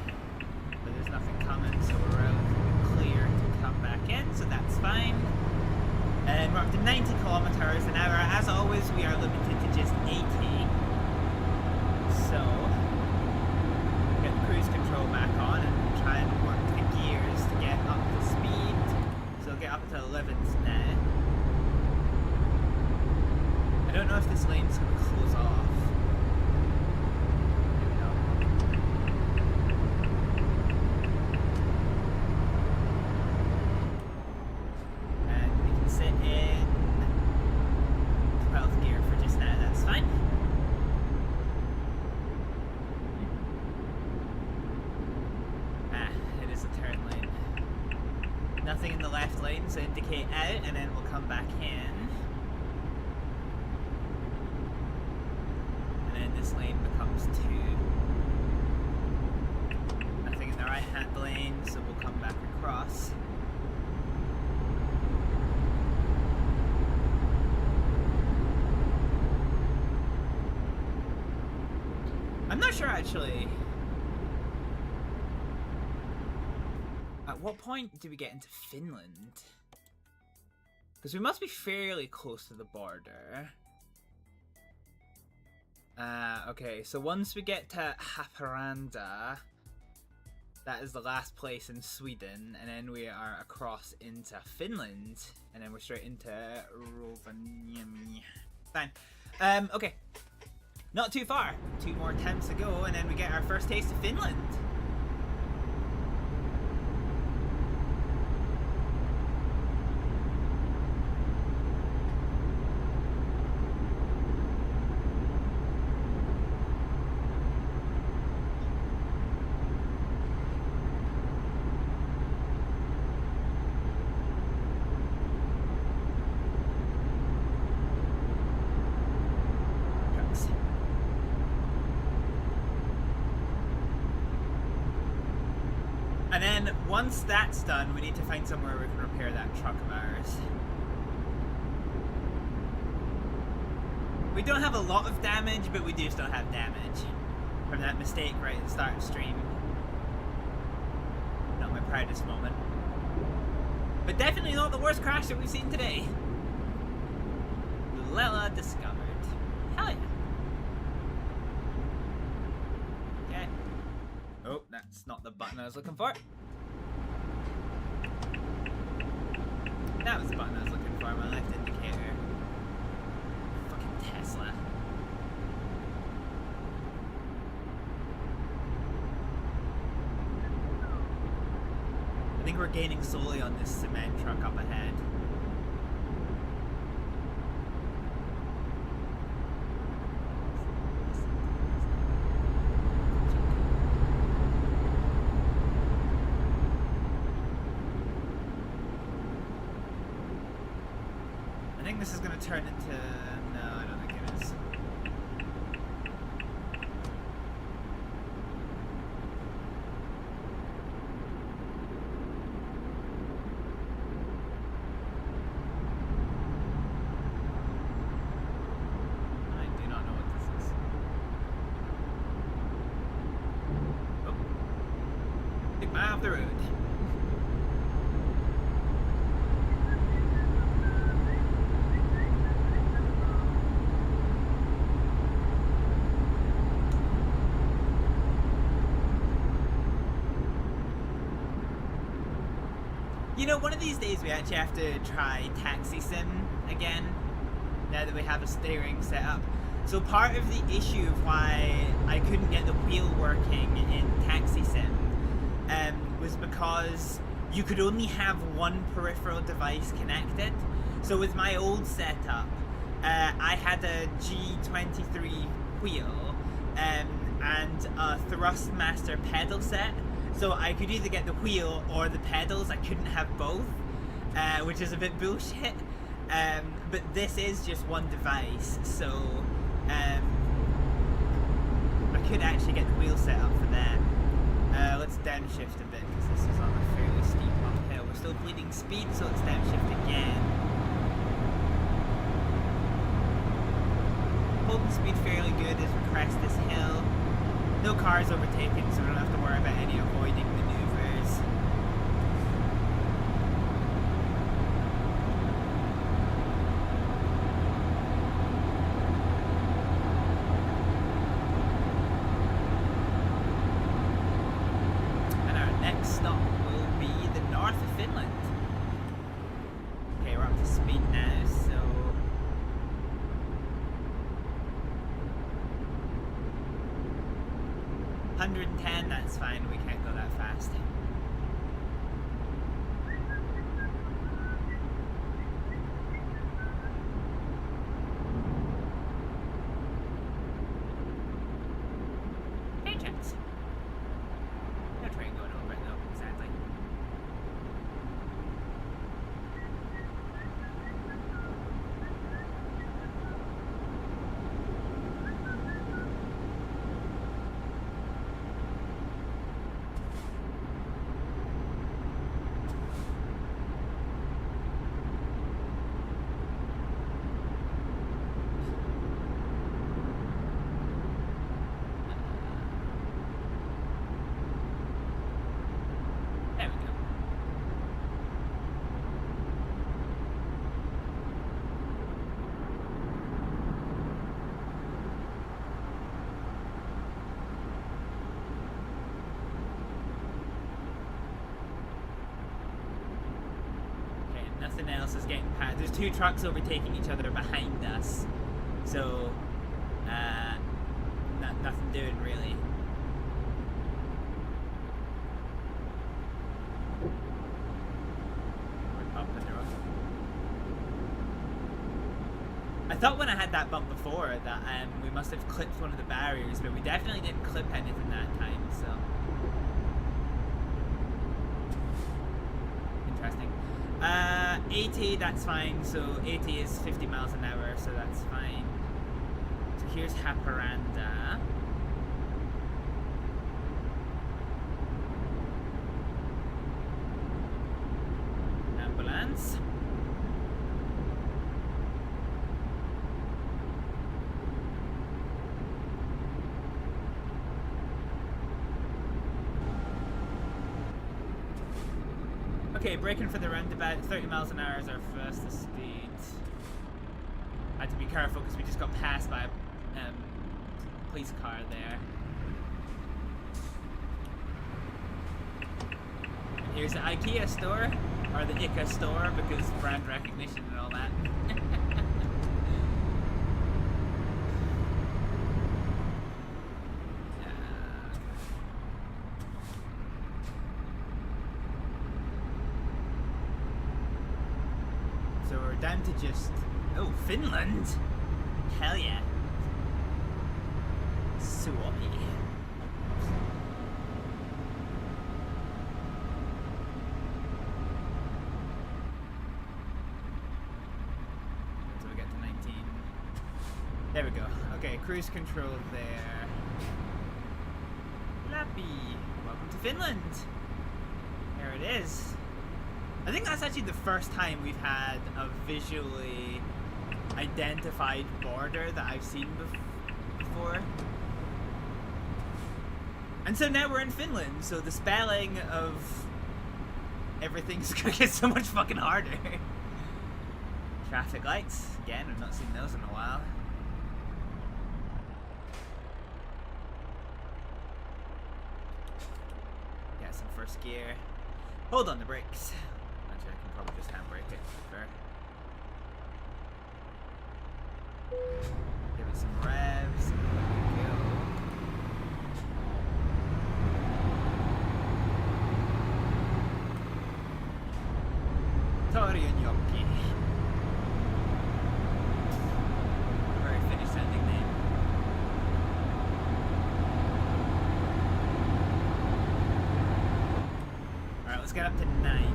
But there's nothing coming, so we're relatively clear to come back in, so that's fine. And we're up to 90 kilometers an hour. As always, we are limited to just 80. So get the cruise control back on and try and work the gears to get up to speed. So we'll get up to 11s now. I don't know if this lane's going to close off. Here we go. And we can sit in 12th gear for just now, that's fine. It is a turn lane. Nothing in the left lane, so indicate out, and then we'll come back in. And then this lane becomes 2. Nothing in the right hand lane, so we'll come back across. I'm not sure actually. At what point do we get into Finland? Because we must be fairly close to the border. Okay, so once we get to Haparanda, that is the last place in Sweden, and then we are across into Finland, and then we're straight into Rovaniemi. Fine. Okay. Not too far. 2 more attempts to go, and then we get our first taste of Finland. And then, once that's done, we need to find somewhere we can repair that truck of ours. We don't have a lot of damage, but we do still have damage from that mistake right at the start of stream. Not my proudest moment. But definitely not the worst crash that we've seen today. Lela discovered. Hell yeah. Okay. Oh, that's not the button I was looking for. That was the button I was looking for, my left indicator. Fucking Tesla. I think we're gaining slowly on this cement truck up ahead. I think this is going to turn into... No, I don't think it is. I do not know what this is. Oh. Big mile off the road. You know, one of these days we actually have to try Taxi Sim again, now that we have a steering set up. So part of the issue of why I couldn't get the wheel working in Taxi Sim was because you could only have one peripheral device connected. So with my old setup, I had a G23 wheel and a Thrustmaster pedal set. So I could either get the wheel or the pedals. I couldn't have both, which is a bit bullshit. But this is just one device, so I could actually get the wheel set up for that. Let's downshift a bit because this is on a fairly steep uphill. We're still bleeding speed, so let's downshift again. Holding speed fairly good as we crest this hill. No cars overtaking, so we don't have to worry about any avoiding maneuvers. And our next stop will be the north of Finland. Okay, we're up to speed now, so 110, that's fine, we can't go that fast. Hey, chance. No train going over it though, sadly. There we go. Okay, nothing else is getting past. There's two trucks overtaking each other behind us, so nothing doing really. We're up in the road. I thought when I had that bump before that we must have clipped one of the barriers, but we definitely didn't clip anything that time, so interesting. 80, that's fine, so 80 is 50 miles an hour, so that's fine. So here's Haparanda. Ambulance. Okay, braking for the roundabout. 30 miles an hour is our fastest speed. I had to be careful because we just got passed by a police car there. Here's the IKEA store, or the IKEA store, because brand recognition and all that. So we're down to just... Oh, Finland! Hell yeah. Suomi. Until we get to 19. There we go. Okay, cruise control there. Lappy! Welcome to Finland! There it is. I think that's actually the first time we've had a visually identified border that I've seen before. And so now we're in Finland, so the spelling of everything's gonna get so much fucking harder. Traffic lights, again, I've not seen those in a while. Got some first gear. Hold on the brakes. Actually, I can probably just handbrake it, to be fair. Give it some revs. There we go. Tori and Yoki. Very Finnish sounding name. Alright, let's get up to 9th.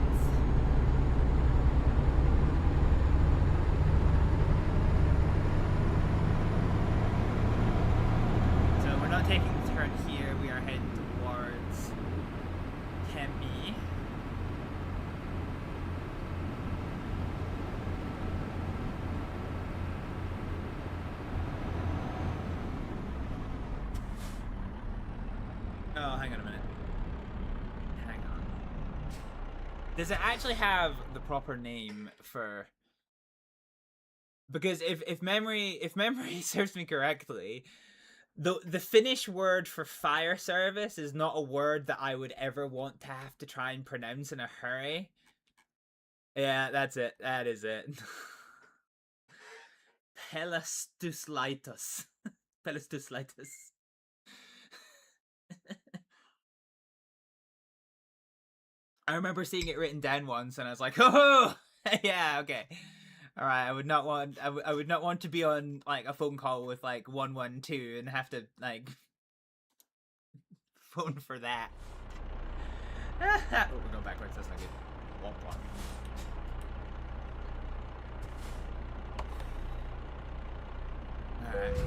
So we're not taking the turn here, we are heading towards Kemi. Oh, hang on a minute. Hang on. Does it actually have the proper name for? Because if memory serves me correctly, the Finnish word for fire service is not a word that I would ever want to have to try and pronounce in a hurry. Yeah, that's it. That is it. Pelastuslaitos. Pelastuslaitos. I remember seeing it written down once, and I was like, "Oh, yeah, okay, all right." I would not want to be on like a phone call with like 112 and have to like phone for that. Oh, we're going backwards. That's not good. Womp womp. All right.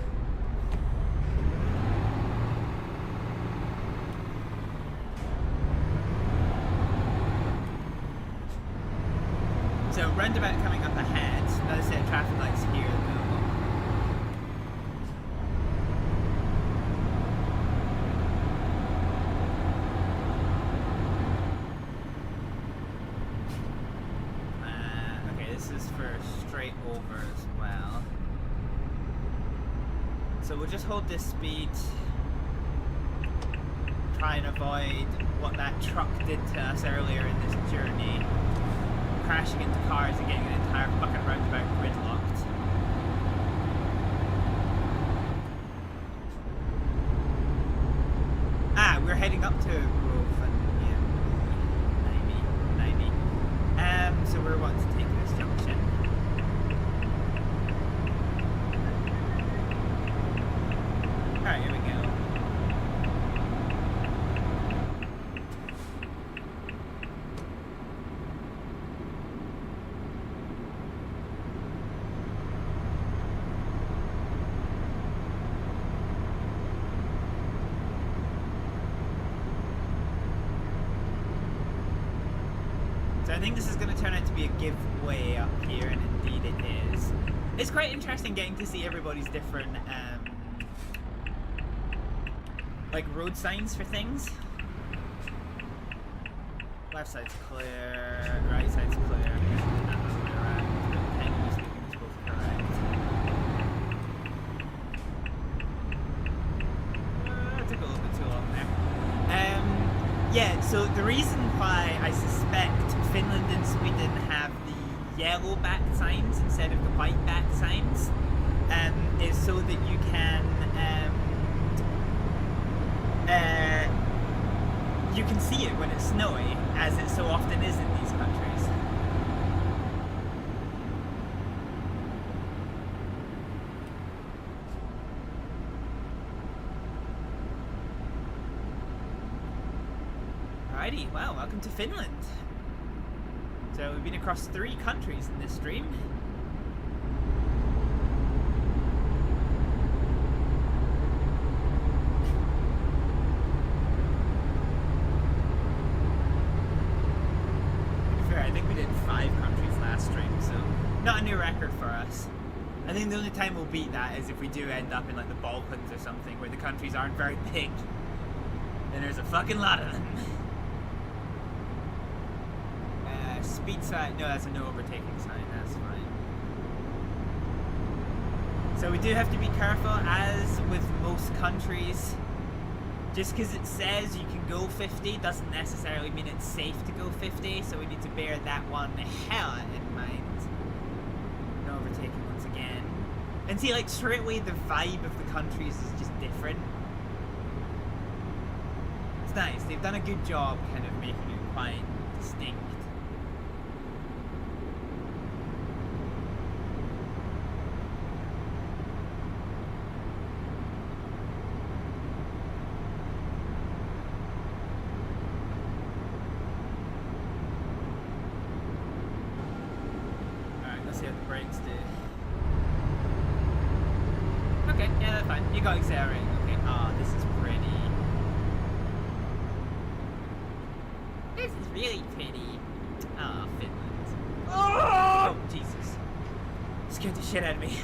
So roundabout coming up ahead. Another set of traffic lights here. Okay, this is for straight over as well. So we'll just hold this speed. Try and avoid what that truck did to us earlier in this journey. Crashing into cars and getting an entire fucking roundabout gridlocked. Ah, we're heading up to Grove and yeah, maybe. So we're wanting to take this junction. Alright, here we go. So I think this is going to turn out to be a giveaway up here, and indeed it is. It's quite interesting getting to see everybody's different, like road signs for things. Left side's clear, right side's clear. That was way around, but technically speaking, it's both correct. Took a little bit too long there. Yeah, so the reason why I suspect Finland and Sweden have the yellow back signs instead of the white back signs is so that you can see it when it's snowy, as it so often is in these countries. Alrighty, well, welcome to Finland. So we've been across 3 countries in this stream. To be fair, I think we did 5 countries last stream, so not a new record for us. I think the only time we'll beat that is if we do end up in like the Balkans or something, where the countries aren't very big. And there's a fucking lot of them. Speed sign, no, that's a no overtaking sign, that's fine. So we do have to be careful, as with most countries. Just because it says you can go 50 doesn't necessarily mean it's safe to go 50, so we need to bear that one hella in mind. No overtaking once again. And see, like, straight away the vibe of the countries is just different. It's nice. They've done a good job kind of making it quite distinct. Alright, let's see what the brakes do. Okay, yeah, that's fine. You got accelerating. Okay, this is pretty. This is really pretty. Oh, Finland. Oh, Jesus. Scared the shit out of me.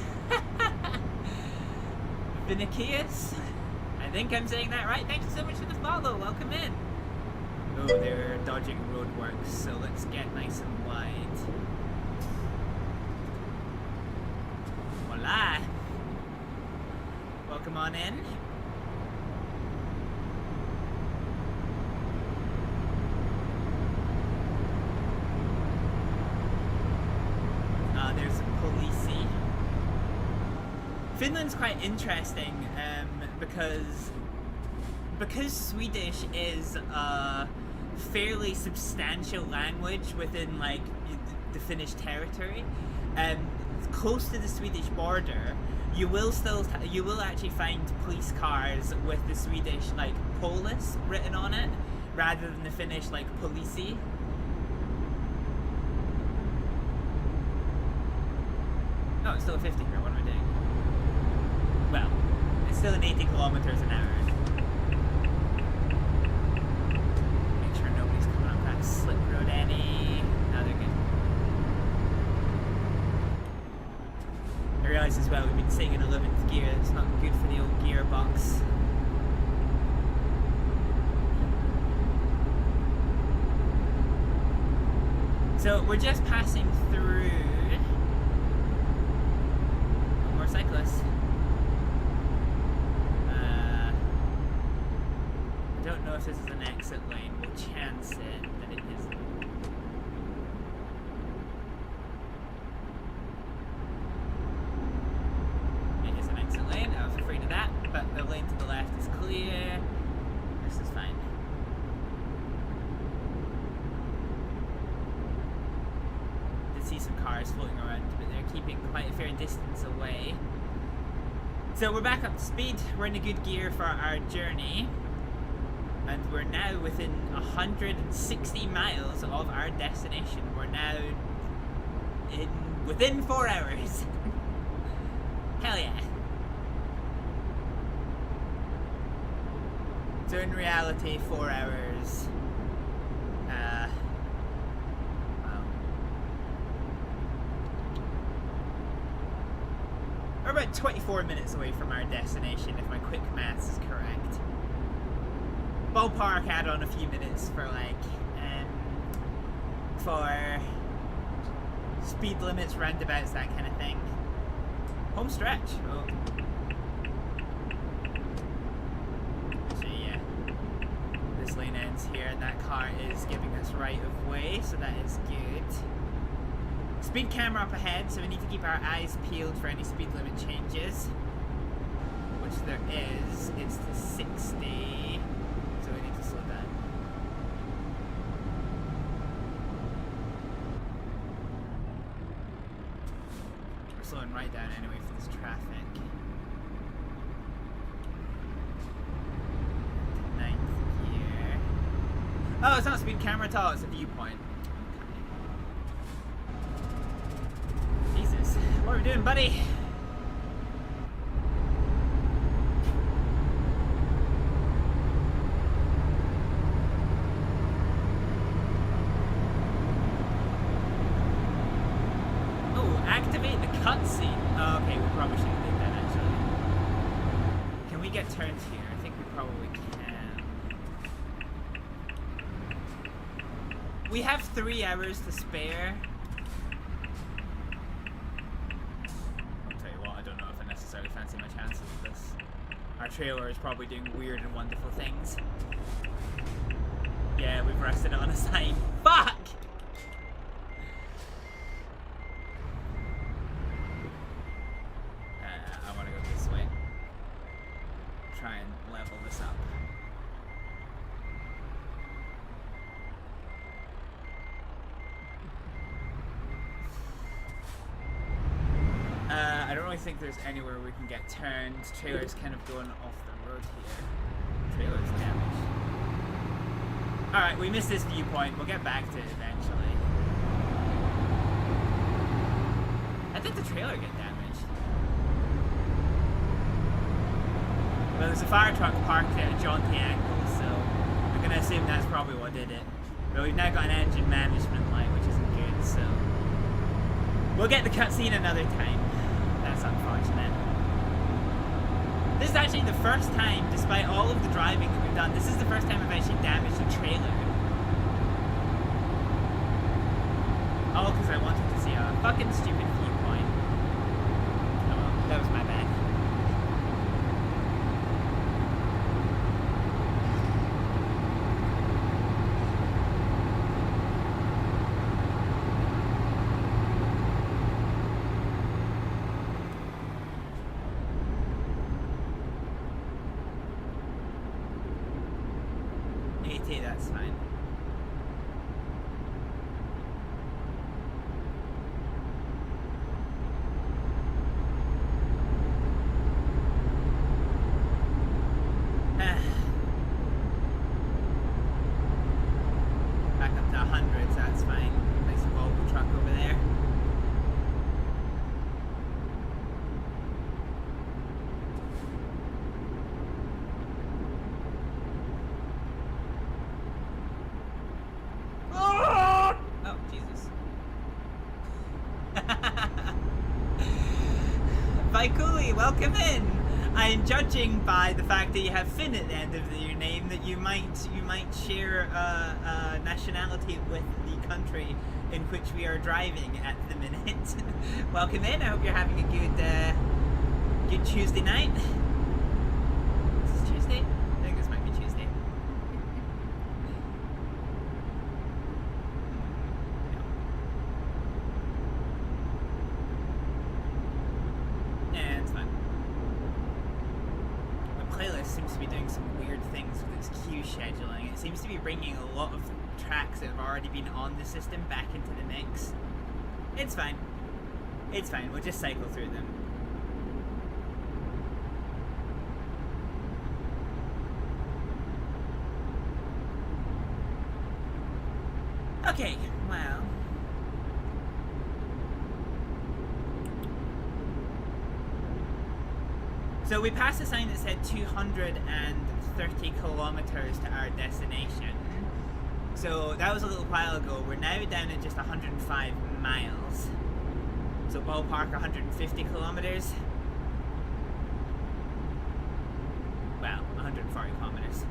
Vinicius? I think I'm saying that right. Thank you so much for the follow. Welcome in. Oh, they're dodging roadworks, so let's get nice and wide. Voila. Welcome on in. There's a policey. Finland's quite interesting because Swedish is a fairly substantial language within like the Finnish territory. Close to the Swedish border, you will actually find police cars with the Swedish like polis written on it, rather than the Finnish like policy. Oh, it's still a 50 here. What am I doing? Well, it's still an 80 kilometers an hour. Make sure nobody's coming up that slip road any. No, they're good. I realize as well we've been sitting in 11th gear. It's not good for the old gearbox. So we're just passing through. More cyclists. I don't know if this is an exit lane. We'll chance it that it isn't. It is an exit lane. I was afraid of that, but the lane to the left is clear. This is fine. Did see some cars floating around, but they're keeping quite a fair distance away. So we're back up to speed. We're in a good gear for our journey. And we're now within 160 miles of our destination. We're now within 4 hours. Hell yeah. So in reality, 4 hours. We're about 24 minutes away from our destination, if my quick maths is correct. Ballpark, add on a few minutes for like, for speed limits, roundabouts, that kind of thing. Home stretch. Oh. So yeah, this lane ends here, and that car is giving us right of way, so that is good. Speed camera up ahead, so we need to keep our eyes peeled for any speed limit changes. Which there is. It's to 60. So we need to slow down. We're slowing right down anyway for this traffic. 9th gear. Oh, it's not a speed camera at all, it's a viewpoint. Jesus, what are we doing, buddy? Oh, activate the cutscene. Oh, okay, we probably should have did that actually. Can we get turns here? I think we probably can. We have 3 hours to spare. Fancy my chances with this. Our trailer is probably doing weird and wonderful things. Yeah, we've rested it on a sign. Fuck! really think there's anywhere we can get turned. Trailer's kind of going off the road here. Trailer's damaged. Alright, we missed this viewpoint. We'll get back to it eventually. I think the trailer get damaged. Well, there's a fire truck parked at a jaunty angle, so I'm gonna assume that's probably what did it. But we've now got an engine management light, which isn't good, so we'll get the cutscene another time. That's unfortunate. This is actually the first time, despite all of the driving that we've done, this is the first time I've actually damaged a trailer. All because I wanted to see a fucking stupid viewpoint. Oh well, that was my bad. That's fine. Back up to 100s, that's fine. Nice Volvo truck over there. Oh, Jesus. Vaikuli, welcome in! I am judging by the fact that you have Finn at the end of your name that you might share a nationality with the country in which we are driving at the minute. Welcome in, I hope you're having a good Tuesday night. Is this Tuesday? I think this might be Tuesday. Yeah, it's fine. The playlist seems to be doing some weird things with its queue scheduling. It seems to be bringing a lot of tracks that have already been on the system back into the mix. It's fine. It's fine. We'll just cycle through them. Okay, well. So we passed a sign that said 230 kilometers to our destination. So that was a little while ago. We're now down at just 105 miles. So ballpark 150 kilometers. Well, 140 kilometers.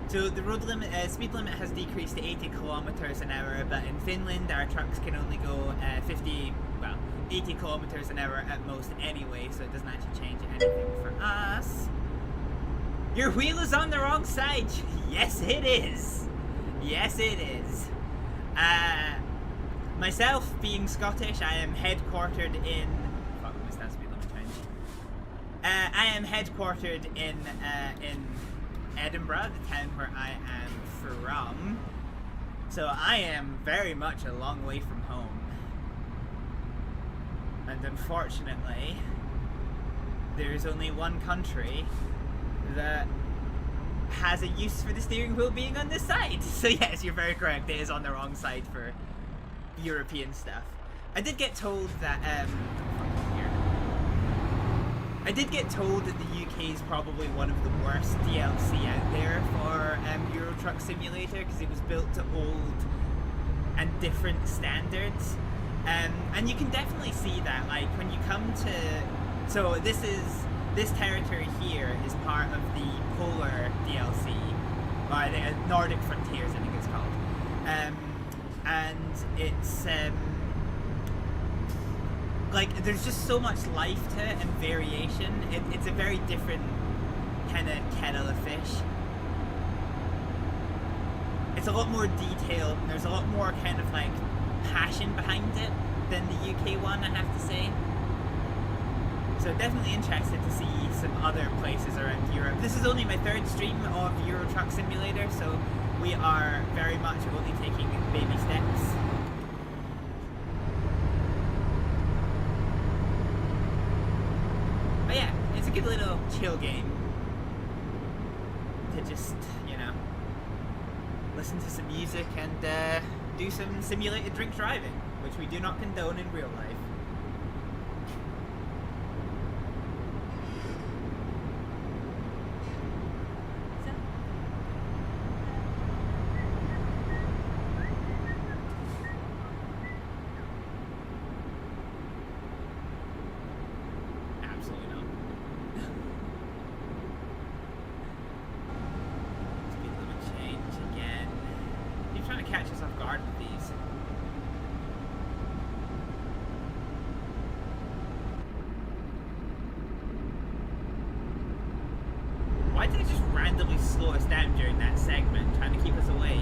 So the road limit, speed limit has decreased to 80 kilometers an hour, but in Finland our trucks can only go 80 kilometers an hour at most anyway, so it doesn't actually change anything for us. Your wheel is on the wrong side. Yes, it is. Yes, it is. Myself, being Scottish, I am headquartered in... Fuck, I missed that speed limit change. I am headquartered in Edinburgh, the town where I am from. So I am very much a long way from home. And unfortunately, there's only one country that has a use for the steering wheel being on this side. So yes, you're very correct, it is on the wrong side for European stuff. I did get told that, I did get told that the UK is probably one of the worst DLC out there for Euro Truck Simulator because it was built to old and different standards. And you can definitely see that, like, when you come to... So this territory here is part of the Polar DLC, or the Nordic Frontiers, I think it's called. And it's... like, there's just so much life to it and variation. It's a very different kind of kettle of fish. It's a lot more detailed, and there's a lot more kind of like passion behind it than the UK one, I have to say. So definitely interested to see some other places around Europe. This is only my third stream of Euro Truck Simulator, so we are very much only taking baby steps. But yeah, it's a good little chill game to just, you know, listen to some music and do some simulated drink driving, which we do not condone in real life. Absolutely not. Speed limit change again. Keep trying to catch us off guard with these. Why did it just randomly slow us down during that segment, trying to keep us awake?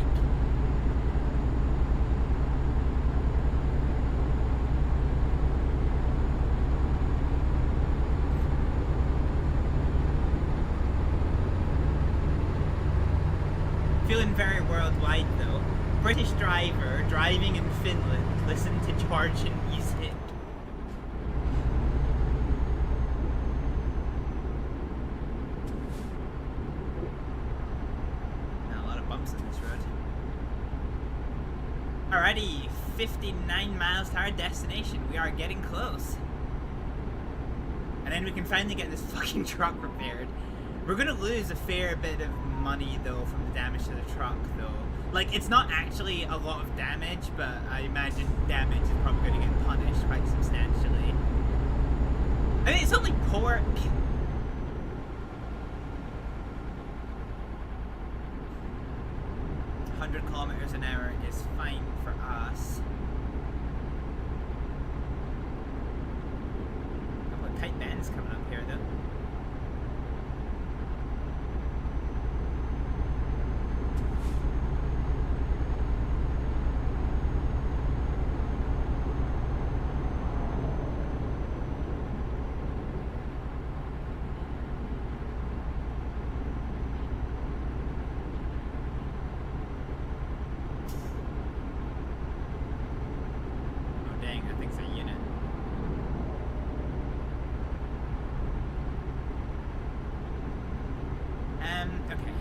Feeling very worldwide though. British driver driving in Finland, listen to Georgian music. Not a lot of bumps on this road. Alrighty, 59 miles to our destination. We are getting close. And then we can finally get this fucking truck repaired. We're gonna lose a fair bit of money though from the damage to the truck though. Like, it's not actually a lot of damage, but I imagine damage is probably gonna get punished quite substantially. I mean, it's only pork. 100 kilometers an hour is fine for us. A couple of tight bends coming up here though. Okay.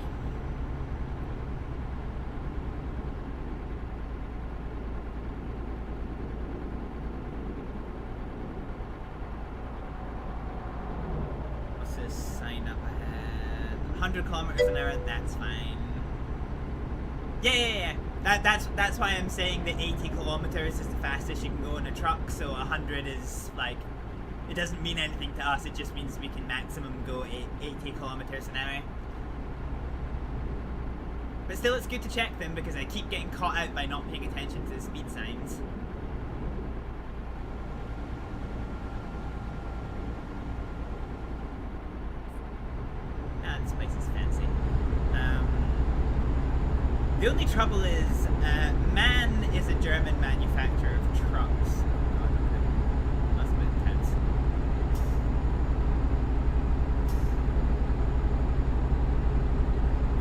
What's this sign up ahead? 100 kilometers an hour, that's fine. Yeah. That's why I'm saying that 80 kilometers is the fastest you can go in a truck, so 100 is like, it doesn't mean anything to us, it just means we can maximum go 80 kilometers an hour. But still, it's good to check them because I keep getting caught out by not paying attention to the speed signs. Ah, this place is fancy. The only trouble is, MAN is a German manufacturer of trucks. Oh god, okay. That's a bit intense.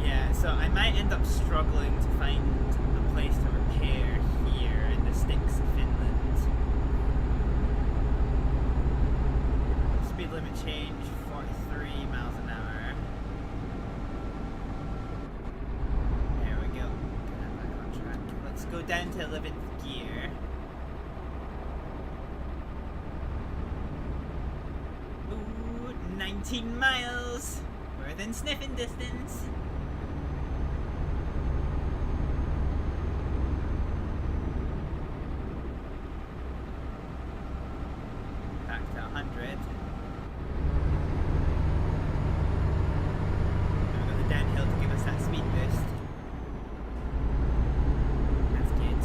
Yeah, so I might end up struggling to find a place to repair here in the sticks of Finland. Speed limit change, 43 miles an hour. There we go. Get that back on track. Let's go down to 11th gear. Ooh, 19 miles! We're within sniffing distance. Back to 100. Now we've got the downhill to give us that speed boost. That's good.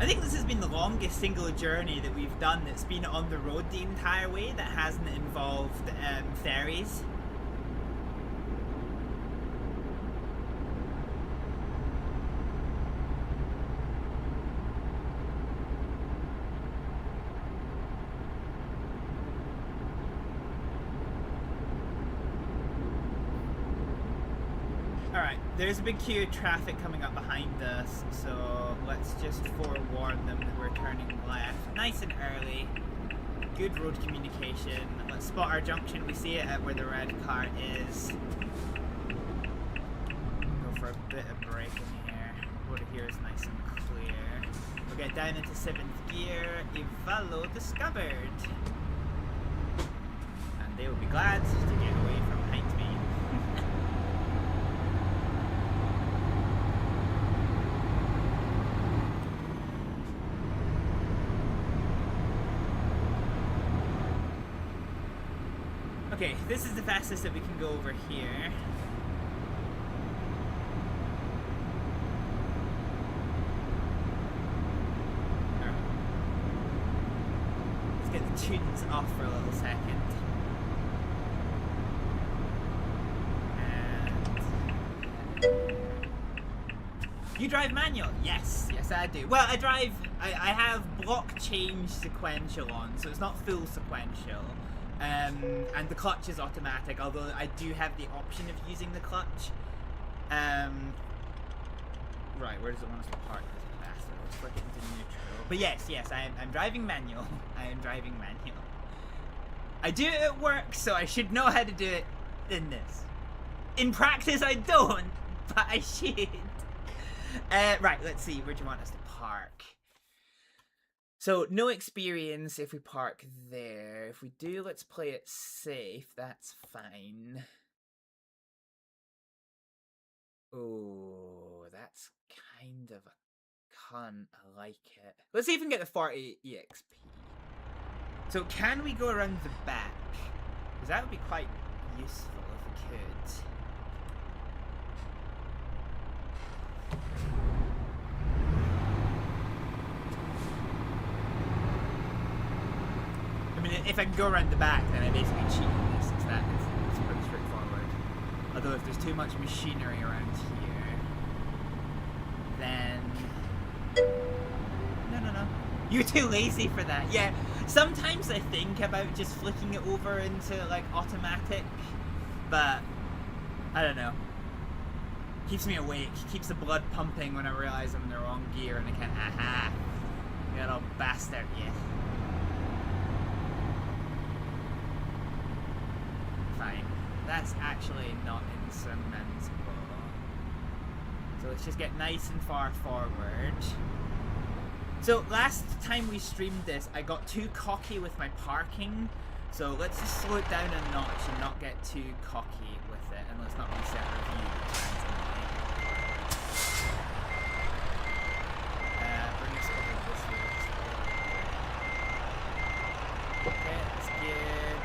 I think this has been the longest single journey that we've done that's been on the road the entire way that hasn't involved ferries. Alright, there's a big queue of traffic coming up behind us, so let's just forewarn them that we're turning left. Nice and early. Good road communication. Let's spot our junction. We see it at where the red car is. Go for a bit of braking here. Road here is nice and clear. We'll get down into 7th gear. Ivalo discovered. And they will be glad to get away from behind me. Okay, this is the fastest that we can go over here. Let's get the tunes off for a little second. And... You drive manual? Yes, yes I do. Well, I have block change sequential on, so it's not full sequential. And the clutch is automatic, although I do have the option of using the clutch. Right, where does it want us to park this bastard? Let's flick it into neutral. But yes, I'm driving manual. I am driving manual. I do it at work, so I should know how to do it in this. In practice, I don't, but I should. Right, let's see. Where do you want us to park? So, no experience if we park there. If we do, let's play it safe. That's fine. Oh, that's kind of a cunt. I like it. Let's see if we can get the 40 EXP. So, can we go around the back? Because that would be quite useful if we could. I mean, if I can go around the back, then I basically cheat this. It's pretty straightforward. Although if there's too much machinery around here, then... No. You're too lazy for that. Yeah, sometimes I think about just flicking it over into, like, automatic, but I don't know. Keeps me awake, keeps the blood pumping when I realize I'm in the wrong gear and I can't... Aha! You little bastard, yeah. Fine. That's actually not insurmountable. So let's just get nice and far forward. So last time we streamed this, I got too cocky with my parking. So let's just slow it down a notch and not get too cocky with it, and let's not reset review. Bring us over this way. Okay, that's good.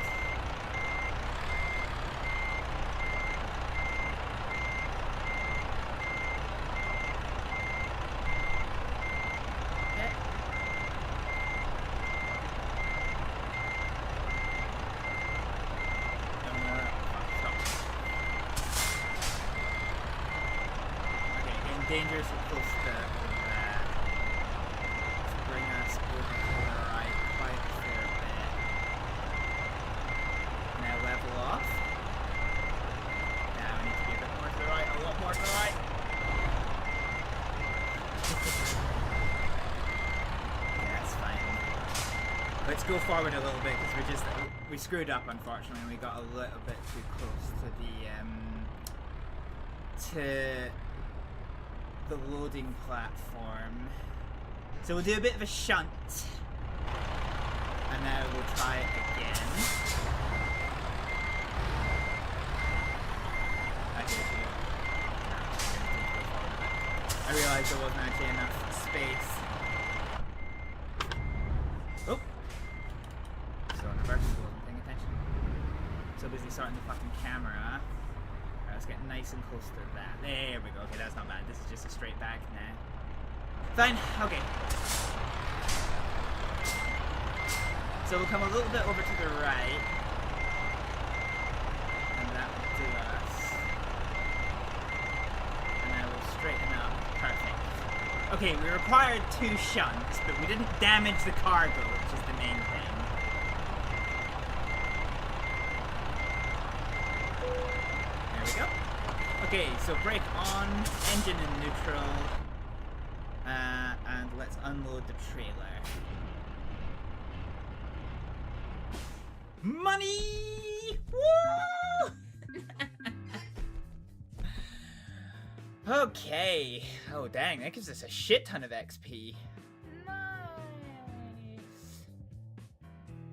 Dangerously close to that. Let's bring us over to the right quite a fair bit. Now level off. Now we need to be a bit more to the right, a lot more to the right. Yeah, that's fine. Let's go forward a little bit because we screwed up, unfortunately, and we got a little bit too close to the loading platform. So we'll do a bit of a shunt, and now we'll try it again. I realised there wasn't actually enough space. Oh! So in reverse, wasn't paying attention. So busy starting the fucking camera. Let's get nice and close to that. There we go. Okay, that's not bad. This is just a straight back now. Fine. Okay. So we'll come a little bit over to the right. And that will do us. And now we'll straighten up. Perfect. Okay, we required 2 shunts, but we didn't damage the cargo, which is the main thing. Okay, so brake on, engine in neutral, and let's unload the trailer. Money! Woo! Okay. Oh, dang, that gives us a shit ton of XP.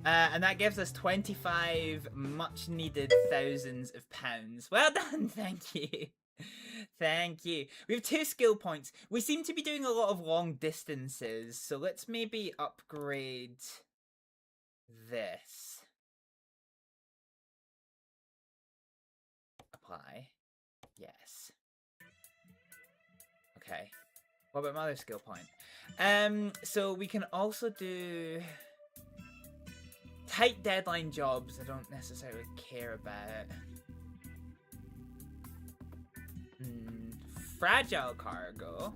And that gives us 25 much needed thousands of pounds. Well done, thank you. Thank you. We have 2 skill points. We seem to be doing a lot of long distances, so let's maybe upgrade this. Apply. Yes. Okay. What about my other skill point? So we can also do tight deadline jobs I don't necessarily care about. Fragile cargo.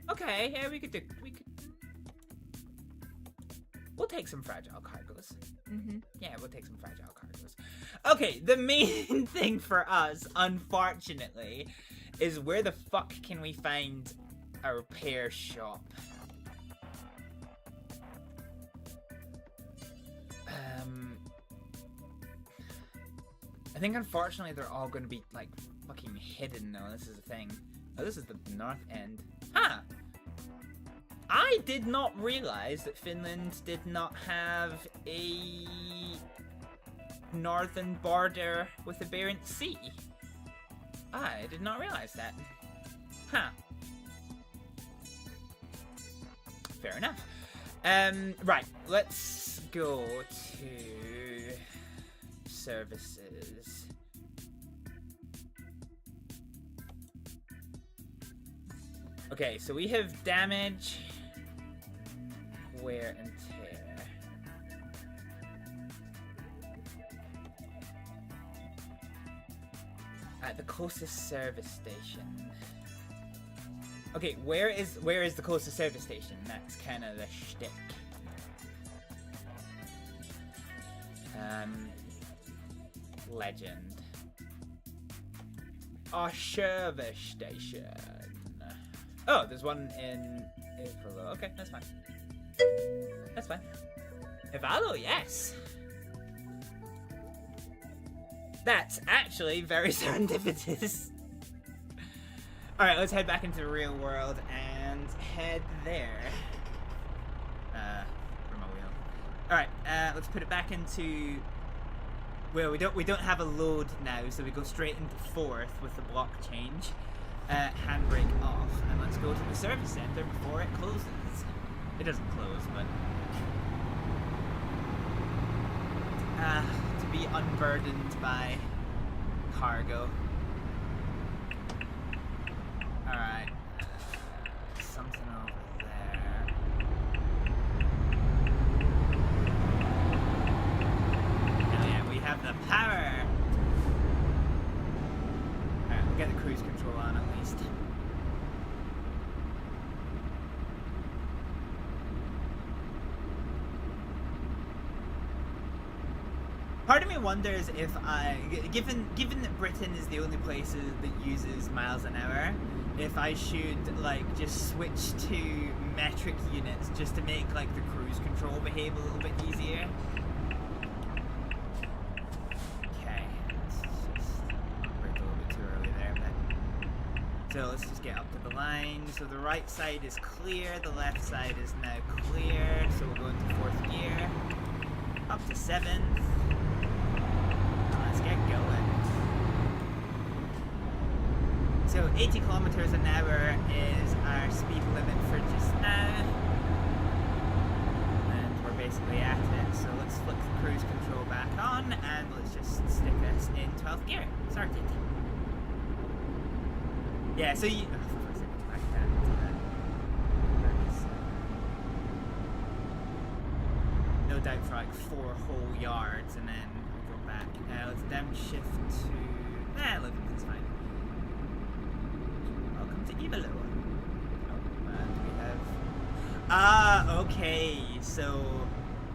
Okay, yeah, we'll take some fragile cargoes. Yeah, we'll take some fragile cargoes. Okay, the main thing for us, unfortunately, is where the fuck can we find a repair shop? I think unfortunately they're all going to be like fucking hidden though. This is the thing. Oh, this is the north end. Huh! I did not realize that Finland did not have a northern border with the Barents Sea. I did not realize that. Huh. Fair enough. Right, let's go to services. Okay, so we have damage, wear and tear. At the closest service station. Okay, where is the closest service station? That's kind of the shtick. Legend. A service station. Oh, there's one in Ivalo. Okay, that's fine. That's fine. Ivalo, yes. That's actually very serendipitous. Alright, let's head back into the real world and head there. Remote wheel. Alright, let's put it back into... Well, we don't have a load now, so we go straight into 4th with the block change. Handbrake off, and let's go to the service center before it closes. It doesn't close, but... to be unburdened by cargo. Alright. Something over there. Oh yeah, we have the power! Alright, we'll get the cruise control on at least. Part of me wonders if given that Britain is the only place that uses miles an hour, if I should like just switch to metric units just to make like the cruise control behave a little bit easier. Okay, let's just brake a little bit too early there, but so let's just get up to the line. So the right side is clear, the left side is now clear. So we'll go into 4th gear, up to 7th. Let's get going. So 80 kilometers an hour is our speed limit for just now. And we're basically at it. So let's flick the cruise control back on and let's just stick us in 12th gear. Started. Yeah, so you... no doubt for like 4 whole yards and then we'll go back. Let's downshift to... Livingston's fine. Welcome to Ivalo. Oh, and we have... okay, so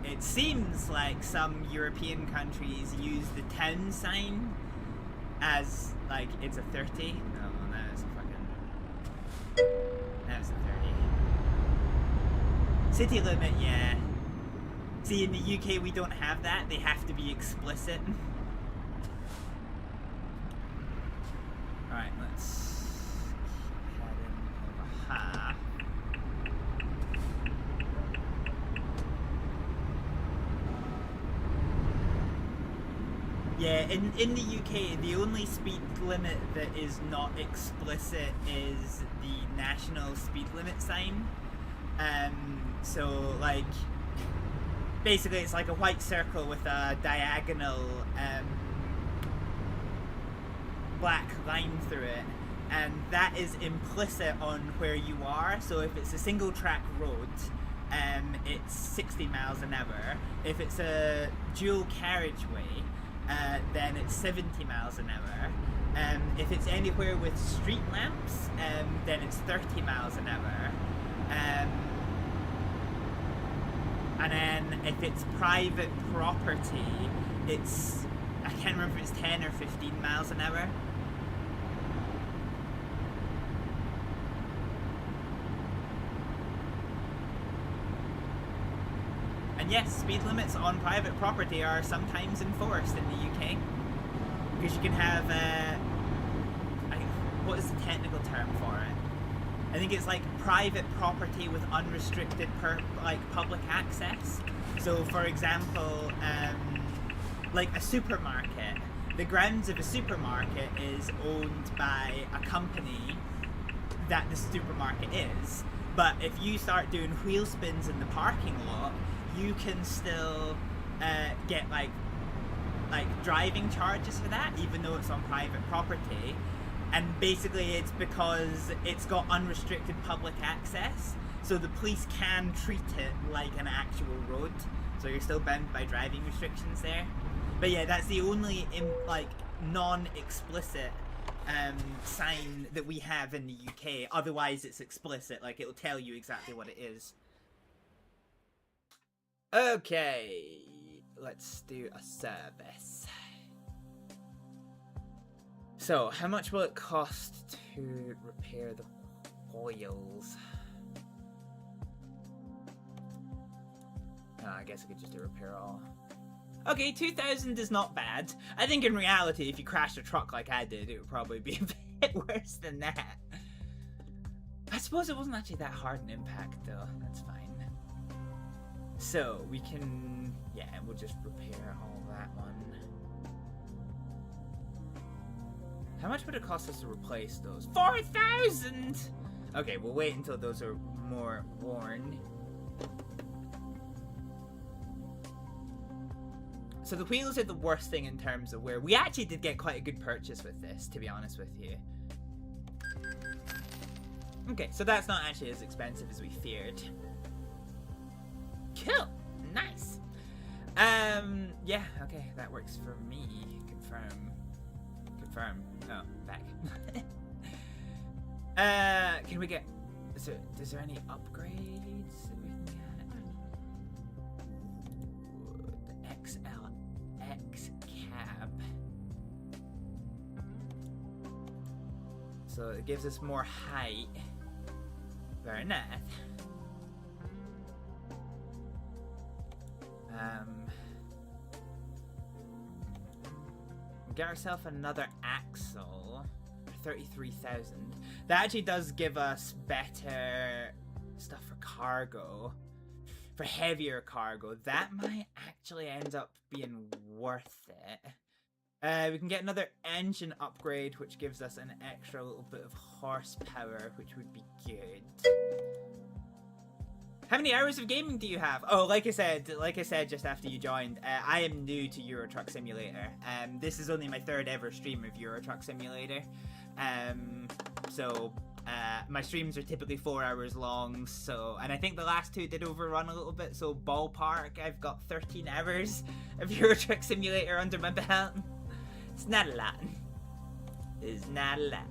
it seems like some European countries use the town sign as like it's a 30. No, now it's a fucking. Now it's a 30. City limit, yeah. See, in the UK we don't have that. They have to be explicit. Alright, let's head in over here. Yeah, in the UK, the only speed limit that is not explicit is the national speed limit sign. So, like, basically it's like a white circle with a diagonal black line through it, and that is implicit on where you are. So if it's a single track road, it's 60 miles an hour. If it's a dual carriageway, then it's 70 miles an hour. If it's anywhere with street lamps, then it's 30 miles an hour. And then if it's private property, it's, I can't remember if it's 10 or 15 miles an hour. And yes, speed limits on private property are sometimes enforced in the UK. Because you can have, what is the technical term for it? I think it's like private property with unrestricted public access. So for example, like a supermarket. The grounds of a supermarket is owned by a company that the supermarket is. But if you start doing wheel spins in the parking lot, you can still get like driving charges for that, even though it's on private property. And basically it's because it's got unrestricted public access, so the police can treat it like an actual road, so you're still bound by driving restrictions there. But yeah, that's the only non-explicit sign that we have in the UK. Otherwise it's explicit, like it'll tell you exactly what it is. Okay, let's do a service. So, how much will it cost to repair the oils? Oh, I guess I could just do repair all. Okay, 2,000 is not bad. I think in reality, if you crashed a truck like I did, it would probably be a bit worse than that. I suppose it wasn't actually that hard an impact, though. That's fine. So, we can... yeah, we'll just repair all that one. How much would it cost us to replace those? 4,000! Okay, we'll wait until those are more worn. So the wheels are the worst thing in terms of where... we actually did get quite a good purchase with this, to be honest with you. Okay, so that's not actually as expensive as we feared. Cool! Nice! Yeah, okay, that works for me. Confirm. Confirm. Oh, back. Can we get... is there any upgrades that we can get? The XLX cab. So it gives us more height. Very nice. Get ourselves another axle for 33,000. That actually does give us better stuff for cargo, for heavier cargo. That might actually end up being worth it. We can get another engine upgrade, which gives us an extra little bit of horsepower, which would be good. How many hours of gaming do you have? Oh, like I said just after you joined, I am new to Euro Truck Simulator. This is only my third ever stream of Euro Truck Simulator. So my streams are typically 4 hours long, so, and I think the last two did overrun a little bit, so ballpark, I've got 13 hours of Euro Truck Simulator under my belt. It's not a lot. It's not a lot.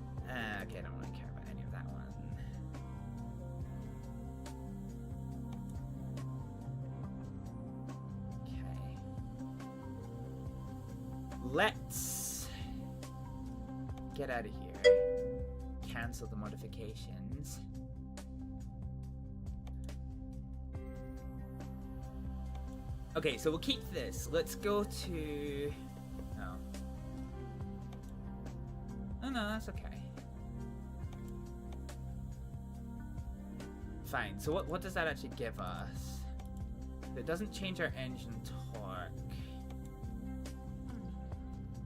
Okay, I don't really care about any of that one. Let's get out of here. Cancel the modifications. Okay, so we'll keep this. Let's go to... No. Oh no, that's okay. Fine, so what does that actually give us? It doesn't change our engine torque.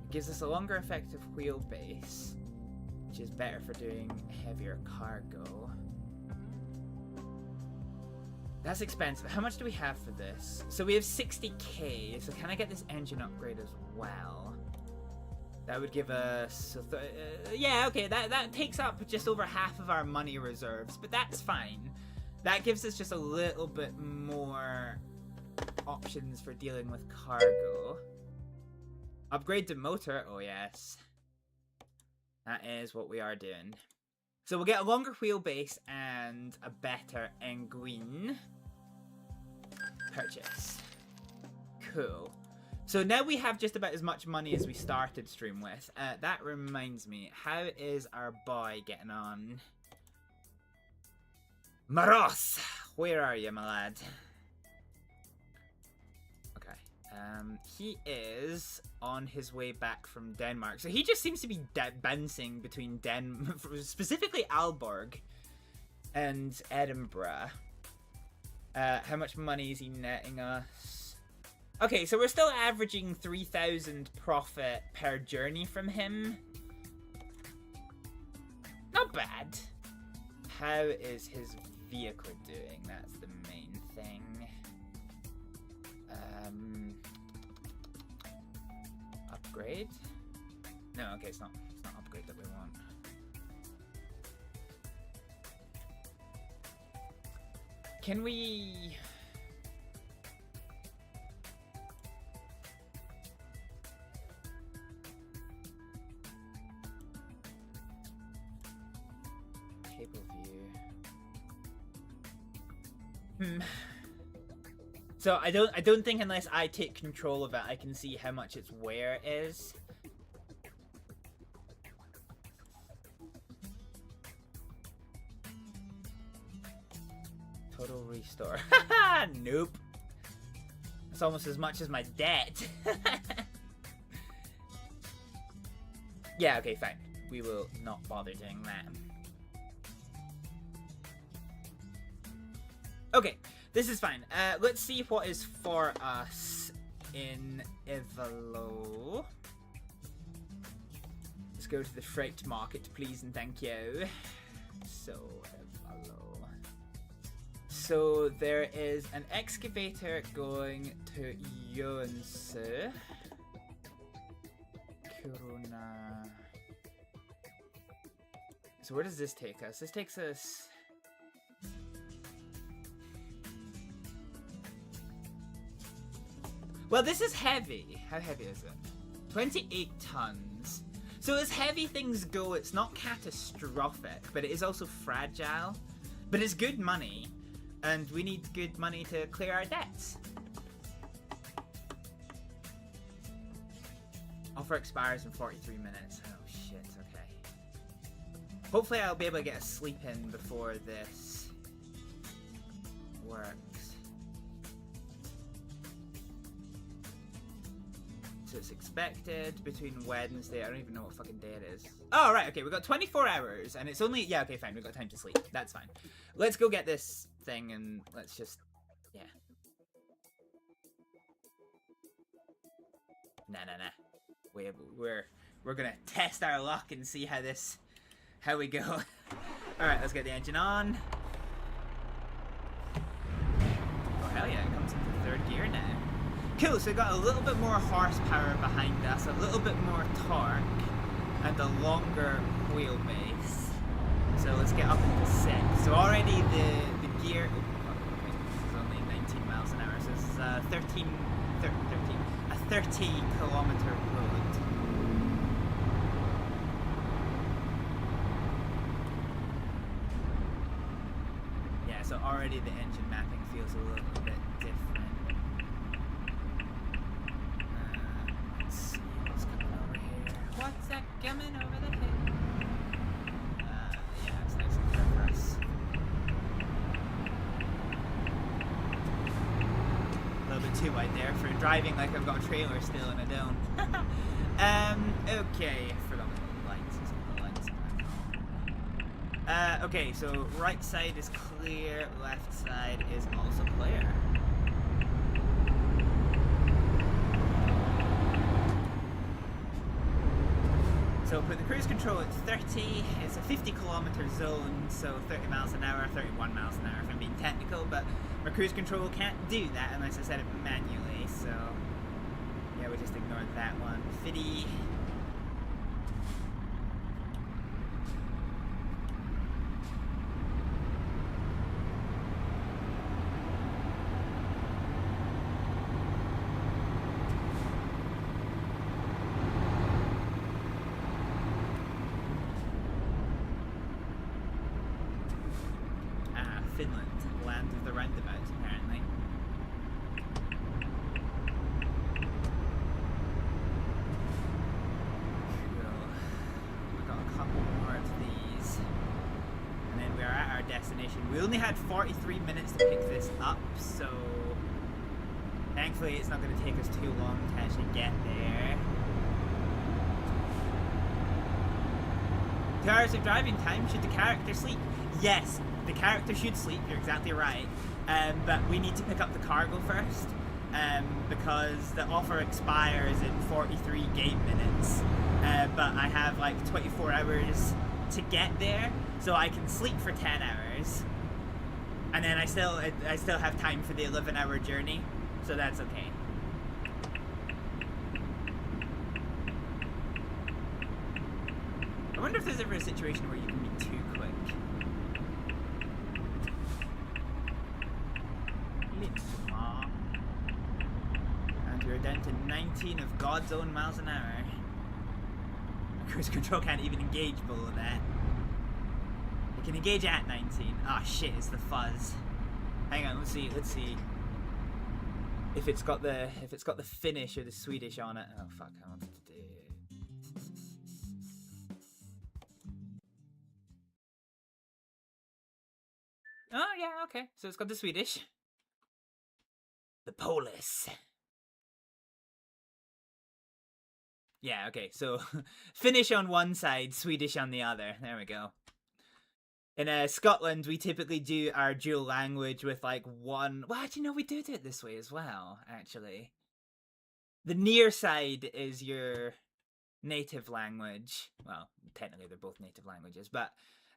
It gives us a longer effective wheelbase, which is better for doing heavier cargo. That's expensive. How much do we have for this? So we have 60k, so can I get this engine upgrade as well? That would give us... yeah, okay, that takes up just over half of our money reserves, but that's fine. That gives us just a little bit more options for dealing with cargo. Upgrade the motor, oh yes. That is what we are doing. So we'll get a longer wheelbase and a better engine. Purchase. Cool. So now we have just about as much money as we started stream with. That reminds me, how is our boy getting on? Maros! Where are you, my lad? Okay. He is on his way back from Denmark. So he just seems to be bouncing between specifically Aalborg and Edinburgh. How much money is he netting us? Okay, so we're still averaging 3,000 profit per journey from him. Not bad. How is his vehicle doing? That's the main thing. Upgrade? No, okay, it's not upgrade that we want. Can we... Table view. So I don't think unless I take control of it, I can see how much its wear is. Total restore. Nope. It's almost as much as my debt. Yeah, okay, fine. We will not bother doing that. Okay, this is fine. Let's see what is for us in Ivalo. Let's go to the freight market, please and thank you. So, Ivalo. So, there is an excavator going to Jonsø. Corona. So, where does this take us? This takes us... Well, this is heavy. How heavy is it? 28 tons. So as heavy things go, it's not catastrophic, but it is also fragile. But it's good money, and we need good money to clear our debts. Offer expires in 43 minutes. Oh shit, okay. Hopefully I'll be able to get a sleep in before this works. So it's expected between Wednesday. I don't even know what fucking day it is. Oh, right. Okay, we've got 24 hours and it's only... Yeah, okay, fine. We've got time to sleep. That's fine. Let's go get this thing and let's just... Yeah. Nah. We're gonna test our luck and see how we go. Alright, let's get the engine on. Oh, hell yeah. It comes into third gear now. Cool, so we've got a little bit more horsepower behind us, a little bit more torque, and a longer wheelbase. So let's get up into 6. So already the gear... Oh, this is only 19 miles an hour, so this is a 30-kilometer road. Yeah, so already the engine mapping feels a little bit different. What's that coming over the hill? too wide there for driving like I've got a trailer still and I don't. Okay, I forgot the lights. Okay, so right side is clear, left side is also clear. So put the cruise control at 30, it's a 50-kilometer zone, so 30 miles an hour, 31 miles an hour if I'm being technical, but my cruise control can't do that unless I set it manually, so yeah, we'll just ignore that one. 50. Finland, land of the roundabouts, apparently. Cool. We've got a couple more of these. And then we're at our destination. We only had 43 minutes to pick this up, so thankfully it's not going to take us too long to actually get there. 2 hours of driving time. Should the character sleep? Yes. The character should sleep, you're exactly right, but we need to pick up the cargo first, because the offer expires in 43 game minutes, but I have like 24 hours to get there, so I can sleep for 10 hours, and then I still have time for the 11-hour journey, so that's okay. I wonder if there's ever a situation where you can be too quick. And we're down to 19 of God's own miles an hour. Cruise control can't even engage below that. It can engage at 19. Ah, shit, it's the fuzz. Hang on, let's see if it's got the Finnish or the Swedish on it. Oh fuck, I wanted to do. Oh yeah, okay. So it's got the Swedish. The Polish. Yeah, okay, so Finnish on one side, Swedish on the other. There we go. In Scotland, we typically do our dual language with like one... Well, actually, no, we do it this way as well, actually. The near side is your native language. Well, technically they're both native languages, but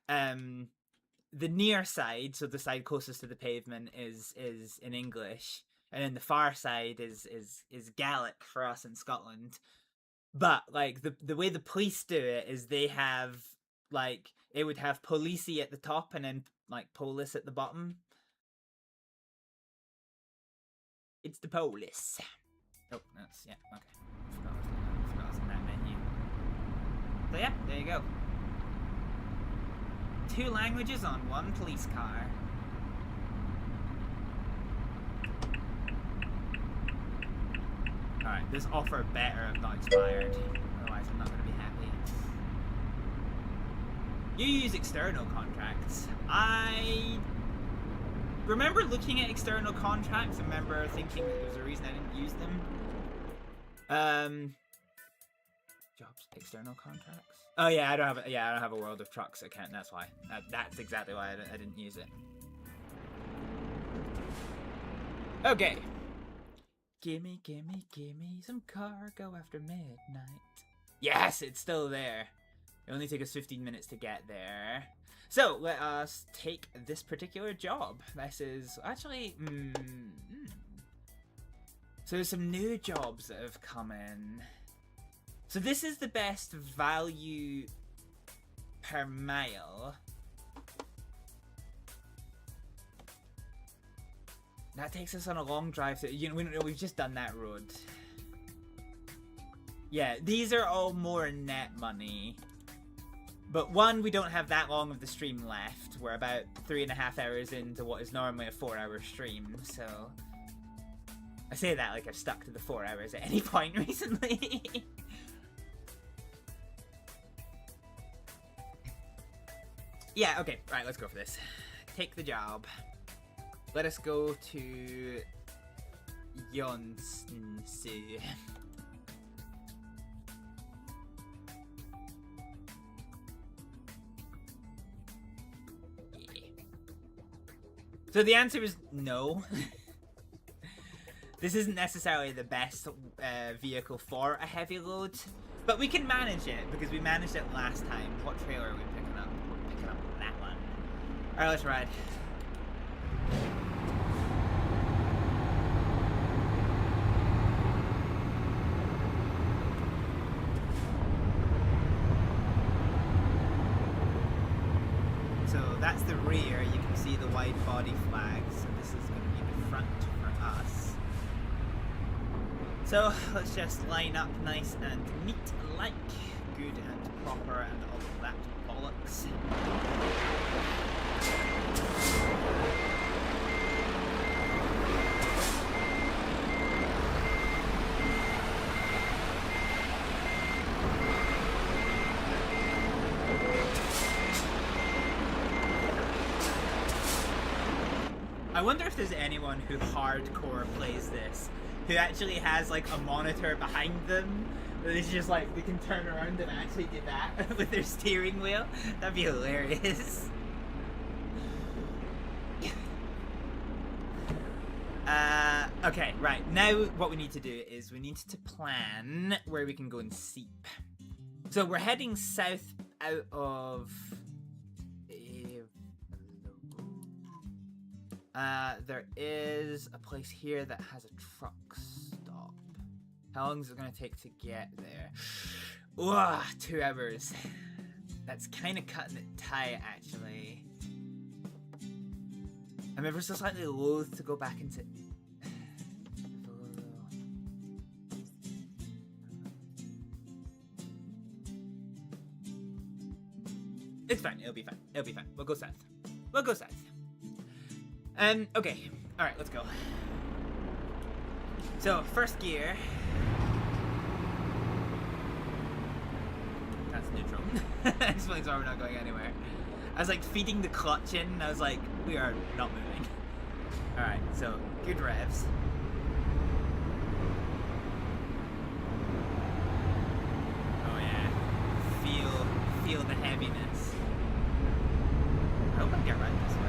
the near side, so the side closest to the pavement, is in English. And then the far side is Gaelic for us in Scotland. But like the way the police do it is they have like it would have policy at the top and then like polis at the bottom. It's the police. Oh, that's yeah, okay. Forgot I was in that menu. So yeah, there you go. 2 languages on 1 police car. Alright, this offer better have not expired. Otherwise I'm not going to be happy. You use external contracts. I remember looking at external contracts and remember thinking that there was a reason I didn't use them. Jobs, external contracts? Oh yeah, I don't have a World of Trucks account, that's why. That's exactly why I didn't use it. Okay. Gimme some cargo after midnight. Yes, it's still there. It only took us 15 minutes to get there. So, let us take this particular job. This is actually... So there's some new jobs that have come in. So this is the best value per mile. That takes us on a long drive to, we've just done that road. Yeah, these are all more net money. But one, we don't have that long of the stream left. We're about 3.5 hours into what is normally a 4-hour stream, so... I say that like I've stuck to the 4 hours at any point recently. Yeah, okay, right, let's go for this. Take the job. Let us go to Jonsu. So the answer is no. This isn't necessarily the best vehicle for a heavy load, but we can manage it because we managed it last time. What trailer are we picking up? We're picking up that one. Alright, let's ride. So that's the rear. You can see the wide body flags. So this is going to be the front for us. So let's just line up nice and neat, like good and proper, and all of that bollocks. I wonder if there's anyone who hardcore plays this, who actually has like a monitor behind them, that is just like, they can turn around and actually do that with their steering wheel. That'd be hilarious. Okay, right, now what we need to do is we need to plan where we can go and seep. So we're heading south out of... there is a place here that has a truck stop. How long is it going to take to get there? Ooh, 2 hours. That's kind of cutting it tight, actually. I'm ever so slightly loath to go back into... It's fine, it'll be fine, it'll be fine. We'll go south. We'll go south. Okay. Alright, let's go. So, first gear. That's neutral. Explains why we're not going anywhere. I was like feeding the clutch in, and I was like, we are not moving. Alright, so, good revs. Oh yeah. Feel the heaviness. I hope I can get right this way.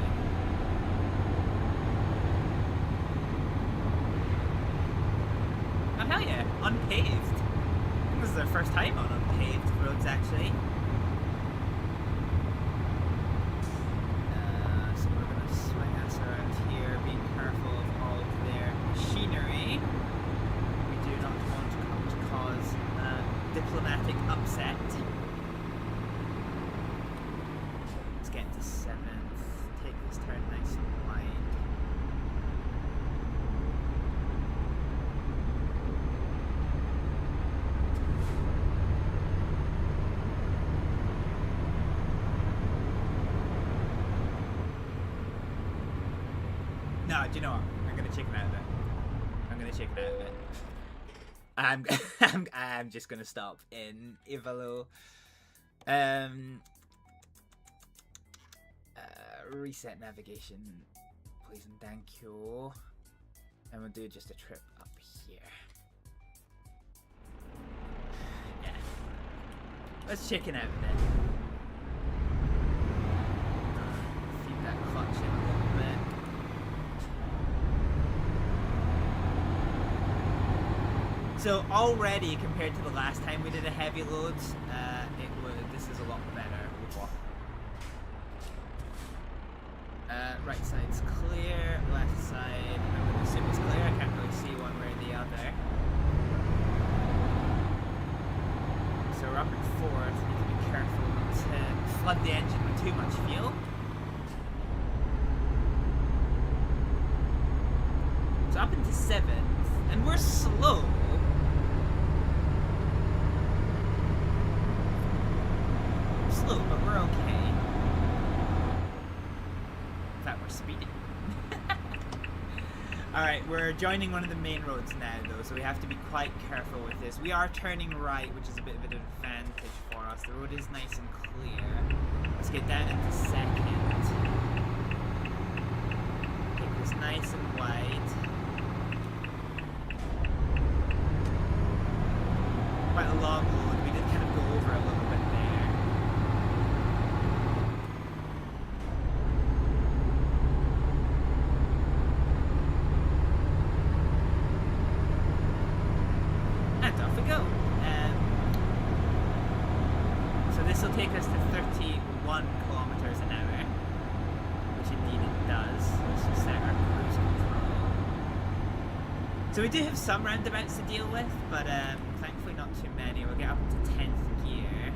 Oh hell yeah, unpaved. This is our first time on unpaved roads actually. So we're gonna swing us around here, being careful of all of their machinery. We do not want to come to cause diplomatic upset. Let's get to 7th. Take this turn nice and wide. No, do you know what? I'm gonna chicken out of it. I'm gonna chicken out of it. I'm just gonna stop in Ivalo. Reset navigation, please and thank you. And we'll do just a trip up here. Yeah. Let's chicken out a bit. Feed that clutch in a little bit. So already, compared to the last time we did a heavy load, this is a lot better with what? Right side's clear, left side, I'm going to assume it's clear, I can't really see one way or the other. So we're up in 4th, need to be careful not to flood the engine with too much fuel. So up into 7th, and we're slow. Slow, but we're okay. In fact, we're speeding. Alright, we're joining one of the main roads now, though, so we have to be quite careful with this. We are turning right, which is a bit of an advantage for us. The road is nice and clear. Let's get down into 2nd. Take this nice and wide. quite a long load. We did kind of go over a little bit there. And off we go. So this will take us to 31 kilometers an hour, which indeed it does. Let's just set our cruise control. So we do have some roundabouts to deal with, but thankfully not too many. We'll get up to 10th gear.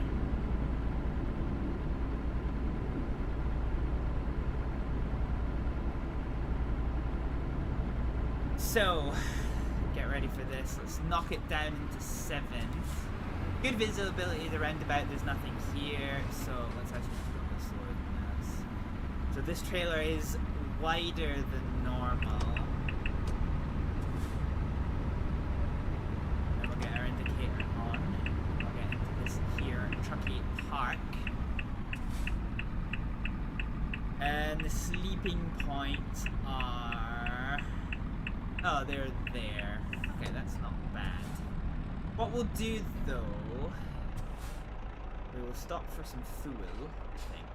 So, get ready for this. Let's knock it down into 7th. Good visibility of the roundabout, there's nothing here, so let's actually go a bit slower than this. So this trailer is wider than normal. And we'll get our indicator on. We'll get into this here Truckee Park. And the sleeping points are... oh, they're there. Okay, that's not bad. What we'll do though, we will stop for some fuel, I think.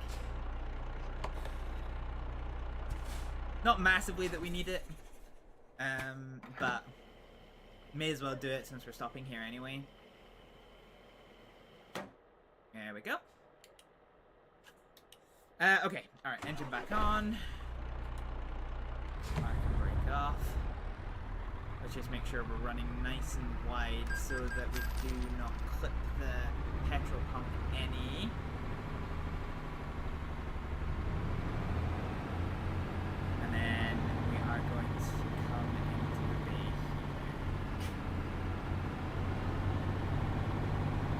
Not massively that we need it, but may as well do it since we're stopping here anyway. There we go. Okay, alright, engine back on. Park and brake off. Let's just make sure we're running nice and wide so that we do not clip the petrol pump any. And then we are going to come into the bay here.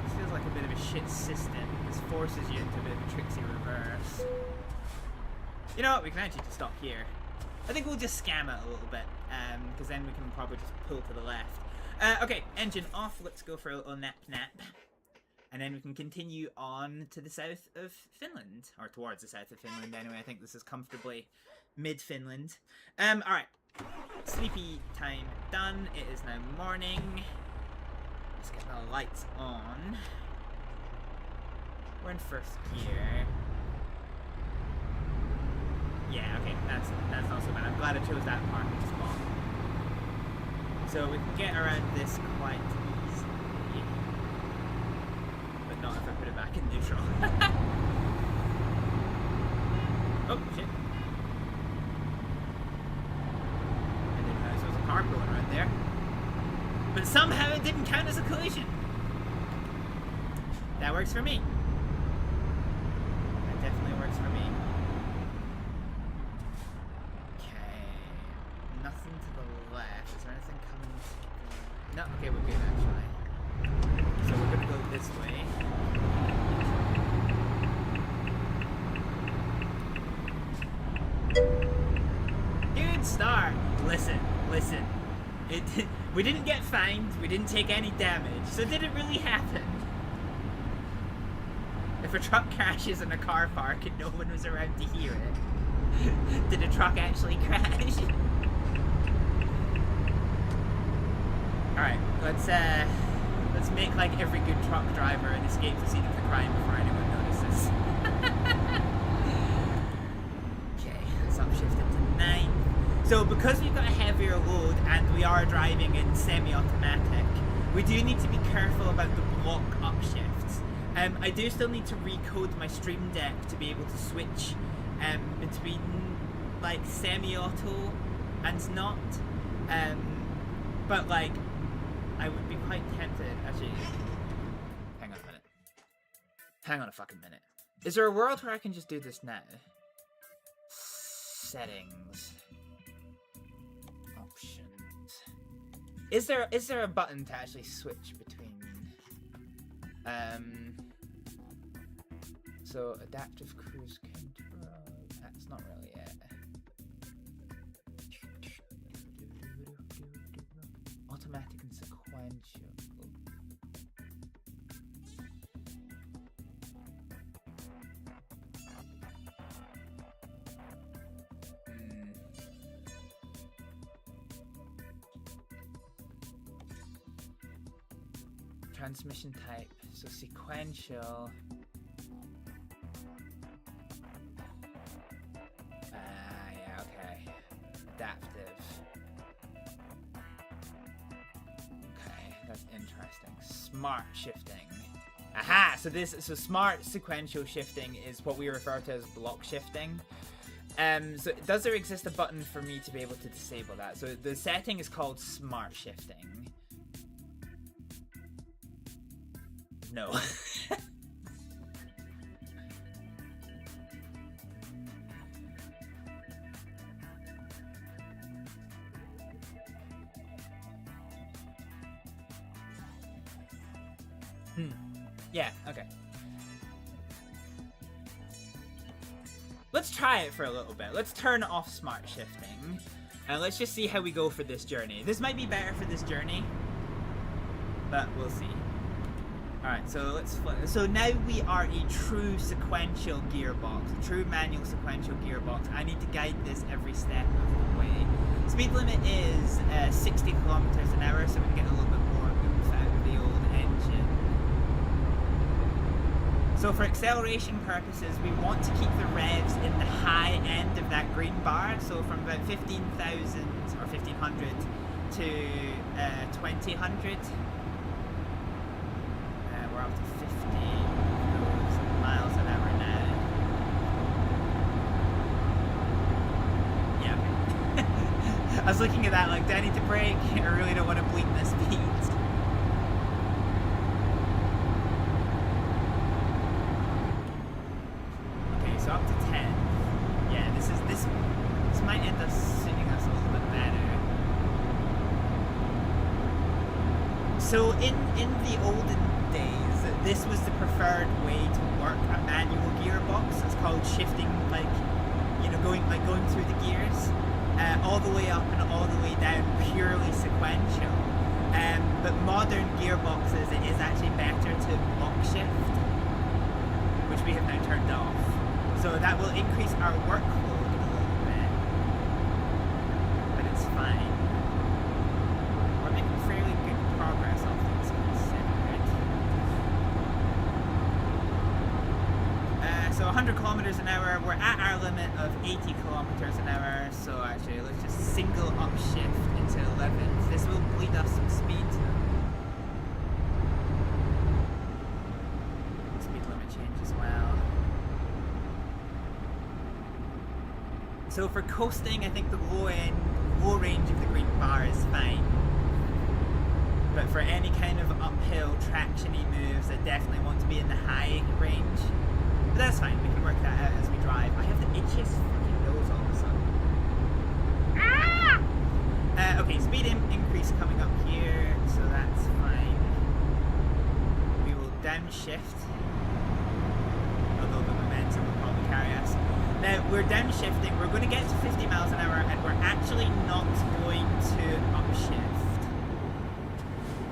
This feels like a bit of a shit system. This forces you into a bit of a tricksy reverse. You know what, we can actually just stop here. I think we'll just scam it a little bit, because then we can probably just pull to the left. Okay, engine off. Let's go for a little nap. And then we can continue on to the south of Finland. Or towards the south of Finland, anyway. I think this is comfortably mid-Finland. Alright. Sleepy time done. It is now morning. Let's get the lights on. We're in first gear. Yeah, okay, that's not so bad. I'm glad I chose that parking spot. So we can get around this quite easily. But not if I put it back in neutral. Oh, shit. I didn't realize there was a car going around there. But somehow it didn't count as a collision. That works for me. That definitely works for me. Nothing to the left. Is there anything coming to the... no, okay, we're good actually. So we're gonna go this way. Good start. Listen. We didn't get fined, we didn't take any damage, so did it really happen? If a truck crashes in a car park and no one was around to hear it, did a truck actually crash? Alright, let's make like every good truck driver and escape the scene of the crime before anyone notices. Okay, let's upshift it to 9. So because we've got a heavier load and we are driving in semi-automatic, we do need to be careful about the block upshifts. I do still need to recode my Stream Deck to be able to switch between like semi-auto and not. But like, I would be quite tempted. Actually, hang on a minute. Hang on a fucking minute. Is there a world where I can just do this now? Settings. Options. Is there a button to actually switch between? So adaptive cruise control. That's not really it. Automatic and sequential. transmission type. So sequential. Yeah, okay. Adaptive. Okay, that's interesting. Smart shifting. Aha! So smart sequential shifting is what we refer to as block shifting. So does there exist a button for me to be able to disable that? So the setting is called smart shifting. No. Yeah, okay. Let's try it for a little bit. Let's turn off smart shifting. And let's just see how we go for this journey. This might be better for this journey, but we'll see. Alright, so let's flip. So now we are a true sequential gearbox, a true manual sequential gearbox. I need to guide this every step of the way. Speed limit is 60 kilometers an hour, so we can get a little bit more oomph out of the old engine. So for acceleration purposes, we want to keep the revs in the high end of that green bar. So from about 15,000 or 1,500 to 2,000. We're up to 50 miles an hour now. Yeah. I was looking at that like, do I need to brake? I really don't want to bleed the speeds. So up to 10. Yeah, this might end up suiting us a little bit better. So in the olden days, this was the preferred way to work a manual gearbox. It's called shifting, like, you know, going through the gears, all the way up and all the way down, purely sequential. But modern gearboxes, it is actually better to block shift, which we have now turned off. So that will increase our workload a little bit, but it's fine. We're making fairly good progress, all things considered. So 100 kilometers an hour, we're at our limit of 80 kilometers an hour, so actually let's just single upshift into 11th. This will bleed us some speed. Speed limit change as well. So for coasting, I think the low range of the green bar is fine. But for any kind of uphill traction-y moves, I definitely want to be in the high range. But that's fine, we can work that out as we drive. I have the itchiest fucking nose all of a sudden. Ah! Okay, speed increase coming up here, so that's fine. We will downshift. Although the momentum will probably carry us. Now, we're downshifting, we're going to get to 50 miles an hour, and we're actually not going to upshift.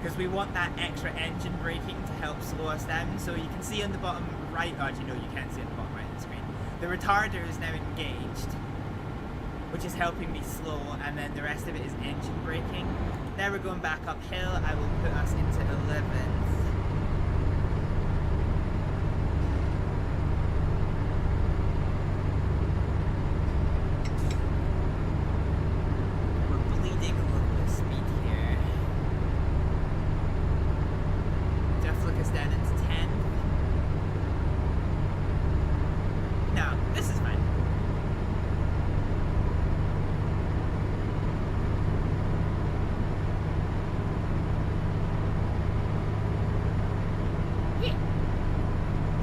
Because we want that extra engine braking to help slow us down. So you can see on the bottom right, oh, actually no, you can't see on the bottom right of the screen. The retarder is now engaged, which is helping me slow, and then the rest of it is engine braking. Now we're going back uphill, I will put us into 11th.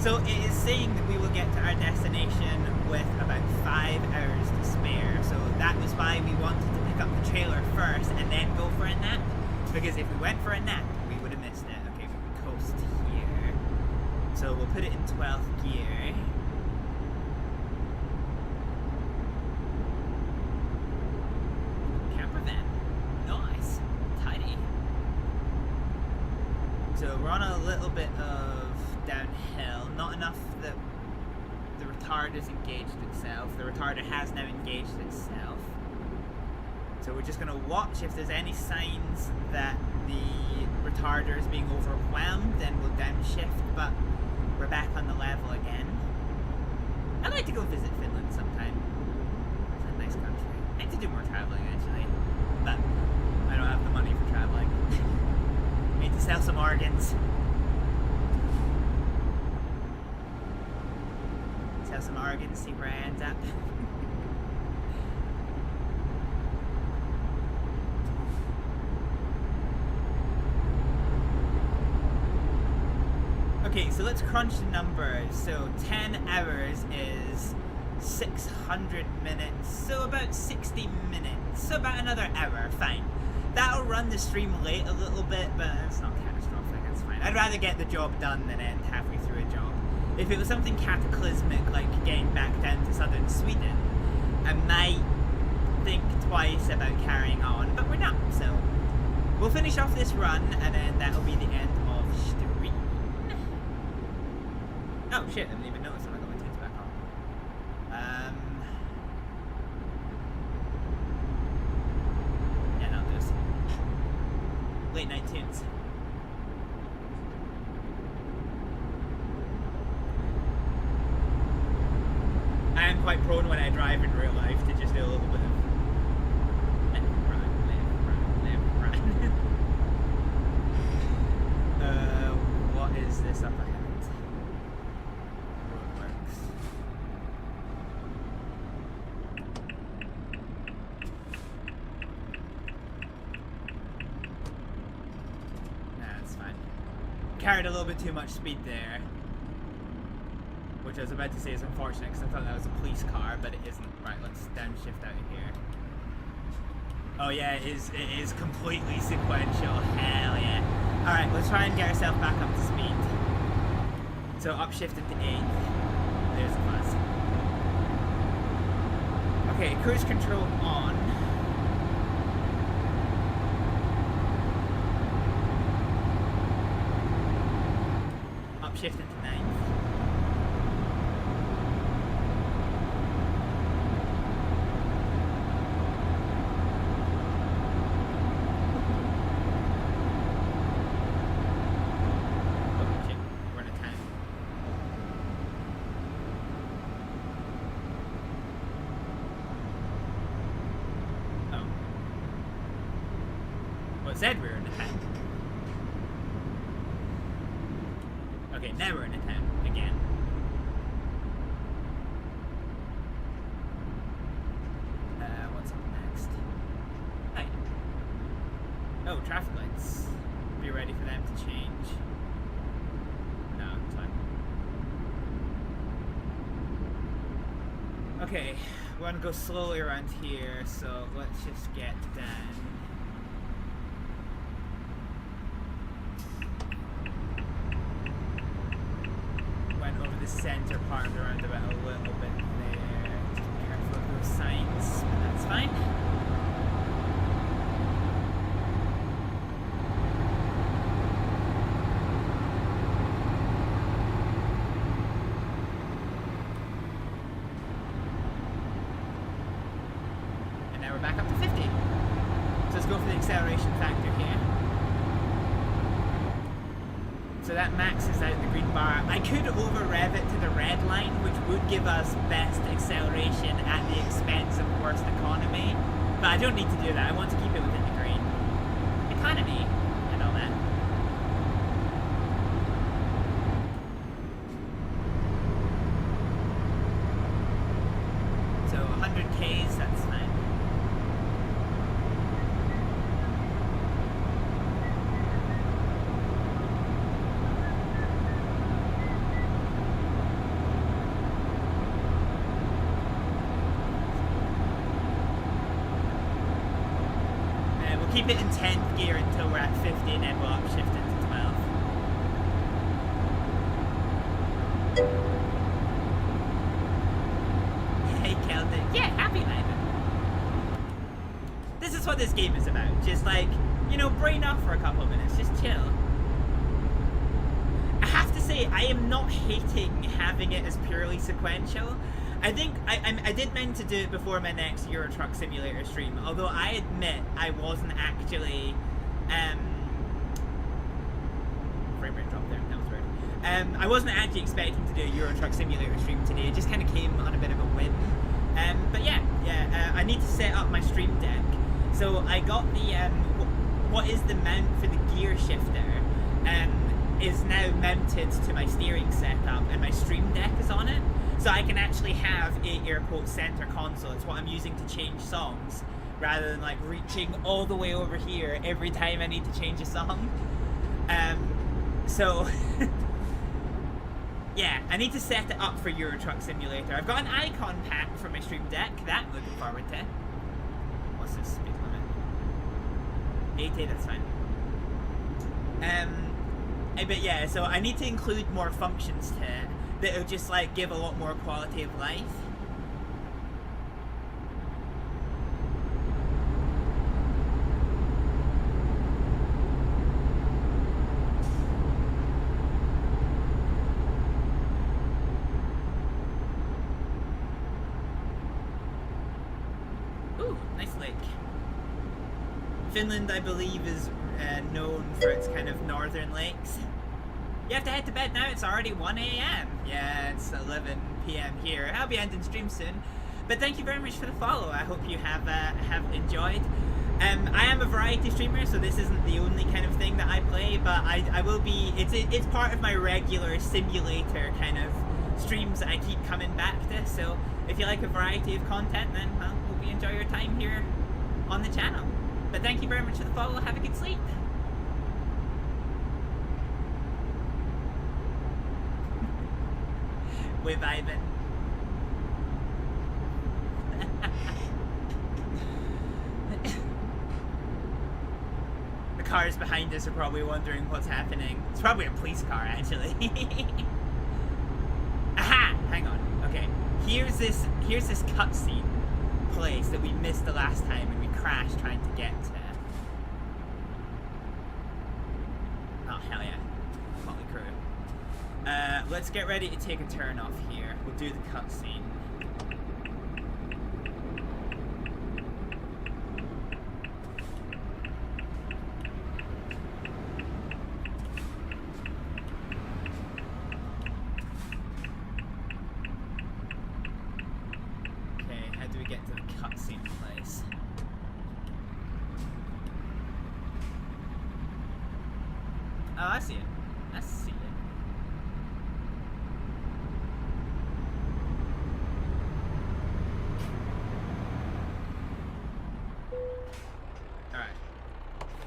So it is saying that we will get to our destination with about 5 hours to spare. So that was why we wanted to pick up the trailer first and then go for a nap. Because if we went for a nap, we would have missed it. Okay, we can coast here. So we'll put it in 12th gear. Camper van. Nice. Tidy. So we're on a little bit of downhill, not enough that the retarder's engaged itself. The retarder has now engaged itself. So we're just going to watch if there's any signs that the retarders being overwhelmed, then we'll downshift, but we're back on the level again. I'd like to go visit Finland sometime. It's a nice country. I need to do more traveling, actually, but I don't have the money for traveling. I need to sell some organs. Sell some organs, see where I end up. Okay, so let's crunch the numbers. So 10 hours is 600 minutes, so about 60 minutes. So about another hour, fine. That'll run the stream late a little bit, but it's not catastrophic, it's fine. I'd rather get the job done than end halfway through a job. If it was something cataclysmic, like getting back down to southern Sweden, I might think twice about carrying on, but we're not, so we'll finish off this run, and then that'll be the end of stream. Oh shit, I didn't even notice when I got my tunes back on. Yeah, no, there's late night tunes. I am quite prone when I drive in real life to just do a little bit of left, right. What is this up ahead? Roadworks. Nah, that's fine. Carried a little bit too much speed there. Which I was about to say is unfortunate because I thought that was a police car, but it isn't. Right, let's downshift out of here. Oh yeah, it is completely sequential. Hell yeah. Alright, let's try and get ourselves back up to speed. So upshifted to 8. There's a buzz. Okay, cruise control on. Upshifted to 9. Said we were in a town. Okay, now we're in a town again. What's up next? Hi. Oh, traffic lights. Be ready for them to change. No, it's fine. Okay, we want to go slowly around here, so let's just get down. Center part of the roundabout a little bit there. Just be careful of those signs, but that's fine. And now we're back up to 50. So let's go for the acceleration factor here. So that maxes out the green bar. I could over-rev it to the red line, which would give us best acceleration at the expense of worst economy. But I don't need to do that. I want to keep it within the green economy and all that. So 100 Ks, that's fine. Keep it in 10th gear until we're at 50 and then we'll upshift it to 12. Hey, killed it. Yeah, happy Ivan. This is what this game is about. Just like, you know, brain off for a couple of minutes. Just chill. I have to say, I am not hating having it as purely sequential. I think I did mean to do it before my next Euro Truck Simulator stream, although I admit I wasn't actually I wasn't actually expecting to do a Euro Truck Simulator stream today. It just kind of came on a bit of a whim. But yeah, I need to set up my stream deck. So I got the, what is the mount for the gear shifter, is now mounted to my steering setup, and my stream deck is on it. So I can actually have a air quote center console. It's what I'm using to change songs, rather than like reaching all the way over here every time I need to change a song. So yeah, I need to set it up for Euro Truck Simulator. I've got an icon pack for my stream deck that I'm looking forward to. What's this speed limit? 80, that's fine. But yeah, so I need to include more functions to it that'll just like give a lot more quality of life. Ooh, nice lake. Finland, I believe, is known for its kind of northern lakes. You have to head to bed now, it's already 1 AM. Yeah, it's 11 PM here. I'll be ending stream soon. But thank you very much for the follow. I hope you have enjoyed. I am a variety streamer, so this isn't the only kind of thing that I play, but I will be, it's part of my regular simulator kind of streams that I keep coming back to. So if you like a variety of content, then well, hope you enjoy your time here on the channel. But thank you very much for the follow. Have a good sleep. We're vibing. The cars behind us are probably wondering what's happening. It's probably a police car, actually. Aha! Hang on. Okay. Here's this cutscene place that we missed the last time and we crashed trying to get to. Oh, hell yeah. Motley Crew. Let's get ready to take a turn off here. We'll do the cutscene. Okay, how do we get to the cutscene place? Oh, I see it. I see it. Alright.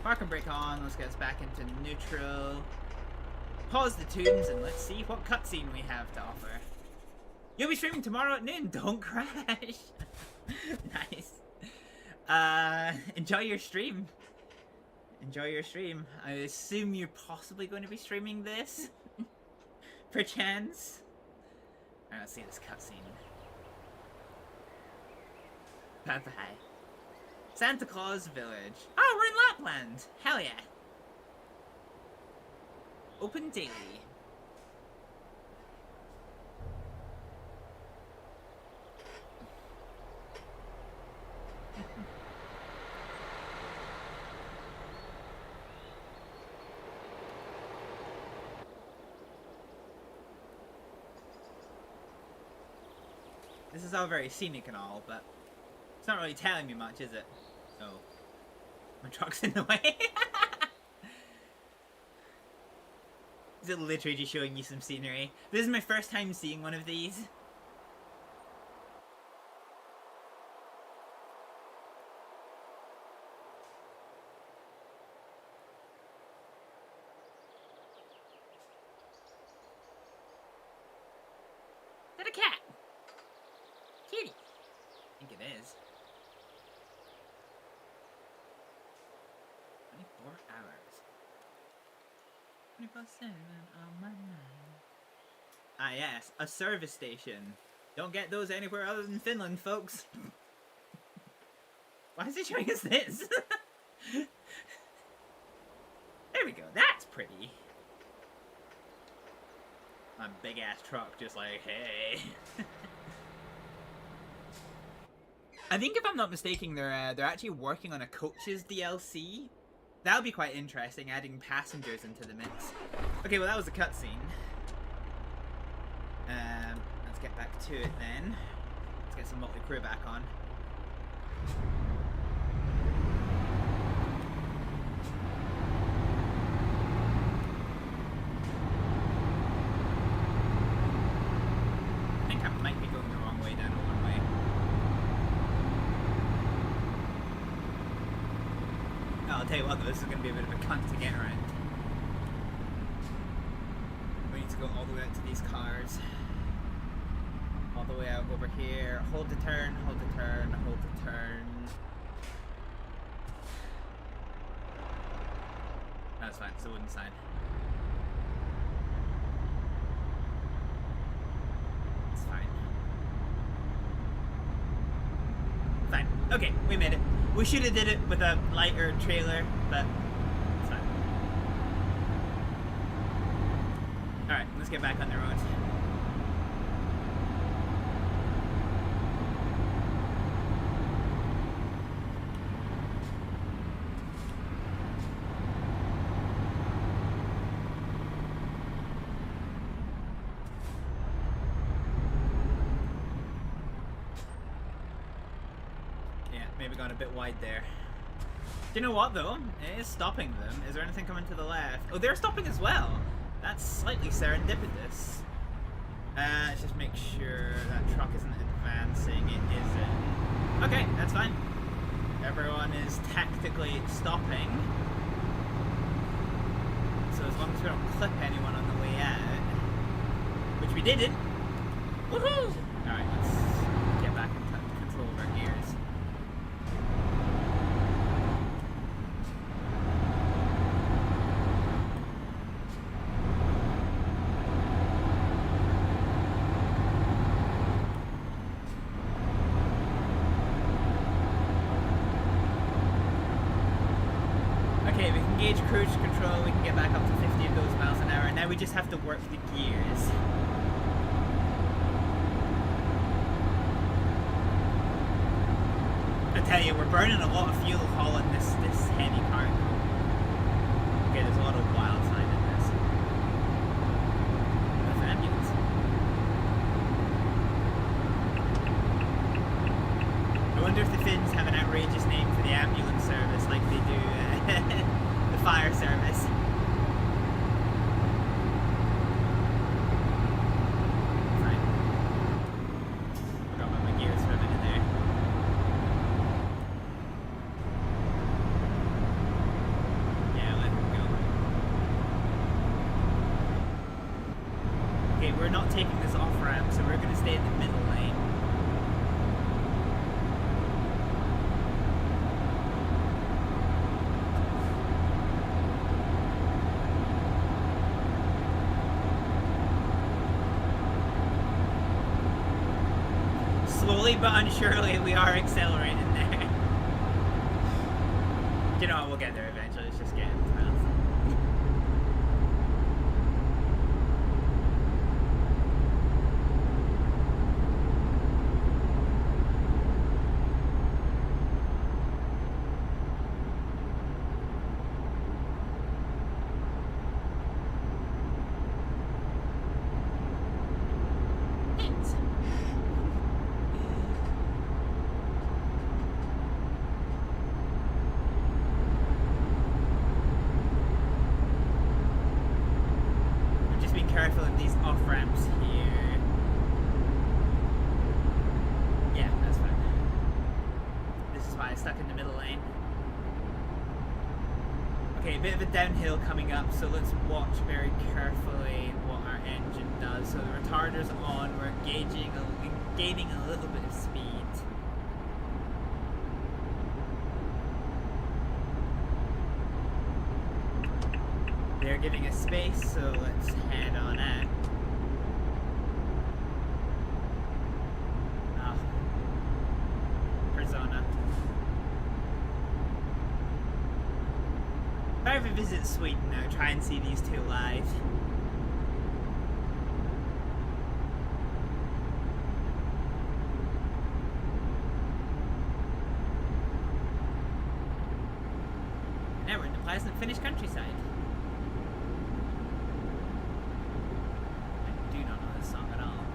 Park and brake on. Let's get us back into neutral. Pause the tunes and let's see what cutscene we have to offer. You'll be streaming tomorrow at noon. Don't crash. Nice. Enjoy your stream. Enjoy your stream. I assume you're possibly going to be streaming this. Perchance. Alright, let's see this cutscene. Bye-bye. Santa Claus Village. Oh, we're in Lapland! Hell yeah. Open daily. This is all very scenic and all, but it's not really telling me much, is it? Oh. My truck's in the way. Is it literally just showing you some scenery? This is my first time seeing one of these. Is that a cat? Kitty. I think it is. 24 hours. 24/7 on my mind. Ah yes, a service station. Don't get those anywhere other than Finland, folks. Why is it showing us this? There we go, that's pretty. My big ass truck just like, hey. I think if I'm not mistaken, they're actually working on a coaches DLC. That would be quite interesting, adding passengers into the mix. Okay, well that was a cutscene. Let's get back to it then. Let's get some Motley Crue back on. I think I might be going the wrong way down a one way. Oh, I'll tell you what though, this is going to be a bit of a cunt to get around. We need to go all the way out to these cars. All the way out over here. Hold the turn, hold the turn, hold the turn. That's fine, it's the wooden sign. It's fine. Fine. Okay, we made it. We should have did it with a lighter trailer, but it's fine. Alright, let's get back on the road. Maybe gone a bit wide there. Do you know what though? It is stopping them. Is there anything coming to the left? Oh, they're stopping as well. That's slightly serendipitous. Let's just make sure that truck isn't advancing. It isn't. Okay, that's fine. Everyone is tactically stopping. So as long as we don't clip anyone on the way out, which we didn't. Woohoo! Alright, let's get back in control of our gears. Okay, we can gauge cruise control, we can get back up to 50 of those miles an hour, and now we just have to work the gears. I tell you, we're burning a lot of fuel hauling this heavy car. Okay, there's a lot of wild side in this. That's an ambulance. I wonder if the Finns have an outrageous name for the ambulance service like they do the fire service. Fine. Forgot about my gears for a minute there. Yeah, let him go. Okay, we're not taking this off ramp, so we're going to stay in the middle lane. Slowly but unsurely, we are accelerating there. You know what, we'll get there eventually, it's just getting 12. Careful in these off ramps here. Yeah, that's fine. This is why I stuck in the middle lane. Okay, a bit of a downhill coming up, so let's watch very carefully what our engine does. So the retarder's on, we're gaining a little bit of speed. They're giving us space, so let's head on out. Oh. Persona. If I ever visit Sweden now, try and see these two live. Now we're in the pleasant Finnish countryside. I do not know this song at all.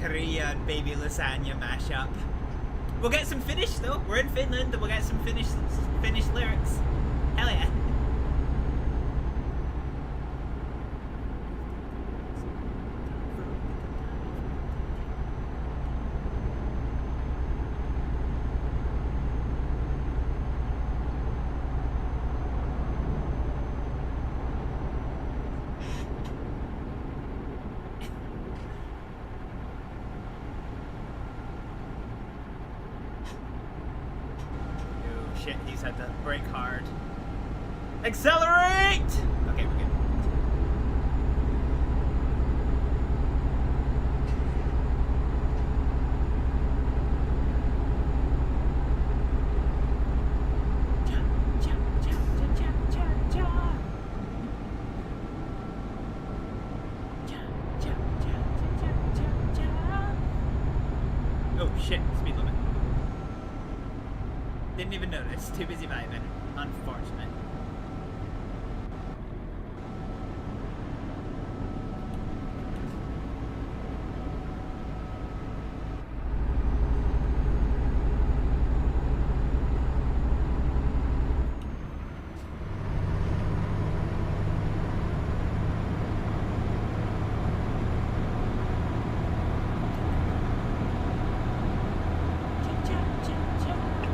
Korea and baby lasagna mashup. We'll get some Finnish though. We're in Finland and we'll get some Finnish lyrics. Hell yeah. Shit, he's had to brake hard. Accelerate! Okay, we're good. Oh shit, speed limit. Didn't even notice. Too busy vibing. Unfortunate.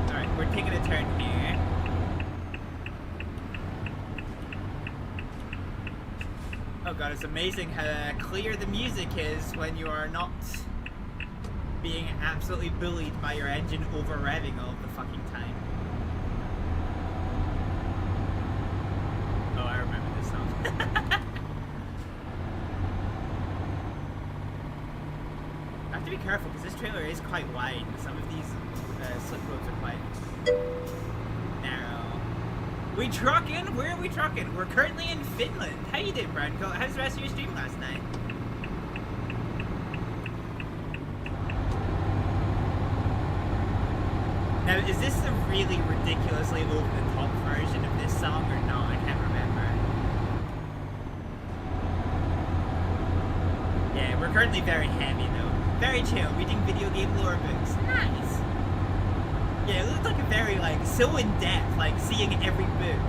Alright, we're taking a turn here. Oh god, it's amazing how clear the music is when you are not being absolutely bullied by your engine over-revving all of the fucking time. Oh, I remember this song. I have to be careful because this trailer is quite wide. Some of these slip roads are quite narrow. We trucking? Where are we trucking? We're currently in Finland. How you doing, Branco? How's the rest of your stream last night? Now, is this the really ridiculously over-the-top version of this song or not? I can't remember. Yeah, we're currently very heavy though. Very chill, reading video game lore books. Nice! Yeah, it looked like a very, like, so in-depth, like, seeing every book.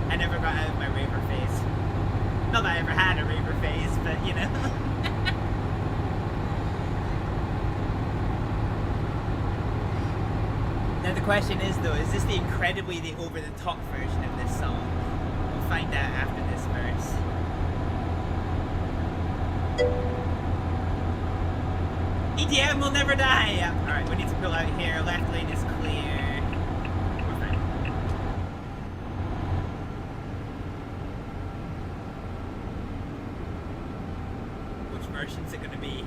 I never got out of my raver phase. Not that I ever had a raver phase, but, you know. Now the question is, though, is this the over-the-top version of this song? We'll find out after this verse. EDM will never die! Alright, we need to pull out here. Left lane is clear. We're fine. Which version's it gonna be?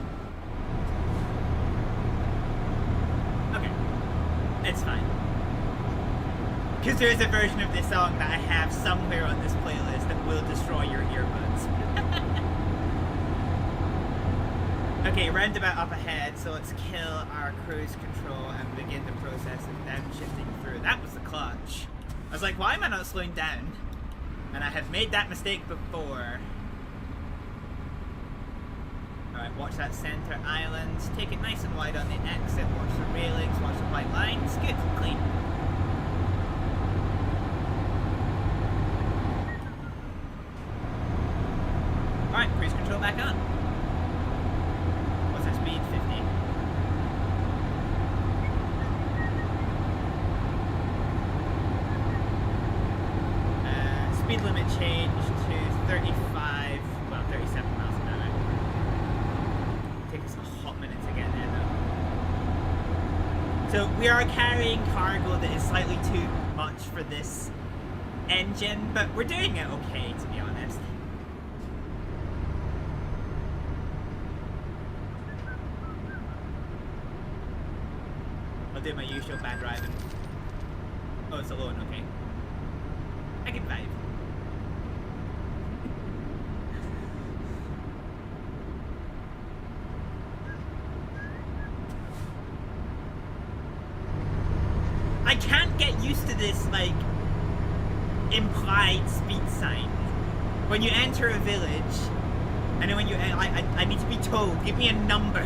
Okay. It's fine. Because there is a version of this song that I have somewhere on this playlist that will destroy your earbuds. Okay, roundabout up ahead, so let's kill our cruise control and begin the process of downshifting through. That was the clutch. I was like, why am I not slowing down? And I have made that mistake before. Alright, watch that center island. Take it nice and wide on the exit. Watch the railings, watch the white lines. Good, clean. Alright, cruise control back on. What's our speed? 50. Speed limit changed to 35, well 37 miles an hour. Take us a hot minute to get there though. So we are carrying cargo that is slightly too much for this engine, but we're doing it okay, to be honest. I'll do my usual bad driving. Oh, it's alone, okay. I can vibe. I can't get used to this, like, implied speed sign When you enter a village, and then when you, I need to be told, give me a number.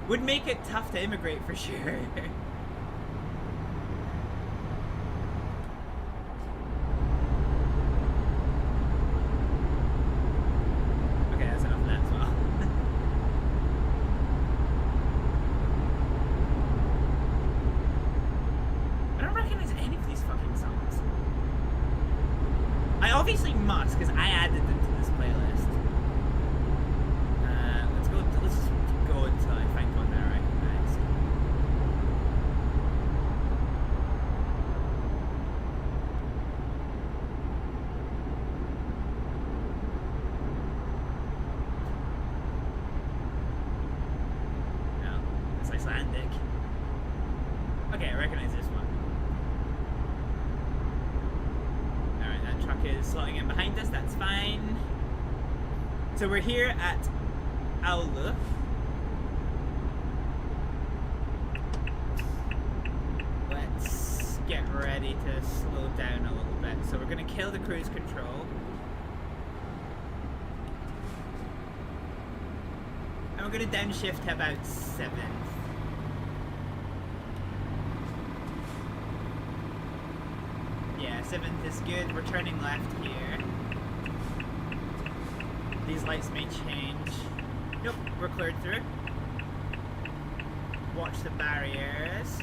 Would make it tough to immigrate for sure. Okay, that's enough of that as well. I don't recognize any of these fucking songs. I obviously must, because I added them to this playlist. Let's just go until I find one that I recognize. No, it's Icelandic. Okay, I recognize this one. Alright, that truck is slotting in behind us, that's fine. So we're here at Aulu. Let's get ready to slow down a little bit. So we're going to kill the cruise control. And we're going to downshift to about 7th. Yeah, 7th is good. We're turning left here. These lights may change. Nope, we're cleared through. Watch the barriers.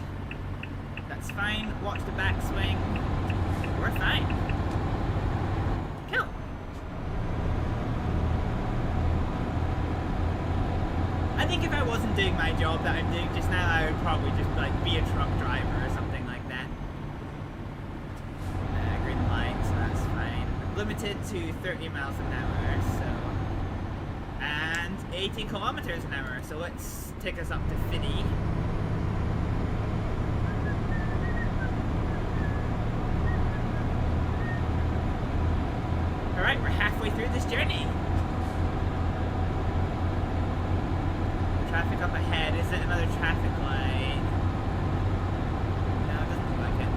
That's fine. Watch the backswing. We're fine. Cool. I think if I wasn't doing my job that I'm doing just now, I would probably just like be a truck driver or something like that. Green light, so that's fine. Limited to 30 miles an hour, so. And 80 kilometers an hour, so let's take us up to 50. Alright, we're halfway through this journey. Traffic up ahead. Is it another traffic light? No, it doesn't look like it.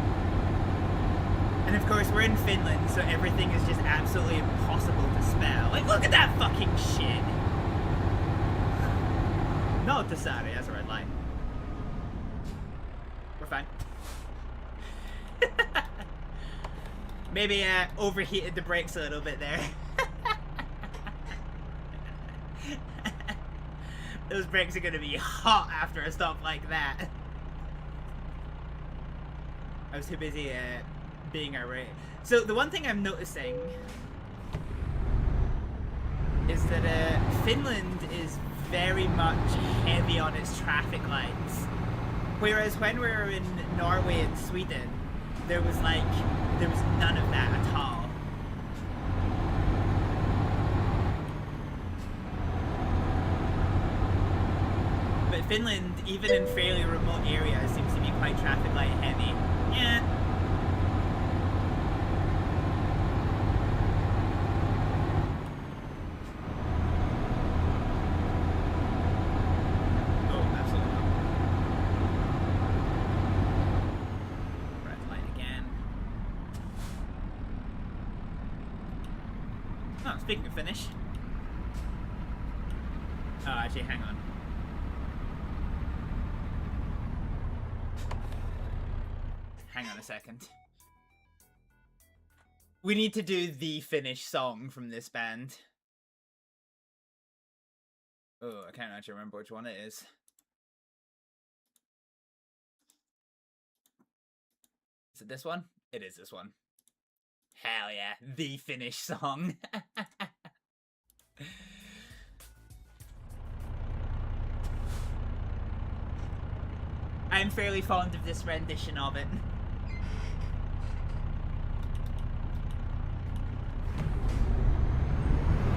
And of course, we're in Finland, so everything is just absolutely impossible to spell. Like, look at that fucking shit! No, Tasari, that's a red light. We're fine. Maybe overheated the brakes a little bit there. Those brakes are gonna be hot after a stop like that. I was too busy being irate. So the one thing I'm noticing is that Finland is very much heavy on its traffic lights. Whereas when we were in Norway and Sweden, there was none of that at all. But Finland, even in fairly remote areas, seems to be quite traffic light heavy. Yeah. Speaking of finish. Oh, actually, hang on. Hang on a second. We need to do the Finnish song from this band. Oh, I can't actually remember which one it is. Is it this one? It is this one. Hell yeah, the Finnish song. I'm fairly fond of this rendition of it.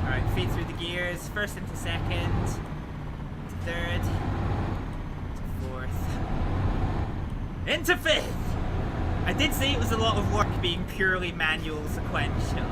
Alright, feed through the gears. First into second. To third. To fourth. Into fifth! I did say it was a lot of work being purely manual sequential.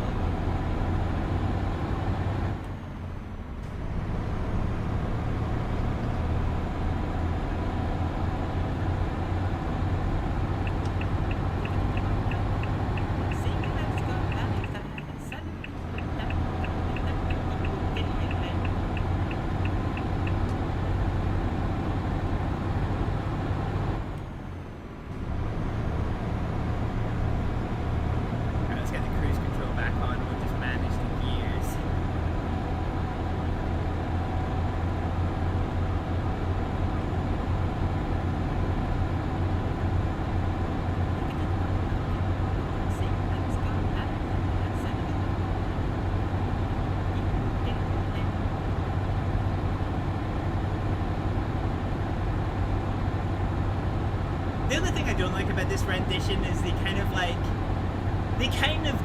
The only thing I don't like about this rendition is they kind of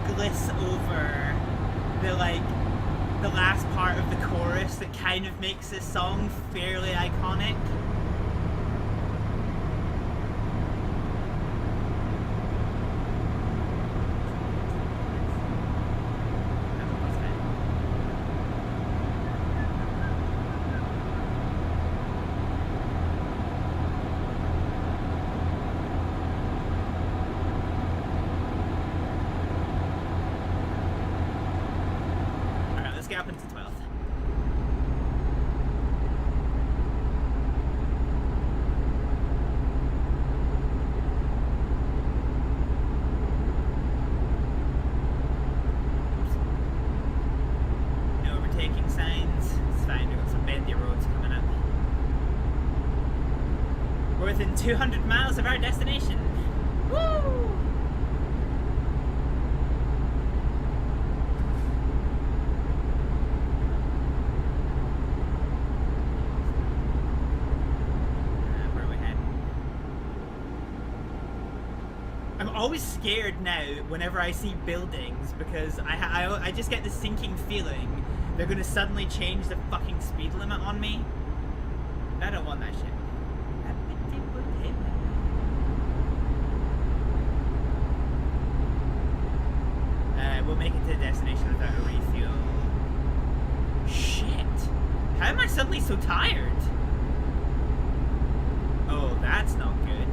gliss over the last part of the chorus that kind of makes this song fairly iconic. Up into 12th. No overtaking signs. It's fine, we've got some bendy roads coming up. We're within 200 miles of our destination. Woo! Always scared now whenever I see buildings because I just get this sinking feeling they're gonna suddenly change the fucking speed limit on me. I don't want that shit. We'll make it to the destination without a refuel. Shit! How am I suddenly so tired? Oh, that's not good.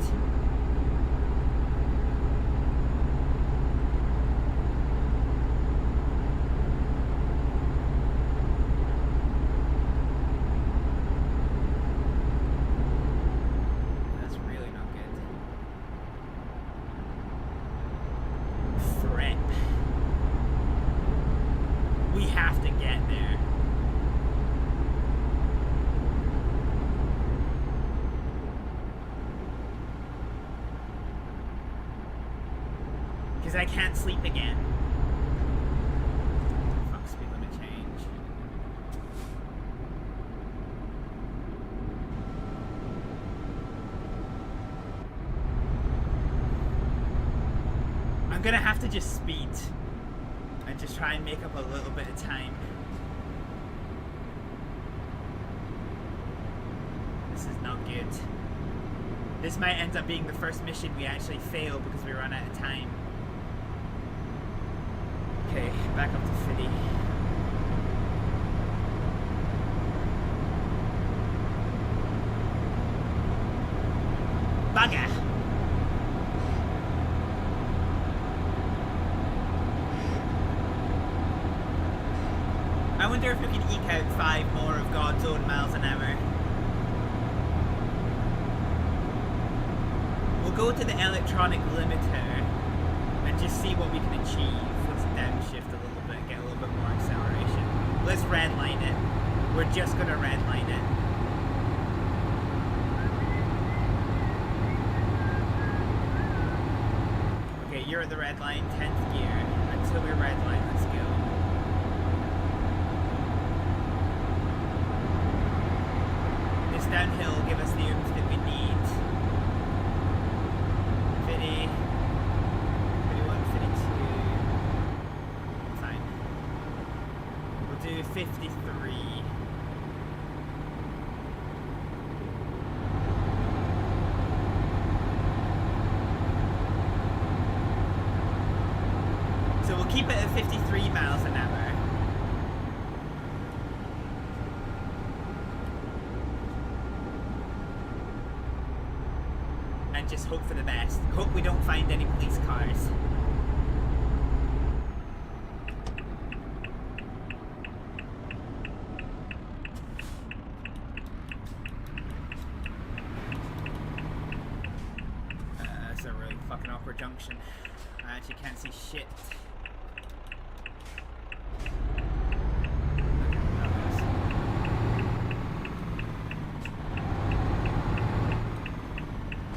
I can't sleep again. Fuck, speed limit change. I'm gonna have to just speed and just try and make up a little bit of time. This is not good. This might end up being the first mission we actually fail because we run out of time. Okay, back up to Fiddy. Bugger! I wonder if we can eke out 5 more of God's own miles an hour. We'll go to the electronic limiter and just see what we can achieve. Let's downshift a little bit, get a little bit more acceleration. Let's redline it. We're just gonna redline it. Okay, you're at the red line, 10th gear. Until we're redline, let's go. This downhill will give us the oomph that we need. 50, 51, 52. Fine. We'll do 53. So we'll keep it at 53 miles an hour. And just hope for the best. Hope we don't find any police cars. That's a really fucking awkward junction. I actually can't see shit.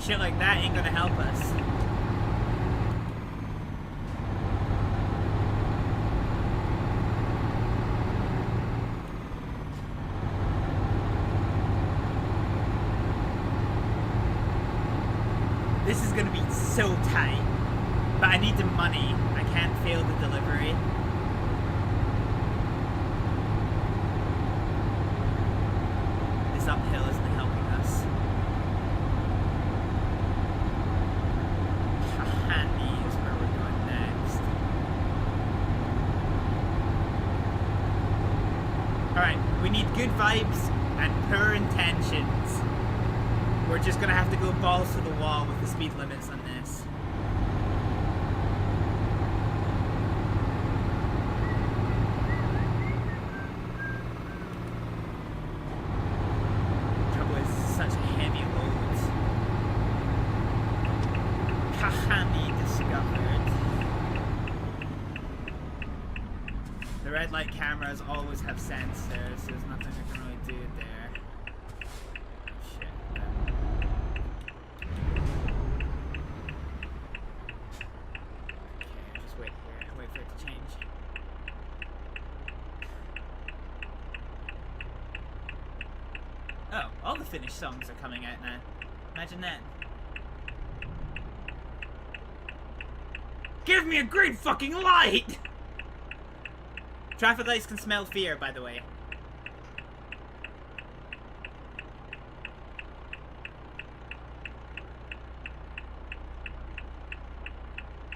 Shit like that ain't gonna help us. This is gonna be so tight. But I need the money. I can't fail the delivery. This uphill isn't helping us. Handy is where we're going next. Alright, we need good vibes and poor intentions. We're just gonna have to go balls to the wall with the speed limits on this. Trouble is such heavy loads. Kahani discovered. The red light cameras always have sensors, so there's nothing I can really do there. Shit. Okay, just wait here. Wait for it to change. Oh, all the Finnish songs are coming out now. Imagine that. Give me a green fucking light! Traffic lights can smell fear, by the way.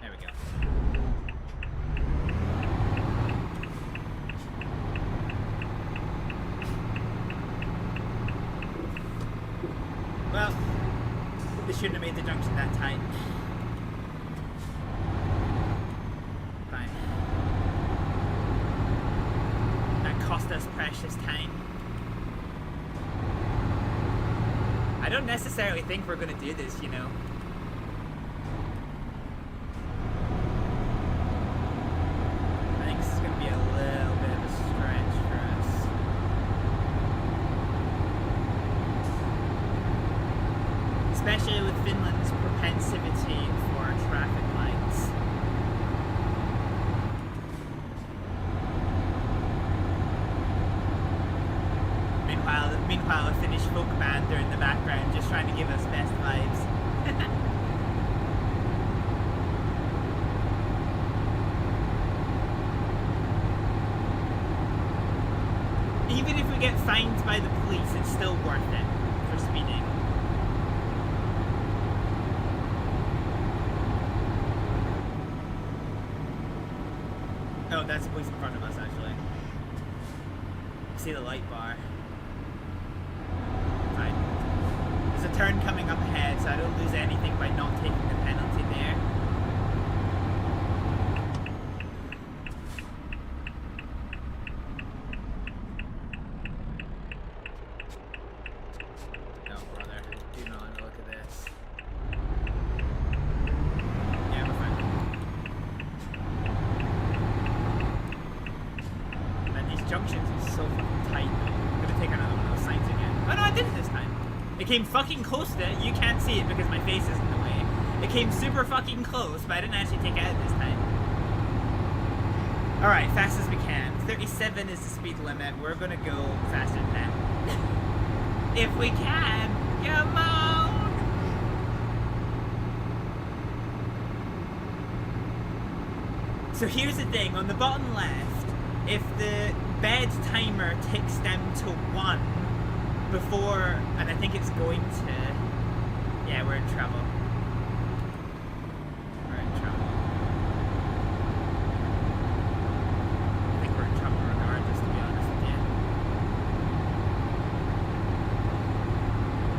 There we go. Well, they shouldn't have made the junction that tight. Fine. That cost us precious time. I don't necessarily think we're gonna do this, you know. I think this is gonna be a little bit of a stretch for us. Especially with Finland's propensity for traffic lights. Meanwhile, a Finnish folk band are in the background just trying to give us best vibes. Even if we get fined by the police, it's still worth it for speeding. Oh, that's a police in front of us, actually. See the light bar. Fine. There's a turn coming up ahead, so I don't lose anything by not taking the penalty there. No, brother. Do not want to look at this. Yeah, we're fine. Man, these junctions are so fucking tight. I'm gonna take another one of those signs again. Oh no, I did it this time. It came fucking close to it. You can't see it because my face is in the way. It came super fucking close, but I didn't actually take it out this time. Alright, fast as we can. 37 is the speed limit. We're gonna go faster than that. If we can. Come on! So here's the thing. On the bottom left, if the bed timer ticks down to 1 before, and I think it's going to, yeah, we're in trouble. We're in trouble. I think we're in trouble regardless, to be honest with you.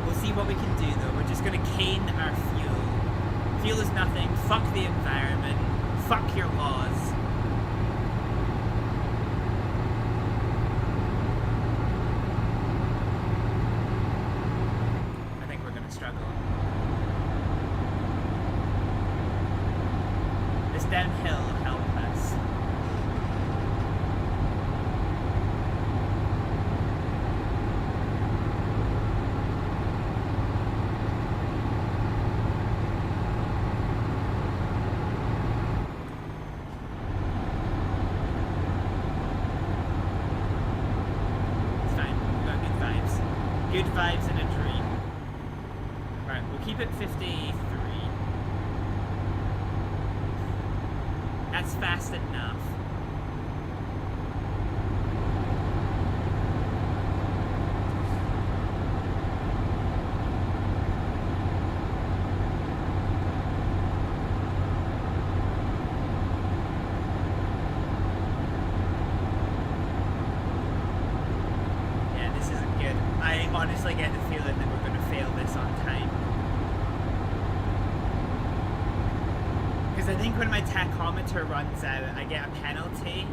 We'll see what we can do though. We're just gonna cane our fuel. Fuel is nothing. Fuck the environment. Fuck your laws. I think we're gonna struggle. This downhill will help us. It's fine. We've got good vibes. Good vibes in a dream. Right, we'll keep it 53. That's fast enough. Yeah, this isn't good. I honestly get the feeling that we're going to fail this on time. Because I think when my tachometer runs out, I get a penalty.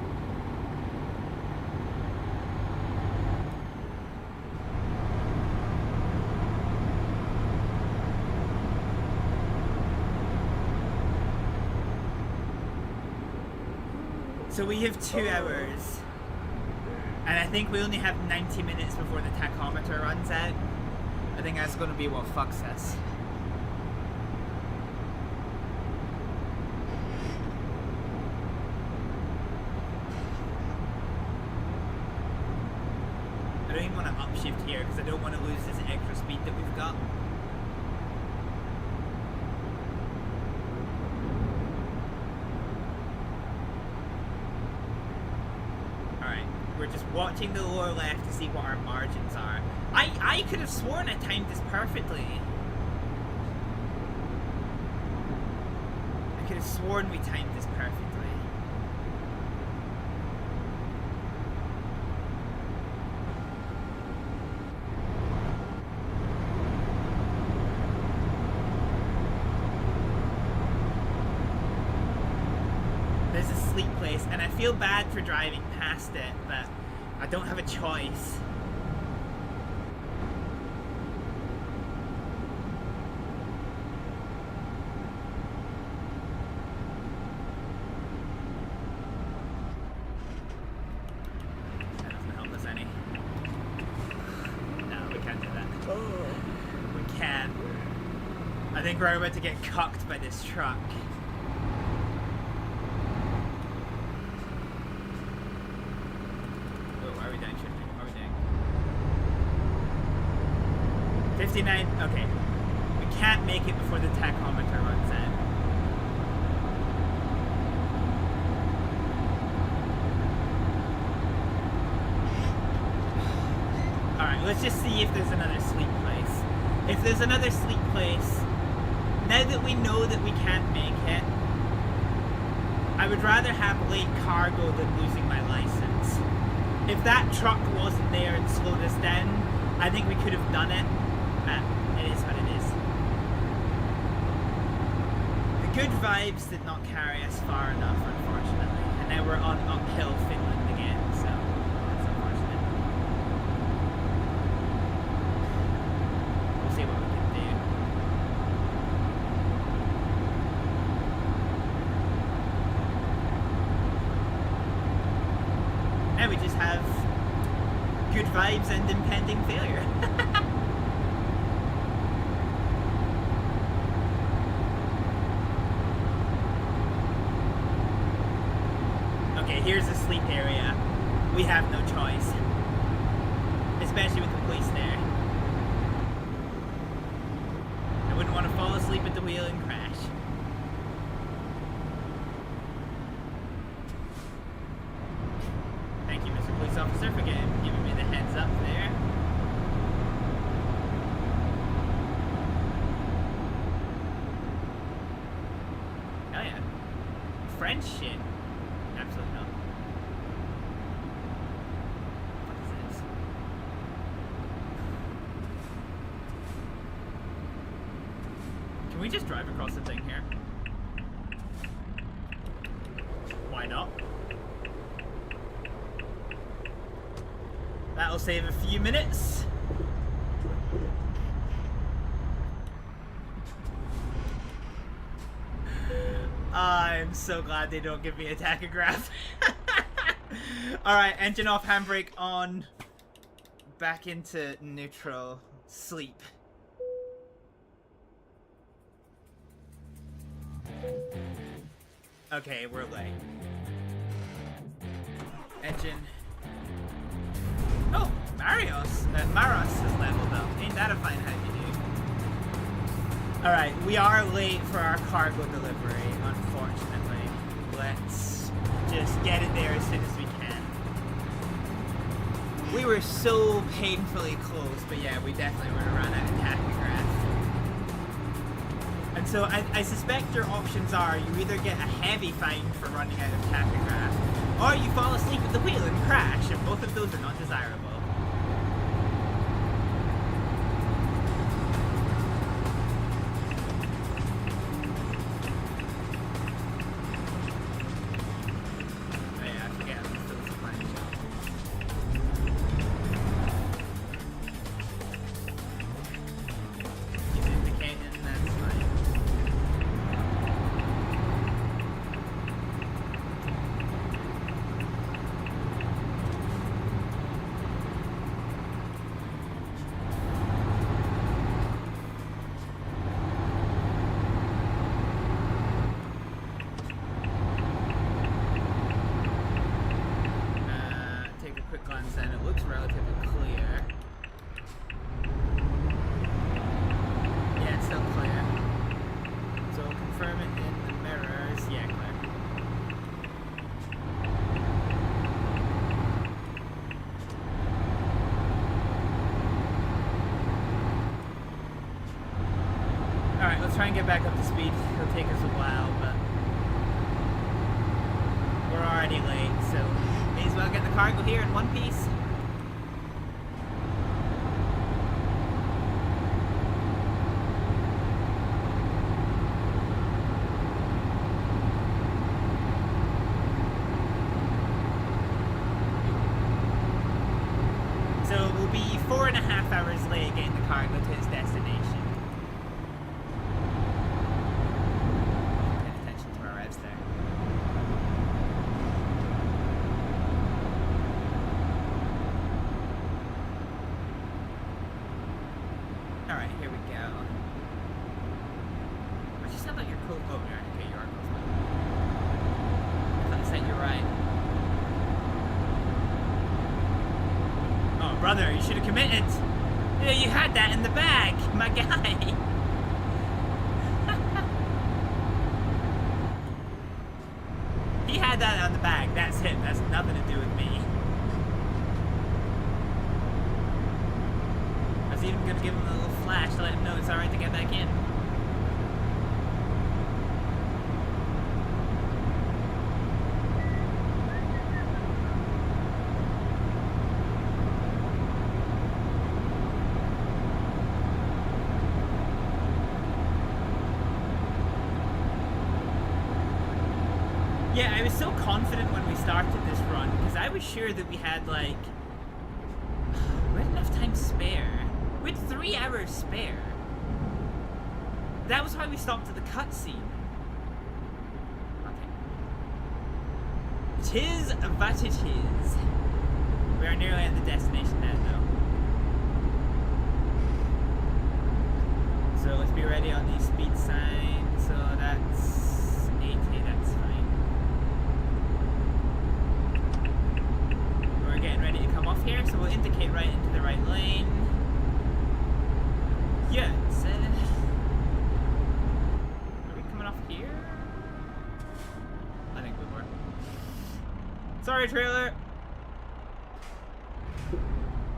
So we have 2 hours. And I think we only have 90 minutes before the tachometer runs out. I think that's going to be what fucks us. I don't even want to upshift here because I don't want to lose this extra speed that we've got. Alright, we're just watching the lower left to see what our margins are. I could have sworn I timed this perfectly. I could have sworn we timed this perfectly. There's a sleep place, and I feel bad for driving past it, but I don't have a choice. That doesn't help us any. No, we can't do that. We can't. I think we're about to get cucked by this truck. Oh, are we doing shifting? Are we doing? 59. Okay. We can't make it before the tachometer runs out. Alright, let's just see if there's another sleep place. If there's another sleep place, now that we know that we can't make it, I would rather have late cargo than losing my license. If that truck wasn't there and slowed us down, I think we could have done it, but it is what it is. The good vibes did not carry us far enough, unfortunately, and now we're on uphill Finland again, so that's unfortunate. We'll see what we can do. Now we just have good vibes and impending failure. Okay, here's the sleep area. We have no choice. Especially with the police there. I wouldn't want to fall asleep at the wheel and crash. Thank you, Mr. Police French shit? Absolutely not. What is this? Can we just drive across the thing here? Why not? That'll save a few minutes. I'm so glad they don't give me a tachograph. Alright, engine off, handbrake on. Back into neutral. Sleep. Okay, we're late. Engine. Oh, Maros has leveled up. Ain't that a fine how you do? Alright, we are late for our cargo delivery, unfortunately. Let's just get it there as soon as we can. We were so painfully close, but yeah, we definitely would have run out of tachograph. And so I suspect your options are you either get a heavy fine for running out of tachograph, or you fall asleep at the wheel and crash, and both of those are not desirable. Try and get back up to speed. It'll take us a while, but we're already late, so may as well get the cargo here in one piece. So we'll be 4.5 hours late getting the cargo to its destination. Brother, you should have committed. Yeah, you had that in the bag, my guy. He had that on the bag. That's him. That's nothing to do with me. I was even gonna give him a little flash to let him know it's alright to get back in. Yeah, I was so confident when we started this run, because I was sure that we had, like... we had enough time spare. We had 3 hours spare. That was why we stopped at the cutscene. Okay. Tis but it is. We are nearly at the destination now, though. So let's be ready on the speed sign. So that's 80, that's fine. We're getting ready to come off here, so we'll indicate right into the right lane. Yeah, it's, are we coming off here? I think we were. Sorry, trailer!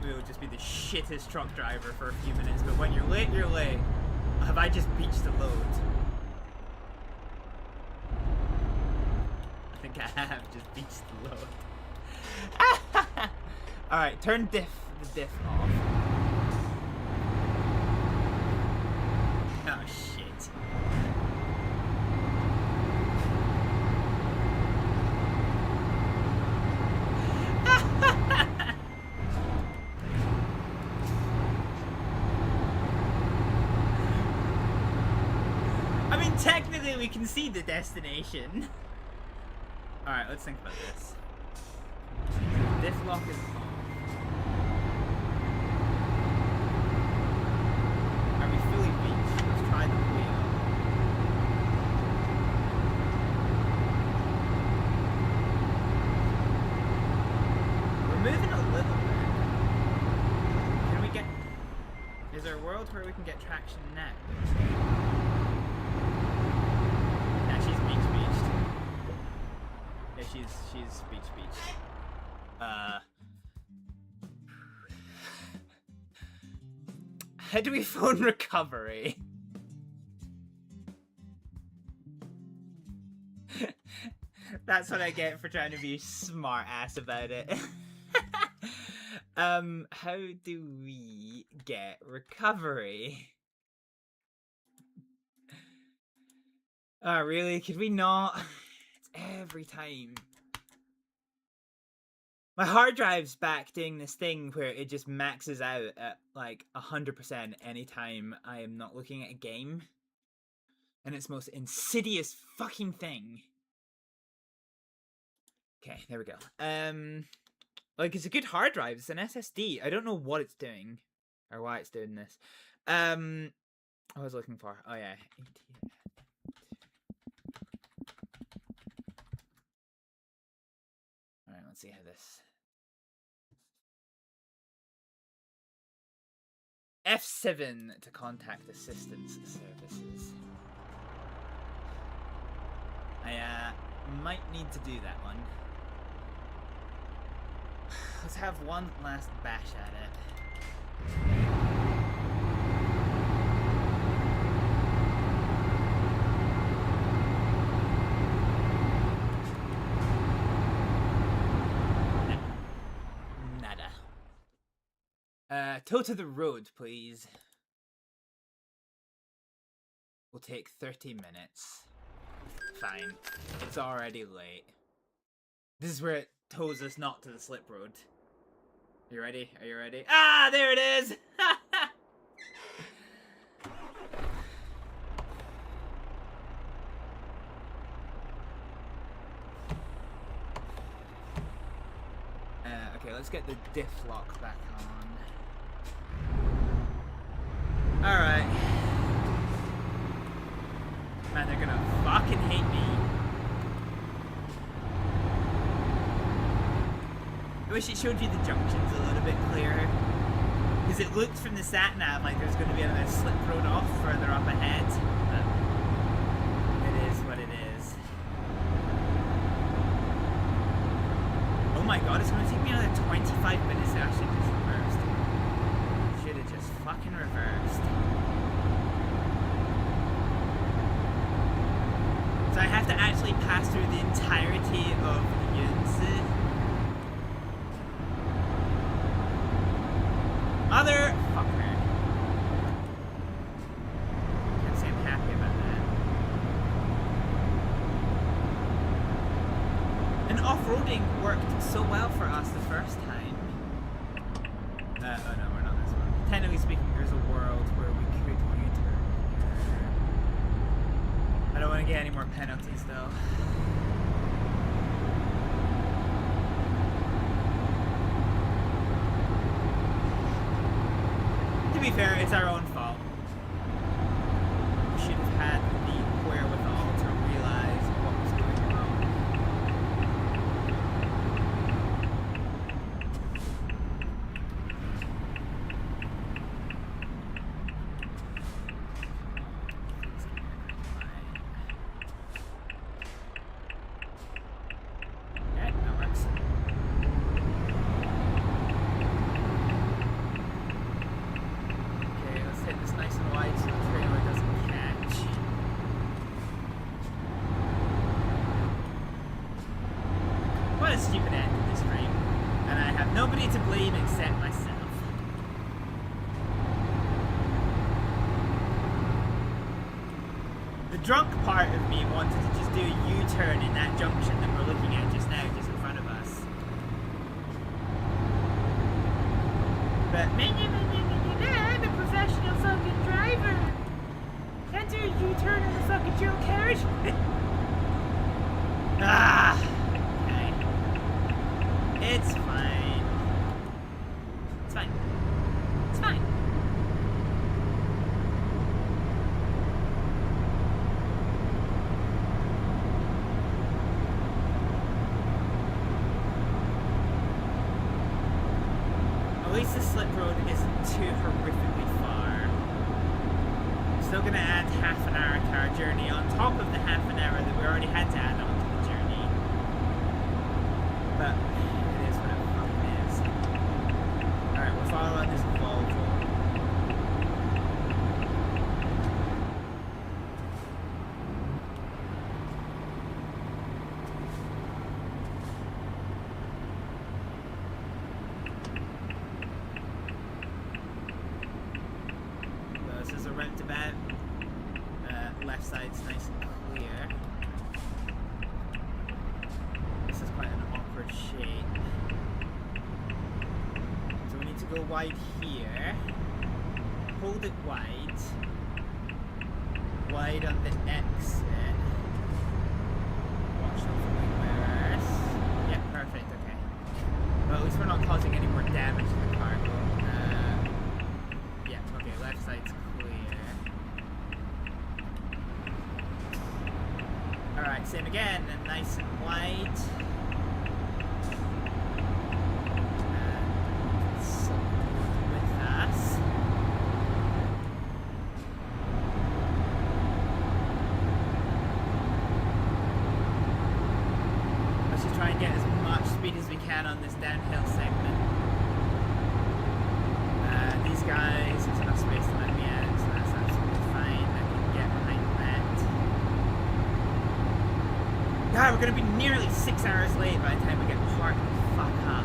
We will just be the shittest truck driver for a few minutes, but when you're late, you're late. Have I just beached the load? think I have just beached the load. Alright, turn the diff off. Oh shit. I mean, technically we can see the destination. Alright, let's think about this. Diff lock is off. Are we fully beached? Let's try the wheel. We're moving a little bit. Can we get... Is there a world where we can get traction now? Yeah, she's beached. Yeah, she's beached. How do we phone recovery? That's what I get for trying to be smart ass about it. How do we get recovery? Oh, really? Could we not? It's every time. My hard drive's back doing this thing where it just maxes out at like 100% anytime I am not looking at a game. And it's the most insidious fucking thing. Okay, there we go. Like, it's a good hard drive. It's an SSD. I don't know what it's doing. Or why it's doing this. I was looking for... Oh, yeah. Alright, let's see how this... F7 to contact assistance services. I might need to do that one. Let's have one last bash at it. Tow to the road, please. We'll take 30 minutes. Fine. It's already late. This is where it tows us not to the slip road. You ready? Are you ready? Ah, there it is! Okay, let's get the diff lock back on. Alright. Man, they're gonna fucking hate me. I wish it showed you the junctions a little bit clearer. Because it looks from the sat-nav like there's going to be a slip road off further up ahead. But it is what it is. Oh my god, it's going to take me another 25 minutes to actually just reversed. Should have just fucking reversed. So I have to actually pass through the entirety of Yunzi. Motherfucker. Can't say I'm happy about that. And off-roading worked so well for us the first time. Oh no, we're not this one. Technically speaking, there's a world where we could U-turn here. I don't want to get any more penalties though. To be fair, it's our own fault. We should have had the wherewithal to realize what was going wrong. Okay, that works. Okay, let's hit a stupid end to this stream, and I have nobody to blame except myself. The drunk part of me wanted to just do a U-turn in that junction that we're looking at just now, just in front of us. But I'm a professional fucking driver. Can't do a U-turn in the fucking dual carriage. Ah, okay. It's fine. It's fine. It's fine. At least the slip road isn't too horrifically far. Still gonna add half an hour to our journey on top of the half an hour that we already had to add on to the journey. But it is what it fucking is. Alright, we're following this Volvo. This is a roundabout. Left side's nice and clear. This is quite an awkward shape. So we need to go wide here. Hold it wide. Wide on the exit. Watch out for wing mirrors. Yeah, perfect, okay. Well, at least we're not causing any more damage to the cargo. Yeah, okay, left side's clear. Alright, same again, and nice and wide. And support with us. Let's just try and get as much speed as we can on this downhill segment. These guys, there's enough space to let me out, so that's absolutely fine. I can get behind that. God, we're gonna be nearly 6 hours late by the time we get parked the fuck up.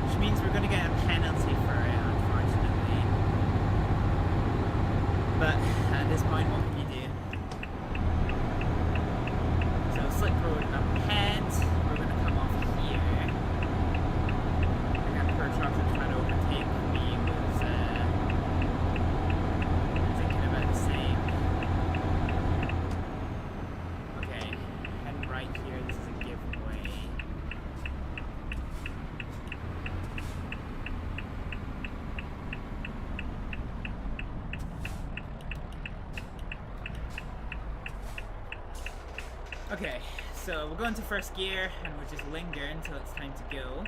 Which means we're gonna get a penalty for it, unfortunately. But at this point, what can you do? So slip road up ahead. We're gonna come off here. Per truck that's trying to overtake me was thinking about the same. Okay, heading right here, this is a giveaway. Okay, so we'll go into first gear and we'll just linger until it's time to go.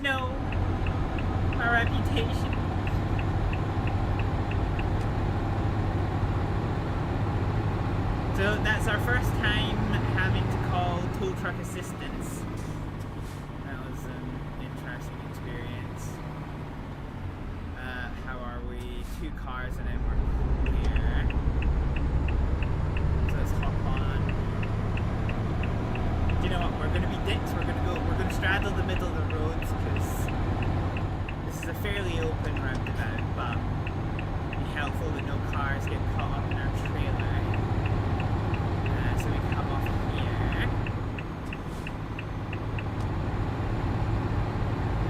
No, my reputation. So that's our first time having to call tow truck assistance. That was an interesting experience. How are we? 2 cars and then we're clear. So let's hop on. Do you know what? We're gonna be dicks. We're gonna straddle the middle of the roads because this is a fairly open roundabout, but it'd be helpful that no cars get caught up in our trailer. So we come off here.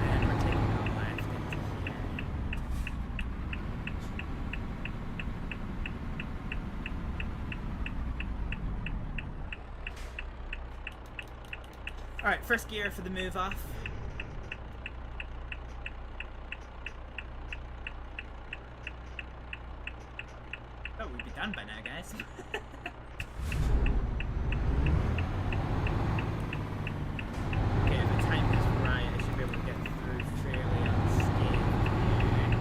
And we're taking a left into here. Alright, first gear for the move off. Oh, we'd be done by now, guys. Okay, if the time is right, I should be able to get through fairly unscathed here.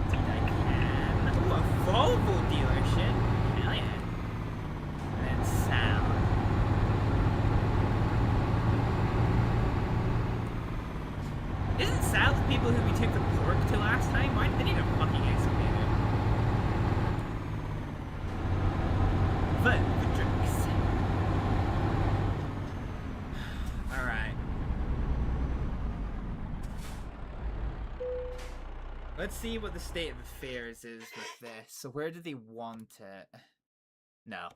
Indeed I can. Ooh, a Volvo dealership. Hell yeah. And then Sal. Isn't Sal the people who we took the pork to last time? Why did they need a fucking excavator? But the drinks. Alright. Let's see what the state of affairs is with this. So where do they want it? No.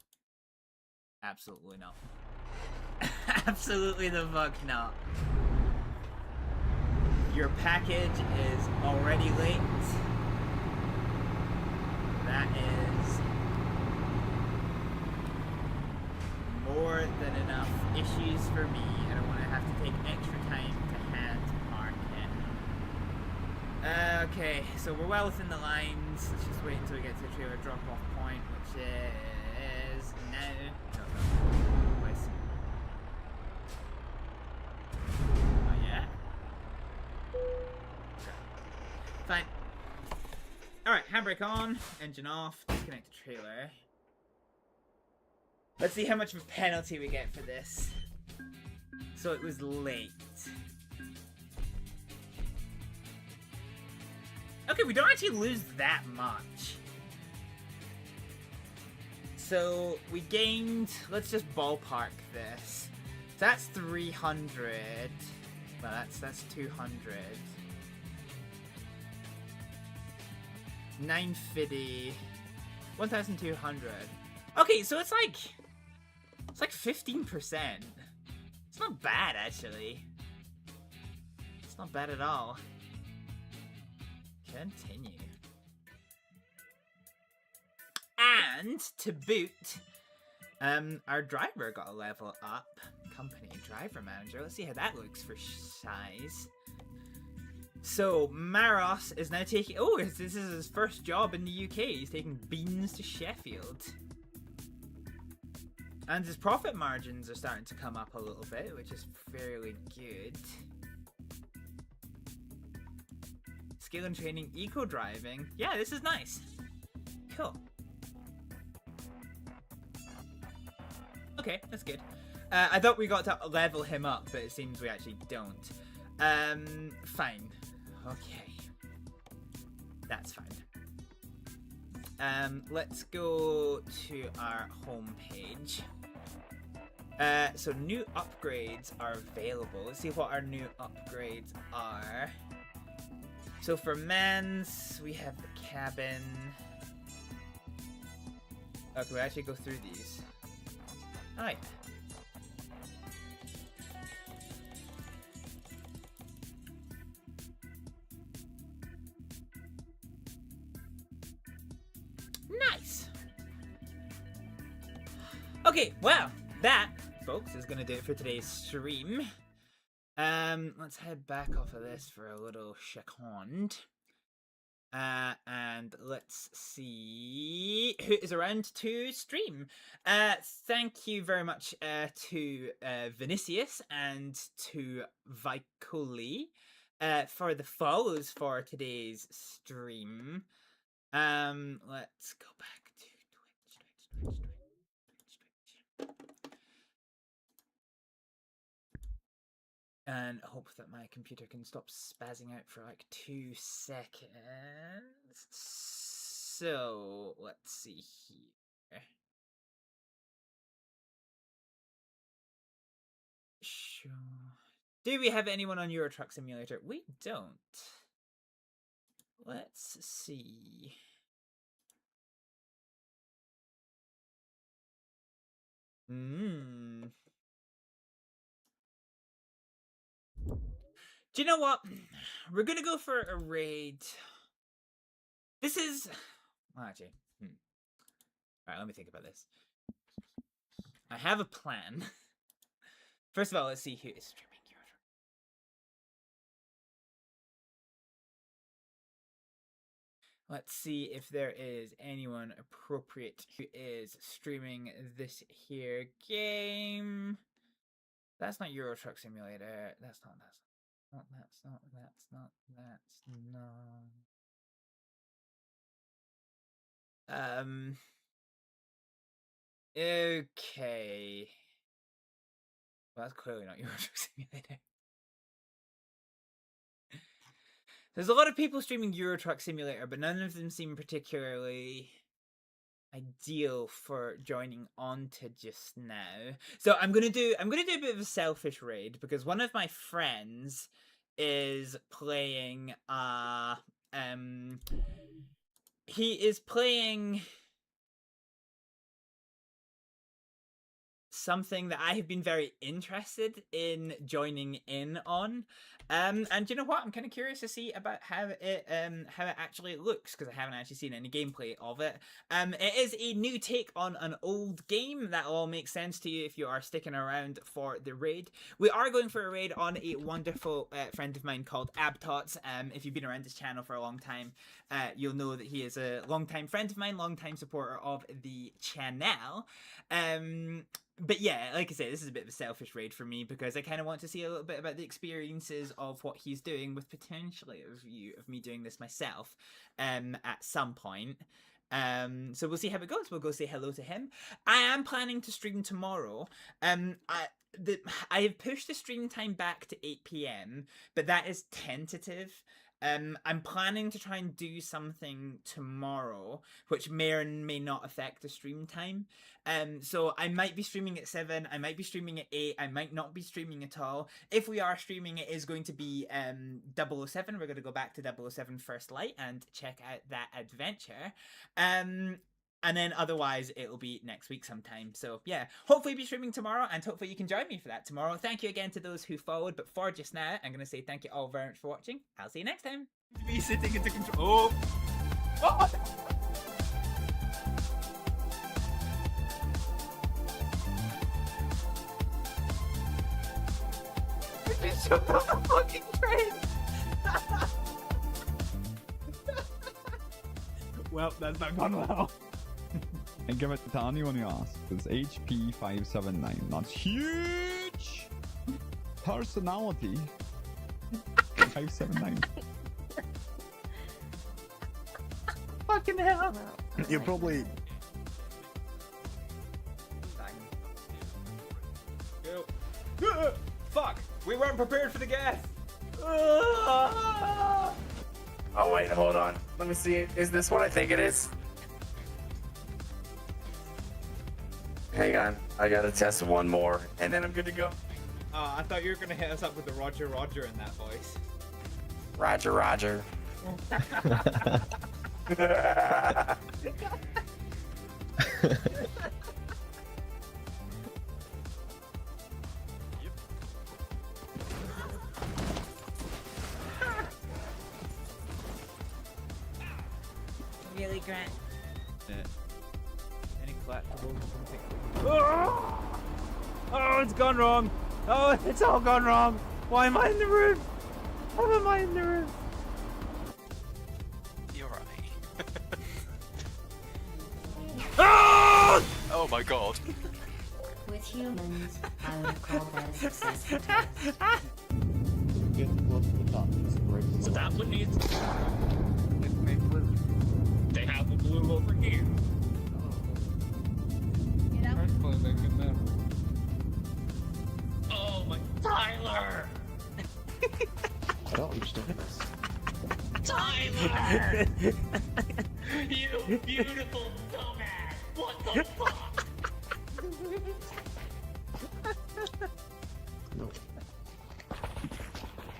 Absolutely not. Absolutely the fuck not. Your package is already late. That is more than enough issues for me. I don't want to have to take extra time to hand park it. Okay, so we're well within the lines. Let's just wait until we get to the trailer drop-off point, which is now. No. Place. Oh yeah. Fine. Alright, handbrake on, engine off, disconnect the trailer. Let's see how much of a penalty we get for this. So it was late. Okay, we don't actually lose that much. So we gained, let's just ballpark this. So that's 300. Well, that's 200. 950. 1,200. Okay, so it's like 15%. It's not bad, actually. It's not bad at all. Continue. And to boot, our driver got a level up. Company driver manager. Let's see how that looks for size. So Maros is now taking. Oh, this is his first job in the UK. He's taking beans to Sheffield. And his profit margins are starting to come up a little bit, which is fairly good. Skill and training, eco driving. Yeah, this is nice. Cool. Okay, that's good. I thought we got to level him up, but it seems we actually don't. Fine. Okay. That's fine. Let's go to our home page. So new upgrades are available. Let's see what our new upgrades are. So for men's, we have the cabin. Oh, can we actually go through these? Oh yeah. Nice! Okay, well, that, folks, is gonna do it for today's stream. Let's head back off of this for a little second. And let's see who is around to stream. Thank you very much to Vinicius and to Vicoli for the follows for today's stream. Let's go back to Twitch. And hope that my computer can stop spazzing out for like 2 seconds. So, let's see here. Sure. Do we have anyone on Euro Truck Simulator? We don't. Let's see. Do you know what? We're gonna go for a raid. This is... Well, actually. Alright, let me think about this. I have a plan. First of all, let's see who is streaming. Let's see if there is anyone appropriate who is streaming this here game. That's not Euro Truck Simulator. That's not. Okay. Well, that's clearly not Euro Truck Simulator. There's a lot of people streaming Euro Truck Simulator, but none of them seem particularly ideal for joining on to just now. So I'm gonna do a bit of a selfish raid because one of my friends is playing he is playing something that I have been very interested in joining in on, and you know what, I'm kind of curious to see about how it actually looks because I haven't actually seen any gameplay of it. It is a new take on an old game. That'll all make sense to you if you are sticking around for the raid. We are going for a raid on a wonderful friend of mine called Abtots. If you've been around this channel for a long time, you'll know that he is a long-time friend of mine, long-time supporter of the channel. But yeah, like I said, this is a bit of a selfish raid for me because I kind of want to see a little bit about the experiences of what he's doing with potentially a view of me doing this myself at some point. So we'll see how it goes. We'll go say hello to him. I am planning to stream tomorrow. I have pushed the stream time back to 8 PM, but that is tentative. I'm planning to try and do something tomorrow, which may or may not affect the stream time. So I might be streaming at 7, I might be streaming at 8, I might not be streaming at all. If we are streaming, it is going to be 007. We're going to go back to 007 First Light and check out that adventure. And then otherwise it'll be next week sometime. So yeah, hopefully be streaming tomorrow and hopefully you can join me for that tomorrow. Thank you again to those who followed, but for just now, I'm going to say thank you all very much for watching. I'll see you next time. Be sitting into control. Oh! Shut the fucking train! Well, that's not gone well. And give it to anyone who asks. It's HP 579. That's huge! Personality 579. Fucking hell! You're probably. Go. Fuck! We weren't prepared for the gas! Oh wait, hold on. Let me see. Is this what I think it is? Hang on. I gotta test one more, and then I'm good to go. I thought you were gonna hit us up with the Roger Roger in that voice. Roger, Roger. Really, Grant? Any collectibles? Oh, it's gone wrong! Oh, it's all gone wrong! Why am I in the roof? Why am I in the roof? You're right. Oh my god. With humans, I would call that a successful test. So that one needs. They have the blue over here. Oh my. Tyler! I don't understand this. Tyler! You beautiful dumbass! What the fuck? No.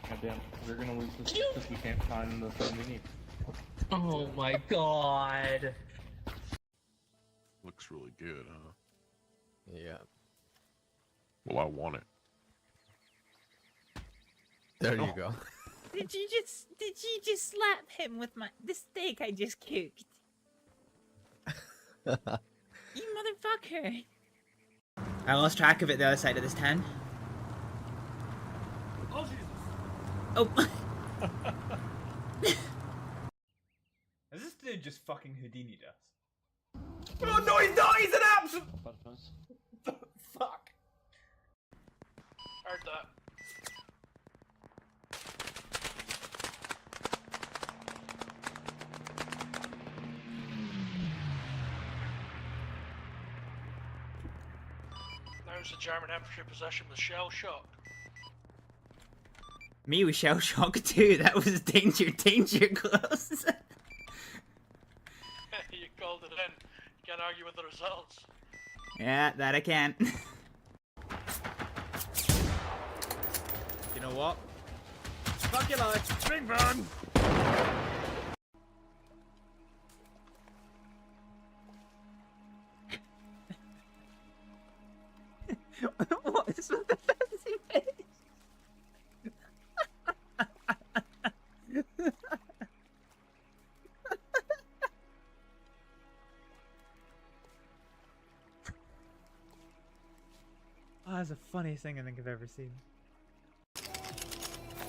Goddamn, we're gonna lose this because we can't find the thing we need. Oh my god. Looks really good, huh? Yeah. Well, I want it. There you go. Did you just slap him with the steak I just cooked? You motherfucker! I lost track of it the other side of this town. Oh Jesus! Oh. Is this just fucking Houdini us. Oh no, he's not! He's an app! Fuck. Heard that. Now's the German infantry position with shell shock. Me with shell shock too. That was danger close. You called it in. You can't argue with the results. Yeah, that I can. You know what? Fuck your life. Spring burn! What is with the fancy face? Oh, that's the funniest thing I think I've ever seen.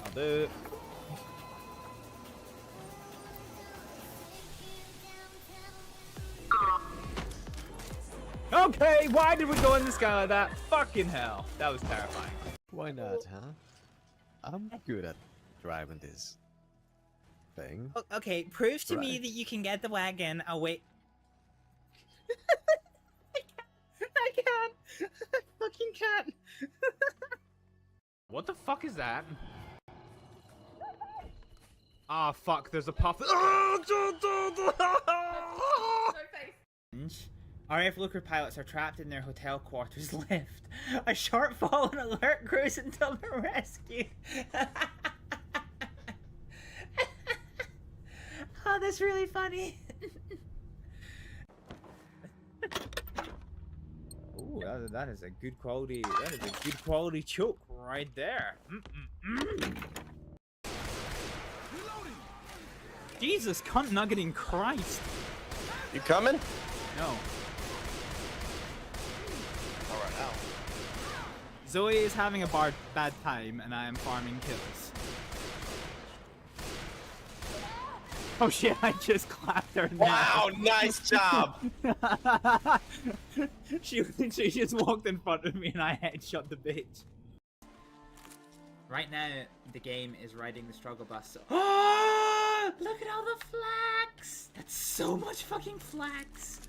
I'll do it. Okay, why did we go in the sky like that? Fucking hell. That was terrifying. Why not, huh? I'm good at driving this thing. Okay, prove to me that you can get the wagon away. I can't. I fucking can't. What the fuck is that? Ah, fuck, there's a puff. RAF Looker pilots are trapped in their hotel quarters lift. A sharp fall and alert crews until the rescue. Oh, that's really funny. Ooh, that is a good quality. That is a good quality choke right there. Jesus, cunt nuggeting Christ. You coming? No. Alright, now. Zoe is having a bad time, and I am farming kills. Oh shit, I just clapped her now. Wow, nice job! She literally just walked in front of me and I headshot the bitch. Right now, the game is riding the struggle bus. Oh, look at all the flax! That's so much fucking flax.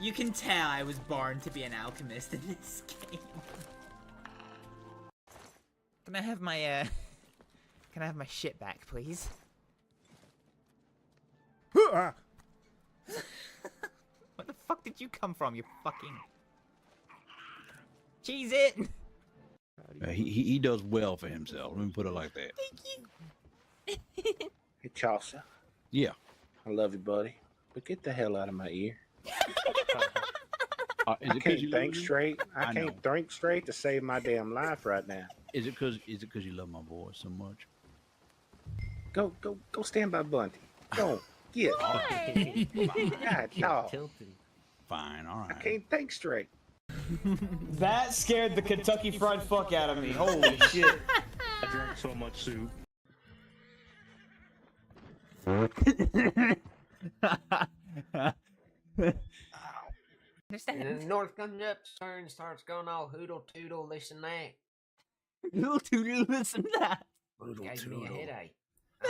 You can tell I was born to be an alchemist in this game. Can I have my Can I have my shit back, please? Where the fuck did you come from, you fucking... Cheese it! He does well for himself. Let me put it like that. Thank you. Hey, Chaucer. Yeah. I love you, buddy. But get the hell out of my ear. I can't think straight. I can't think straight to save my damn life right now. Is it because you love my voice so much? Go stand by Bunty. Go get. God, no. Fine, all right. I can't think straight. That scared the Kentucky Fried fuck out of me. Holy shit. I drank so much soup. And the north comes up and starts going all hoodle toodle, this and that. Hoodle toodle, this and that. Gave me a headache.